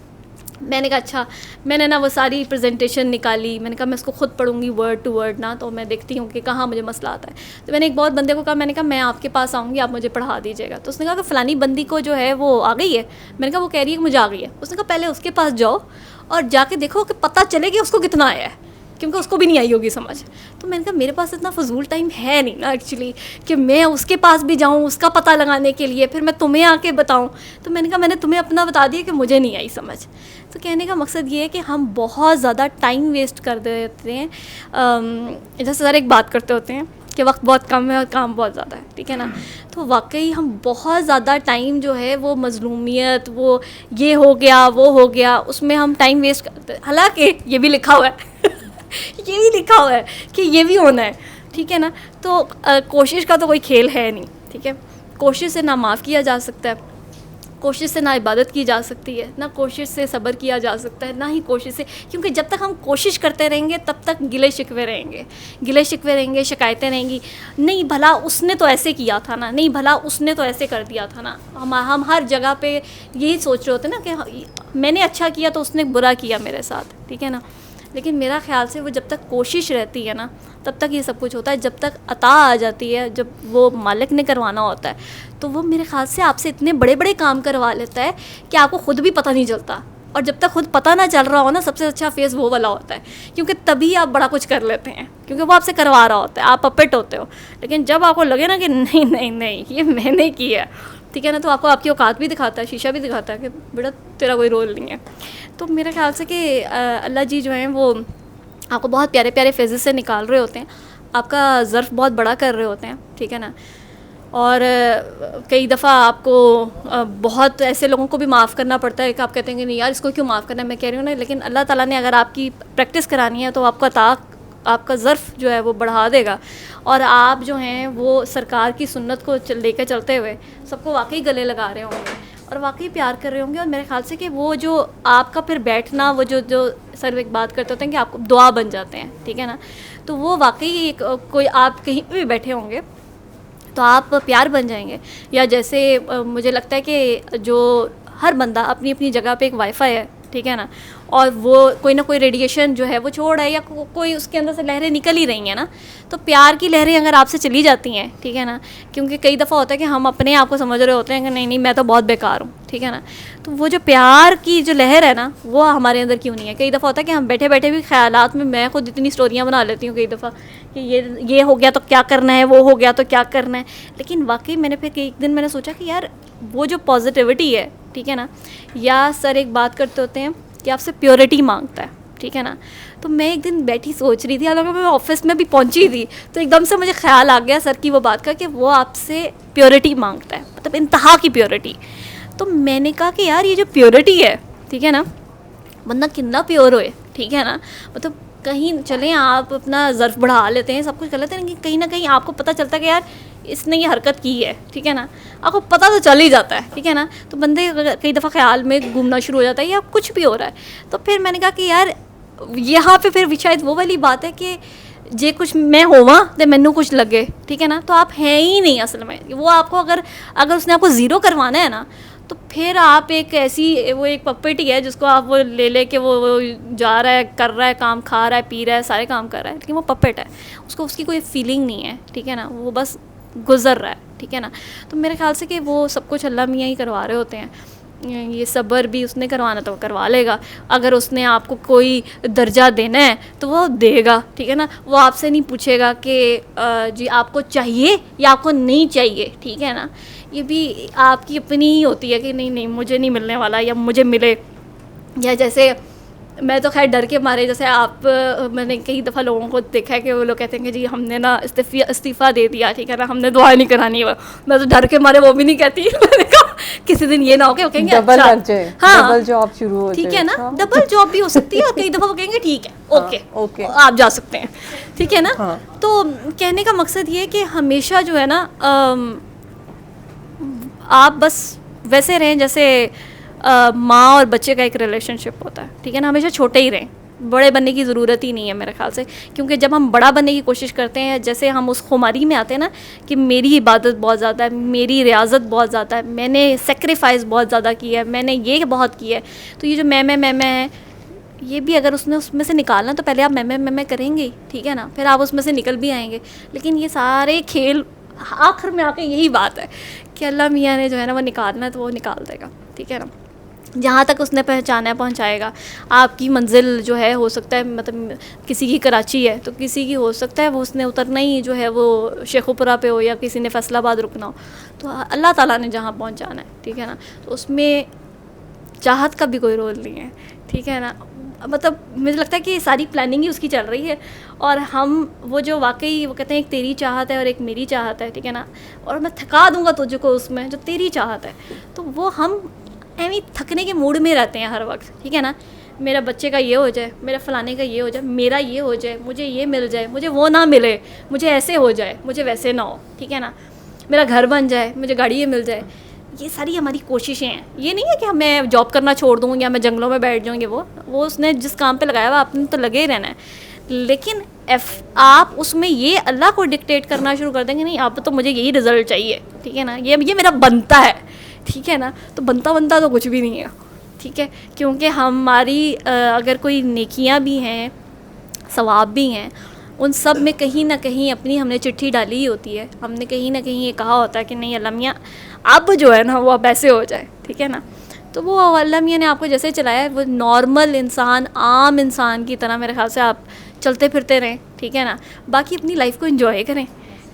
میں نے کہا اچھا, میں نے نا وہ ساری پریزنٹیشن نکالی, میں نے کہا میں اس کو خود پڑھوں گی ورڈ ٹو ورڈ نا, تو میں دیکھتی ہوں کہ کہاں مجھے مسئلہ آتا ہے. تو میں نے ایک بہت بندے کو کہا, میں نے کہا میں آپ کے پاس آؤں گی, آپ مجھے پڑھا دیجیے گا. تو اس نے کہا کہ فلانی بندی کو جو ہے وہ آ گئی ہے. میں نے کہا وہ کہہ رہی ہے کہ مجھے آ گئی ہے. اس نے کہا پہلے اس کے پاس جاؤ اور جا کے دیکھو کہ پتہ چلے کہ اس کو کتنا آیا ہے, کیونکہ اس کو بھی نہیں آئی ہوگی سمجھ. تو میں نے کہا میرے پاس اتنا فضول ٹائم ہے نہیں نا ایکچولی کہ میں اس کے پاس بھی جاؤں اس کا پتہ لگانے کے لیے, پھر میں تمہیں آ کے بتاؤں. تو میں نے کہا میں نے تمہیں اپنا بتا دیا کہ مجھے نہیں آئی سمجھ. تو کہنے کا مقصد یہ ہے کہ ہم بہت زیادہ ٹائم ویسٹ کر دیتے ہیں. جیسے سر ایک بات کرتے ہوتے ہیں کہ وقت بہت کم ہے اور کام بہت زیادہ ہے, ٹھیک ہے نا. تو واقعی ہم بہت زیادہ ٹائم جو ہے وہ مظلومیت, وہ یہ ہو گیا وہ ہو گیا, اس میں ہم ٹائم ویسٹ کرتے ہیں. حالانکہ یہ بھی لکھا ہوا ہے یہ بھی لکھا ہوا ہے کہ یہ بھی ہونا ہے, ٹھیک ہے نا. تو کوشش کا تو کوئی کھیل ہے نہیں, ٹھیک ہے. کوشش سے نہ معاف کیا جا سکتا ہے, کوشش سے نہ عبادت کی جا سکتی ہے، نہ کوشش سے صبر کیا جا سکتا ہے، نہ ہی کوشش سے، کیونکہ جب تک ہم کوشش کرتے رہیں گے تب تک گلے شکوے رہیں گے، شکایتیں رہیں گی. نہیں بھلا اس نے تو ایسے کیا تھا نا، نہیں بھلا اس نے تو ایسے کر دیا تھا نا. ہم ہر جگہ پہ یہی سوچ رہے ہوتے ہیں نا کہ میں نے اچھا کیا تو اس نے برا کیا میرے ساتھ، ٹھیک ہے نا. لیکن میرا خیال سے وہ جب تک کوشش رہتی ہے نا تب تک یہ سب کچھ ہوتا ہے. جب تک عطا آ جاتی ہے، جب وہ مالک نے کروانا ہوتا ہے تو وہ میرے خیال سے آپ سے اتنے بڑے بڑے کام کروا لیتا ہے کہ آپ کو خود بھی پتہ نہیں چلتا. اور جب تک خود پتہ نہ چل رہا ہو نا، سب سے اچھا فیز وہ والا ہوتا ہے، کیونکہ تبھی آپ بڑا کچھ کر لیتے ہیں، کیونکہ وہ آپ سے کروا رہا ہوتا ہے، آپ پپٹ ہوتے ہو. لیکن جب آپ کو لگے نا کہ نہیں نہیں نہیں یہ میں نے کی ہے، ٹھیک ہے نا، تو آپ کو آپ کی اوقات بھی دکھاتا ہے، شیشہ بھی دکھاتا ہے کہ بیٹا تیرا کوئی رول نہیں ہے. تو میرے خیال سے کہ اللہ جی جو ہیں وہ آپ کو بہت پیارے پیارے فیزز سے نکال رہے ہوتے ہیں، آپ کا ظرف بہت بڑا کر رہے ہوتے ہیں، ٹھیک ہے نا. اور کئی دفعہ آپ کو بہت ایسے لوگوں کو بھی معاف کرنا پڑتا ہے کہ آپ کہتے ہیں کہ نہیں یار اس کو کیوں معاف کرنا ہے. میں کہہ رہی ہوں نا، لیکن اللہ تعالیٰ نے اگر آپ کی پریکٹس کرانی ہے تو آپ کا ظرف جو ہے وہ بڑھا دے گا. اور آپ جو ہیں وہ سرکار کی سنت کو لے کے چلتے ہوئے سب کو واقعی گلے لگا رہے ہوں گے اور واقعی پیار کر رہے ہوں گے. اور میرے خیال سے کہ وہ جو آپ کا پھر بیٹھنا، وہ جو سر ایک بات کرتے ہوتے ہیں کہ آپ کو دعا بن جاتے ہیں، ٹھیک ہے نا. تو وہ واقعی کوئی آپ کہیں بھی بیٹھے ہوں گے تو آپ پیار بن جائیں گے. یا جیسے مجھے لگتا ہے کہ جو ہر بندہ اپنی اپنی جگہ پہ ایک وائی فائی ہے، ٹھیک ہے نا، اور وہ کوئی نہ کوئی ریڈیشن جو ہے وہ چھوڑ ہے یا کوئی اس کے اندر سے لہریں نکل ہی رہی ہیں نا. تو پیار کی لہریں اگر آپ سے چلی جاتی ہیں، ٹھیک ہے نا، کیونکہ کئی دفعہ ہوتا ہے کہ ہم اپنے آپ کو سمجھ رہے ہوتے ہیں کہ نہیں نہیں میں تو بہت بیکار ہوں، ٹھیک ہے نا. تو وہ جو پیار کی جو لہر ہے نا وہ ہمارے اندر کیوں نہیں ہے. کئی دفعہ ہوتا ہے کہ ہم بیٹھے بیٹھے بھی خیالات میں خود اتنی اسٹوریاں بنا لیتی ہوں کئی دفعہ کہ یہ ہو گیا تو کیا کرنا ہے، وہ ہو گیا تو کیا کرنا ہے. لیکن واقعی میں نے پھر ایک دن میں نے سوچا کہ یار وہ جو پازیٹیوٹی ہے، ٹھیک ہے نا، یا سر ایک بات کرتے ہوتے ہیں کہ آپ سے پیورٹی مانگتا ہے، ٹھیک ہے نا. تو میں ایک دن بیٹھی سوچ رہی تھی، حالانکہ میں آفس میں بھی پہنچی تھی، تو ایک دم سے مجھے خیال آ گیا سر کی وہ بات کا کہ وہ آپ سے پیورٹی مانگتا ہے، مطلب انتہا کی پیورٹی. تو میں نے کہا کہ یار یہ جو پیورٹی ہے، ٹھیک ہے نا، بندہ کتنا پیور ہوئے، ٹھیک ہے نا، مطلب کہیں چلیں آپ اپنا ظرف بڑھا لیتے ہیں، سب کچھ کر لیتے ہیں، لیکن کہیں نہ کہیں آپ کو پتہ چلتا ہے کہ یار اس نے یہ حرکت کی ہے، ٹھیک ہے نا، آپ کو پتہ تو چل ہی جاتا ہے، ٹھیک ہے نا. تو بندے کئی دفعہ خیال میں گھومنا شروع ہو جاتا ہے یا کچھ بھی ہو رہا ہے. تو پھر میں نے کہا کہ یار یہاں پہ پھر شاید وہ والی بات ہے کہ جے کچھ میں ہوا تو مینوں کچھ لگے، ٹھیک ہے نا. تو آپ ہیں ہی نہیں اصل میں. وہ آپ کو اگر اس نے آپ کو زیرو کروانا ہے نا تو پھر آپ ایک ایسی وہ ایک پپٹ ہی ہے جس کو آپ وہ لے کے وہ جا رہا ہے، کر رہا ہے کام، کھا رہا ہے، پی رہا ہے، سارے کام کر رہا ہے، لیکن وہ پپٹ ہے، اس کی کوئی فیلنگ نہیں ہے، ٹھیک ہے نا، وہ بس گزر رہا ہے، ٹھیک ہے نا. تو میرے خیال سے کہ وہ سب کچھ اللہ میاں ہی کروا رہے ہوتے ہیں. یہ صبر بھی اس نے کروانا تو کروا لے گا. اگر اس نے آپ کو کوئی درجہ دینا ہے تو وہ دے گا، ٹھیک ہے نا. وہ آپ سے نہیں پوچھے گا کہ جی آپ کو چاہیے یا آپ کو نہیں چاہیے، ٹھیک ہے نا. یہ بھی آپ کی اپنی ہی ہوتی ہے کہ نہیں نہیں مجھے نہیں ملنے والا یا مجھے ملے. یا جیسے میں تو خیر ڈر کے مارے، جیسے میں نے کئی دفعہ لوگوں کو دیکھا ہے کہ وہ لوگ کہتے ہیں کہ جی ہم نے نا استعفیٰ دے دیا، ٹھیک ہے نا، ہم نے دعا نہیں کرانی. میں تو ڈر کے مارے وہ بھی نہیں کہتی. میں نے کہا کسی دن یہ نہ ہو کہ وہ کہیں گے ڈبل ہاں جاب شروع ہو، ٹھیک ہے نا، ڈبل جاب بھی ہو سکتی ہے. اور کئی دفعہ وہ کہیں گے ٹھیک ہے اوکے آپ جا سکتے ہیں، ٹھیک ہے نا. تو کہنے کا مقصد یہ ہے کہ ہمیشہ جو ہے نا آپ بس ویسے رہیں جیسے ماں اور بچے کا ایک ریلیشن شپ ہوتا ہے، ٹھیک ہے نا. ہمیشہ چھوٹے ہی رہیں، بڑے بننے کی ضرورت ہی نہیں ہے میرے خیال سے. کیونکہ جب ہم بڑا بننے کی کوشش کرتے ہیں، جیسے ہم اس خماری میں آتے ہیں نا کہ میری عبادت بہت زیادہ ہے، میری ریاضت بہت زیادہ ہے، میں نے سیکریفائس بہت زیادہ کی ہے، میں نے یہ بہت کی ہے. تو یہ جو میں ہے، یہ بھی اگر اس نے اس میں سے نکالنا تو پہلے آپ میں کریں گے، ٹھیک ہے نا، پھر آپ اس میں سے نکل بھی آئیں گے. لیکن یہ سارے کھیل آخر میں آ کے یہی بات ہے کہ اللہ میاں نے جو ہے نا وہ نکالنا ہے تو وہ نکال دے گا، ٹھیک ہے نا. جہاں تک اس نے پہنچانا ہے پہنچائے گا. آپ کی منزل جو ہے ہو سکتا ہے مطلب کسی کی کراچی ہے تو کسی کی ہو سکتا ہے وہ اس نے اترنا ہی جو ہے وہ شیخوپورہ پہ ہو یا کسی نے فیصل آباد رکنا ہو. تو اللہ تعالیٰ نے جہاں پہنچانا ہے، ٹھیک ہے نا، تو اس میں چاہت کا بھی کوئی رول نہیں ہے، ٹھیک ہے نا. مطلب مجھے لگتا ہے کہ ساری پلاننگ ہی اس کی چل رہی ہے. اور ہم وہ جو واقعی وہ کہتے ہیں ایک تیری چاہت ہے اور ایک میری چاہت ہے، ٹھیک ہے نا، اور میں تھکا دوں گا تجھ کو اس میں جو تیری چاہت ہے. تو وہ ہم ایویں تھکنے کے موڈ میں رہتے ہیں ہر وقت، ٹھیک ہے نا. میرا بچے کا یہ ہو جائے، میرا فلانے کا یہ ہو جائے، میرا یہ ہو جائے، مجھے یہ مل جائے، مجھے وہ نہ ملے، مجھے ایسے ہو جائے، مجھے ویسے نہ ہو، ٹھیک ہے نا. میرا گھر بن جائے، مجھے گاڑی یہ مل جائے. یہ ساری ہماری کوششیں ہیں. یہ نہیں ہے کہ میں جاب کرنا چھوڑ دوں یا میں جنگلوں میں بیٹھ جاؤں گی. وہ اس نے جس کام پہ لگایا ہوا آپ نے تو لگے ہی رہنا ہے. لیکن آپ اس میں یہ اللہ کو ڈکٹیٹ کرنا شروع کر دیں گے نہیں اب تو مجھے یہی رزلٹ چاہیے, ٹھیک ہے نا, یہ میرا بنتا ہے, ٹھیک ہے نا, تو بنتا تو کچھ بھی نہیں ہے, ٹھیک ہے. کیونکہ ہماری اگر کوئی نیکیاں بھی ہیں, ثواب بھی ہیں, ان سب میں کہیں نہ کہیں اپنی ہم نے چٹھی ڈالی ہی ہوتی ہے. ہم نے کہیں نہ کہیں یہ کہا ہوتا ہے کہ نہیں اللہ میاں اب جو ہے نا وہ اب ایسے ہو جائے, ٹھیک ہے نا. تو وہ اللہ میاں نے آپ کو جیسے چلایا ہے وہ نارمل انسان, عام انسان کی طرح میرے خیال سے آپ چلتے پھرتے رہیں, ٹھیک ہے نا. باقی اپنی لائف کو انجوائے کریں,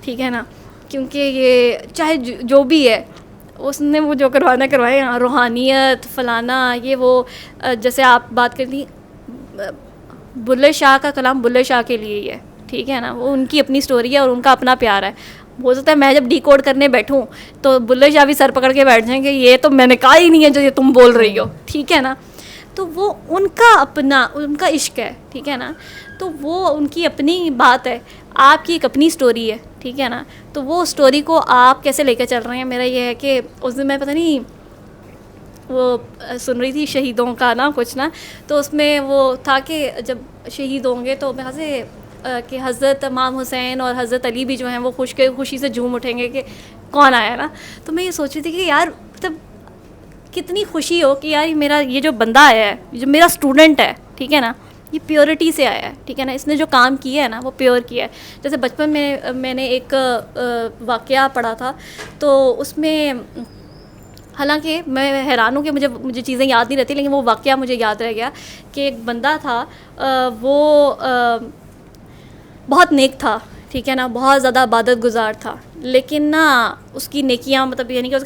ٹھیک ہے نا. کیونکہ یہ چاہے جو بھی ہے اس نے وہ جو کروانا کروائے, روحانیت فلانا یہ وہ. جیسے آپ بات کر لی بلے شاہ کا کلام بلے شاہ کے لیے ہی ہے, ٹھیک ہے نا. وہ ان کی اپنی سٹوری ہے اور ان کا اپنا پیار ہے. ہو سکتا ہے میں جب ڈی کوڈ کرنے بیٹھوں تو بلے شاہ بھی سر پکڑ کے بیٹھ جائیں کہ یہ تو میں نے کہا ہی نہیں ہے جو یہ تم بول رہی ہو, ٹھیک ہے نا. تو وہ ان کا اپنا ان کا عشق ہے, ٹھیک ہے نا. تو وہ ان کی اپنی بات ہے, آپ کی ایک اپنی سٹوری ہے, ٹھیک ہے نا. تو وہ سٹوری کو آپ کیسے لے کے چل رہے ہیں. میرا یہ ہے کہ اس دن میں پتہ نہیں وہ سن رہی تھی شہیدوں کا نا کچھ نا, تو اس میں وہ تھا کہ جب شہید ہوں گے تو میں سے کہ حضرت امام حسین اور حضرت علی بھی جو ہیں وہ خوشی سے جھوم اٹھیں گے کہ کون آیا نا. تو میں یہ سوچ رہی تھی کہ یار مطلب کتنی خوشی ہو کہ یار میرا یہ جو بندہ آیا ہے, جو میرا اسٹوڈنٹ ہے, ٹھیک ہے نا, یہ پیورٹی سے آیا ہے, ٹھیک ہے نا. اس نے جو کام کیا ہے نا وہ پیور کیا ہے. جیسے بچپن میں نے ایک واقعہ پڑھا تھا تو اس میں حالانکہ میں حیران ہوں کہ مجھے چیزیں یاد نہیں رہتی, لیکن وہ واقعہ مجھے یاد رہ گیا کہ ایک بندہ تھا وہ بہت نیک تھا, ٹھیک ہے نا, بہت زیادہ عبادت گزار تھا, لیکن نا اس کی نیکیاں مطلب یعنی کہ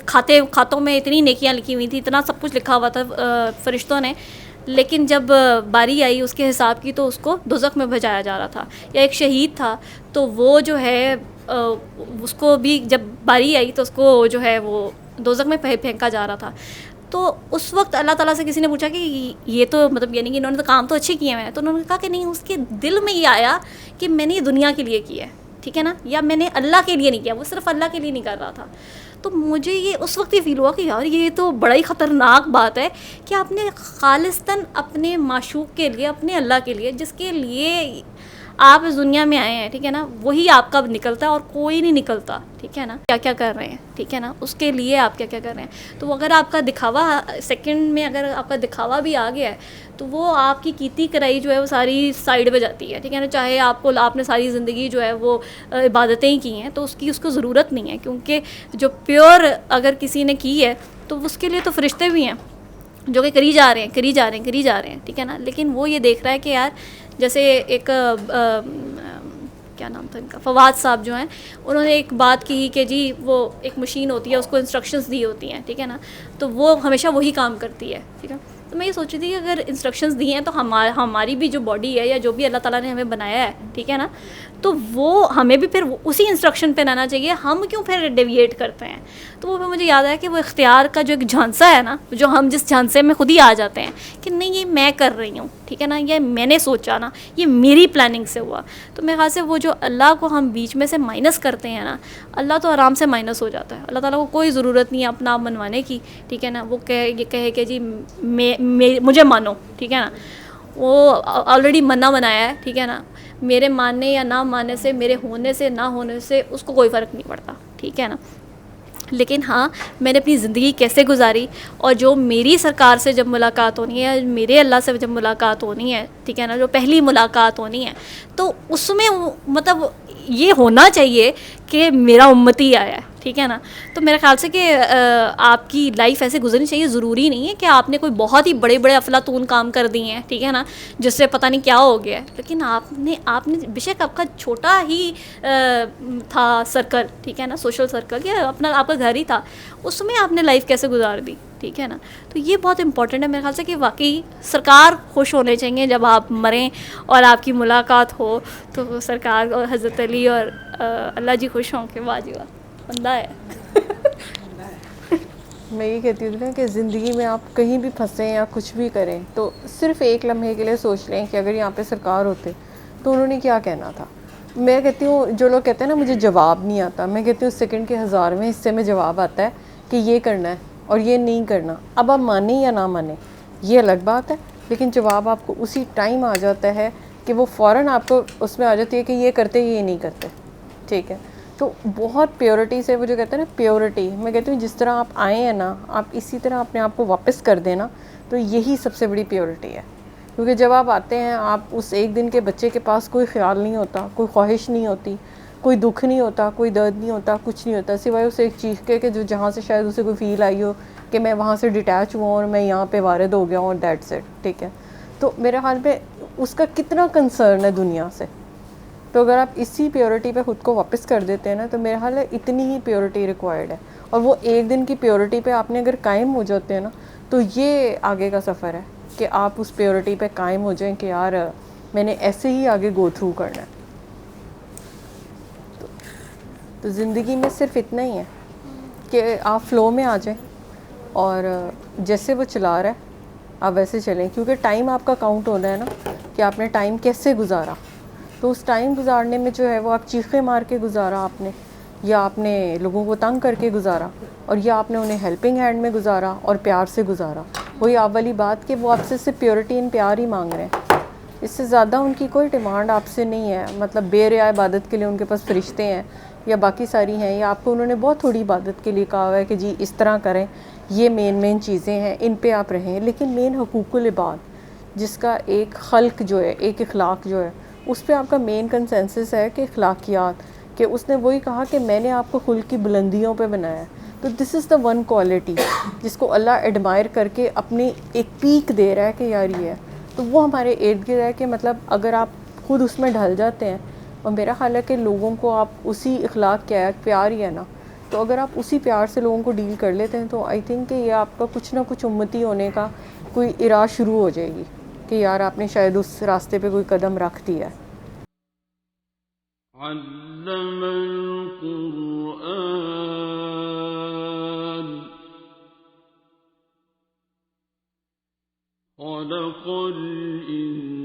کھاتوں میں اتنی نیکیاں لکھی ہوئی تھیں, اتنا سب کچھ لکھا ہوا تھا فرشتوں نے, لیکن جب باری آئی اس کے حساب کی تو اس کو دوزخ میں بھیجایا جا رہا تھا. یا ایک شہید تھا تو وہ جو ہے اس کو بھی جب باری آئی تو اس کو جو ہے وہ دوزخ میں پھینکا جا رہا تھا. تو اس وقت اللہ تعالیٰ سے کسی نے پوچھا کہ یہ تو مطلب یعنی کہ انہوں نے تو کام تو اچھے کیے ہوئے ہیں, تو انہوں نے کہا کہ نہیں, اس کے دل میں یہ آیا کہ میں نے یہ دنیا کے لیے کیا ہے, ٹھیک ہے نا, یا میں نے اللہ کے لیے نہیں کیا, وہ صرف اللہ کے لیے نہیں کر رہا تھا. تو مجھے یہ اس وقت یہ فیل ہوا کہ یار یہ تو بڑا ہی خطرناک بات ہے کہ آپ نے خالصتاً اپنے معشوق کے لیے, اپنے اللہ کے لیے, جس کے لیے آپ اس دنیا میں آئے ہیں, ٹھیک ہے نا, وہی آپ کا نکلتا ہے اور کوئی نہیں نکلتا, ٹھیک ہے نا. کیا کیا کر رہے ہیں, ٹھیک ہے نا, اس کے لیے آپ کیا کیا کر رہے ہیں. تو اگر آپ کا دکھاوا سیکنڈ میں اگر آپ کا دکھاوا بھی آ گیا ہے تو وہ آپ کی کیتی کرائی جو ہے وہ ساری سائڈ پہ جاتی ہے, ٹھیک ہے نا. چاہے آپ نے ساری زندگی جو ہے وہ عبادتیں ہی کی ہیں تو اس کو ضرورت نہیں ہے, کیونکہ جو پیور اگر کسی نے کی ہے تو اس کے لیے تو فرشتے بھی ہیں جو کہ کری جا رہے ہیں, ٹھیک ہے نا. لیکن وہ یہ دیکھ رہا ہے کہ یار جیسے ایک کیا نام تھا ان کا, فواد صاحب جو ہیں, انہوں نے ایک بات کی کہ جی وہ ایک مشین ہوتی ہے, اس کو انسٹرکشنز دی ہوتی ہیں, ٹھیک ہے نا, تو وہ ہمیشہ وہی کام کرتی ہے, ٹھیک ہے. تو میں یہ سوچ رہی تھی کہ اگر انسٹرکشنز دی ہیں تو ہماری بھی جو باڈی ہے یا جو بھی اللہ تعالیٰ نے ہمیں بنایا ہے, ٹھیک ہے نا, تو وہ ہمیں بھی پھر اسی انسٹرکشن پہ رہنا چاہیے. ہم کیوں پھر ڈیویٹ کرتے ہیں. تو وہ پھر مجھے یاد آیا کہ وہ اختیار کا جو ایک جھانسا ہے نا, جو ہم جس جھانسے میں خود ہی آ جاتے ہیں کہ نہیں یہ میں کر رہی ہوں, ٹھیک ہے نا, یہ میں نے سوچا نا, یہ میری پلاننگ سے ہوا. تو میرے خیال سے وہ جو اللہ کو ہم بیچ میں سے مائنس کرتے ہیں نا, اللہ تو آرام سے مائنس ہو جاتا ہے. اللہ تعالیٰ کو کوئی ضرورت نہیں ہے اپنا آپ منوانے کی, ٹھیک ہے نا. وہ کہے کہ جی مجھے مانو, ٹھیک ہے نا, وہ آلریڈی منا بنایا ہے, ٹھیک ہے نا. میرے ماننے یا نہ ماننے سے, میرے ہونے سے نہ ہونے سے اس کو کوئی فرق نہیں پڑتا, ٹھیک ہے نا. لیکن ہاں میں نے اپنی زندگی کیسے گزاری, اور جو میری سرکار سے جب ملاقات ہونی ہے, میرے اللہ سے جب ملاقات ہونی ہے, ٹھیک ہے نا, جو پہلی ملاقات ہونی ہے, تو اس میں مطلب یہ ہونا چاہیے کہ میرا امتی آیا ہے, ٹھیک ہے نا. تو میرے خیال سے کہ آپ کی لائف ایسے گزرنی چاہیے. ضروری نہیں ہے کہ آپ نے کوئی بہت ہی بڑے افلاطون کام کر دیے ہیں, ٹھیک ہے نا, جس سے پتہ نہیں کیا ہو گیا ہے, لیکن آپ نے بے شک آپ کا چھوٹا ہی تھا سرکل, ٹھیک ہے نا, سوشل سرکل یا آپ کا گھر ہی تھا, اس میں آپ نے لائف کیسے گزار دی, ٹھیک ہے نا. تو یہ بہت امپورٹنٹ ہے میرے خیال سے کہ واقعی سرکار خوش ہونے چاہیے جب آپ مریں اور آپ کی ملاقات ہو, تو سرکار اور حضرت علی اور اللہ جی خوش ہوں کہ واہ جی واہ بندہ ہے. میں یہ کہتی ہوں کہ زندگی میں آپ کہیں بھی پھنسیں یا کچھ بھی کریں تو صرف ایک لمحے کے لیے سوچ لیں کہ اگر یہاں پہ سرکار ہوتے تو انہوں نے کیا کہنا تھا. میں کہتی ہوں جو لوگ کہتے ہیں نا مجھے جواب نہیں آتا, میں کہتی ہوں سیکنڈ کے 1000ویں حصے میں جواب آتا ہے کہ کہ یہ کرنا ہے اور یہ نہیں کرنا. اب آپ مانیں یا نہ مانیں یہ الگ بات ہے, لیکن جواب آپ کو اسی ٹائم آ جاتا ہے کہ وہ فوراً آپ کو اس میں آ جاتی ہے کہ یہ کرتے یہ نہیں کرتے. ٹھیک ہے, تو بہت پیورٹی سے, وہ جو کہتے ہیں نا پیورٹی, میں کہتی ہوں جس طرح آپ آئے ہیں نا آپ اسی طرح اپنے آپ کو واپس کر دینا, تو یہی سب سے بڑی پیورٹی ہے. کیونکہ جب آپ آتے ہیں آپ اس ایک دن کے بچے کے پاس کوئی خیال نہیں ہوتا, کوئی خواہش نہیں ہوتی, کوئی دکھ نہیں ہوتا, کوئی درد نہیں ہوتا, کچھ نہیں ہوتا سوائے اسے ایک چیخ کے کہ جو جہاں سے شاید اسے کوئی فیل آئی ہو کہ میں وہاں سے ڈیٹیچ ہوا ہوں اور میں یہاں پہ وارد ہو گیا ہوں اور دیٹس اٹ. ٹھیک ہے, تو میرے خیال پہ اس کا کتنا کنسرن ہے دنیا سے. تو اگر آپ اسی پیورٹی پہ خود کو واپس کر دیتے ہیں نا تو میرا خیال ہے اتنی ہی پیورٹی ریکوائرڈ ہے. اور وہ ایک دن کی پیورٹی پہ آپ نے اگر قائم ہو جاتے ہیں نا تو یہ آگے کا سفر ہے کہ آپ اس پیورٹی پہ قائم ہو جائیں کہ یار میں نے ایسے ہی آگے گو تھرو کرنا ہے. تو زندگی میں صرف اتنا ہی ہے کہ آپ فلو میں آ جائیں اور جیسے وہ چلا رہا ہے آپ ویسے چلیں, کیونکہ ٹائم آپ کا کاؤنٹ ہونا ہے نا کہ آپ نے ٹائم کیسے گزارا. تو اس ٹائم گزارنے میں جو ہے وہ آپ چیخیں مار کے گزارا آپ نے, یا آپ نے لوگوں کو تنگ کر کے گزارا, اور یا آپ نے انہیں ہیلپنگ ہینڈ میں گزارا اور پیار سے گزارا. وہی آپ والی بات کہ وہ آپ سے صرف پیورٹی ان پیار ہی مانگ رہے ہیں, اس سے زیادہ ان کی کوئی ڈیمانڈ آپ سے نہیں ہے. مطلب بے ریا عبادت کے لیے ان کے پاس فرشتے ہیں یا باقی ساری ہیں, یا آپ کو انہوں نے بہت تھوڑی عبادت کے لیے کہا ہوا ہے کہ جی اس طرح کریں, یہ مین چیزیں ہیں ان پہ آپ رہیں. لیکن مین حقوق العباد جس کا ایک خلق جو ہے, ایک اخلاق جو ہے, اس پہ آپ کا مین کنسنسس ہے کہ اخلاقیات, کہ اس نے وہی کہا کہ میں نے آپ کو خلق کی بلندیوں پہ بنایا ہے. تو دس از دا ون کوالٹی جس کو اللہ ایڈمائر کر کے اپنی ایک پیک دے رہا ہے کہ یار یہ ہے. تو وہ ہمارے ارد گرد ہے کہ مطلب اگر آپ خود اس میں ڈھل جاتے ہیں, اور میرا خیال ہے کہ لوگوں کو آپ اسی اخلاق کیا ہے, پیار ہی ہے نا, تو اگر آپ اسی پیار سے لوگوں کو ڈیل کر لیتے ہیں تو آئی تھنک کہ یہ آپ کا کچھ نہ کچھ امتی ہونے کا کوئی ارا شروع ہو جائے گی کہ یار آپ نے شاید اس راستے پہ کوئی قدم رکھ دیا ہے. علم القرآن خلق الإنسان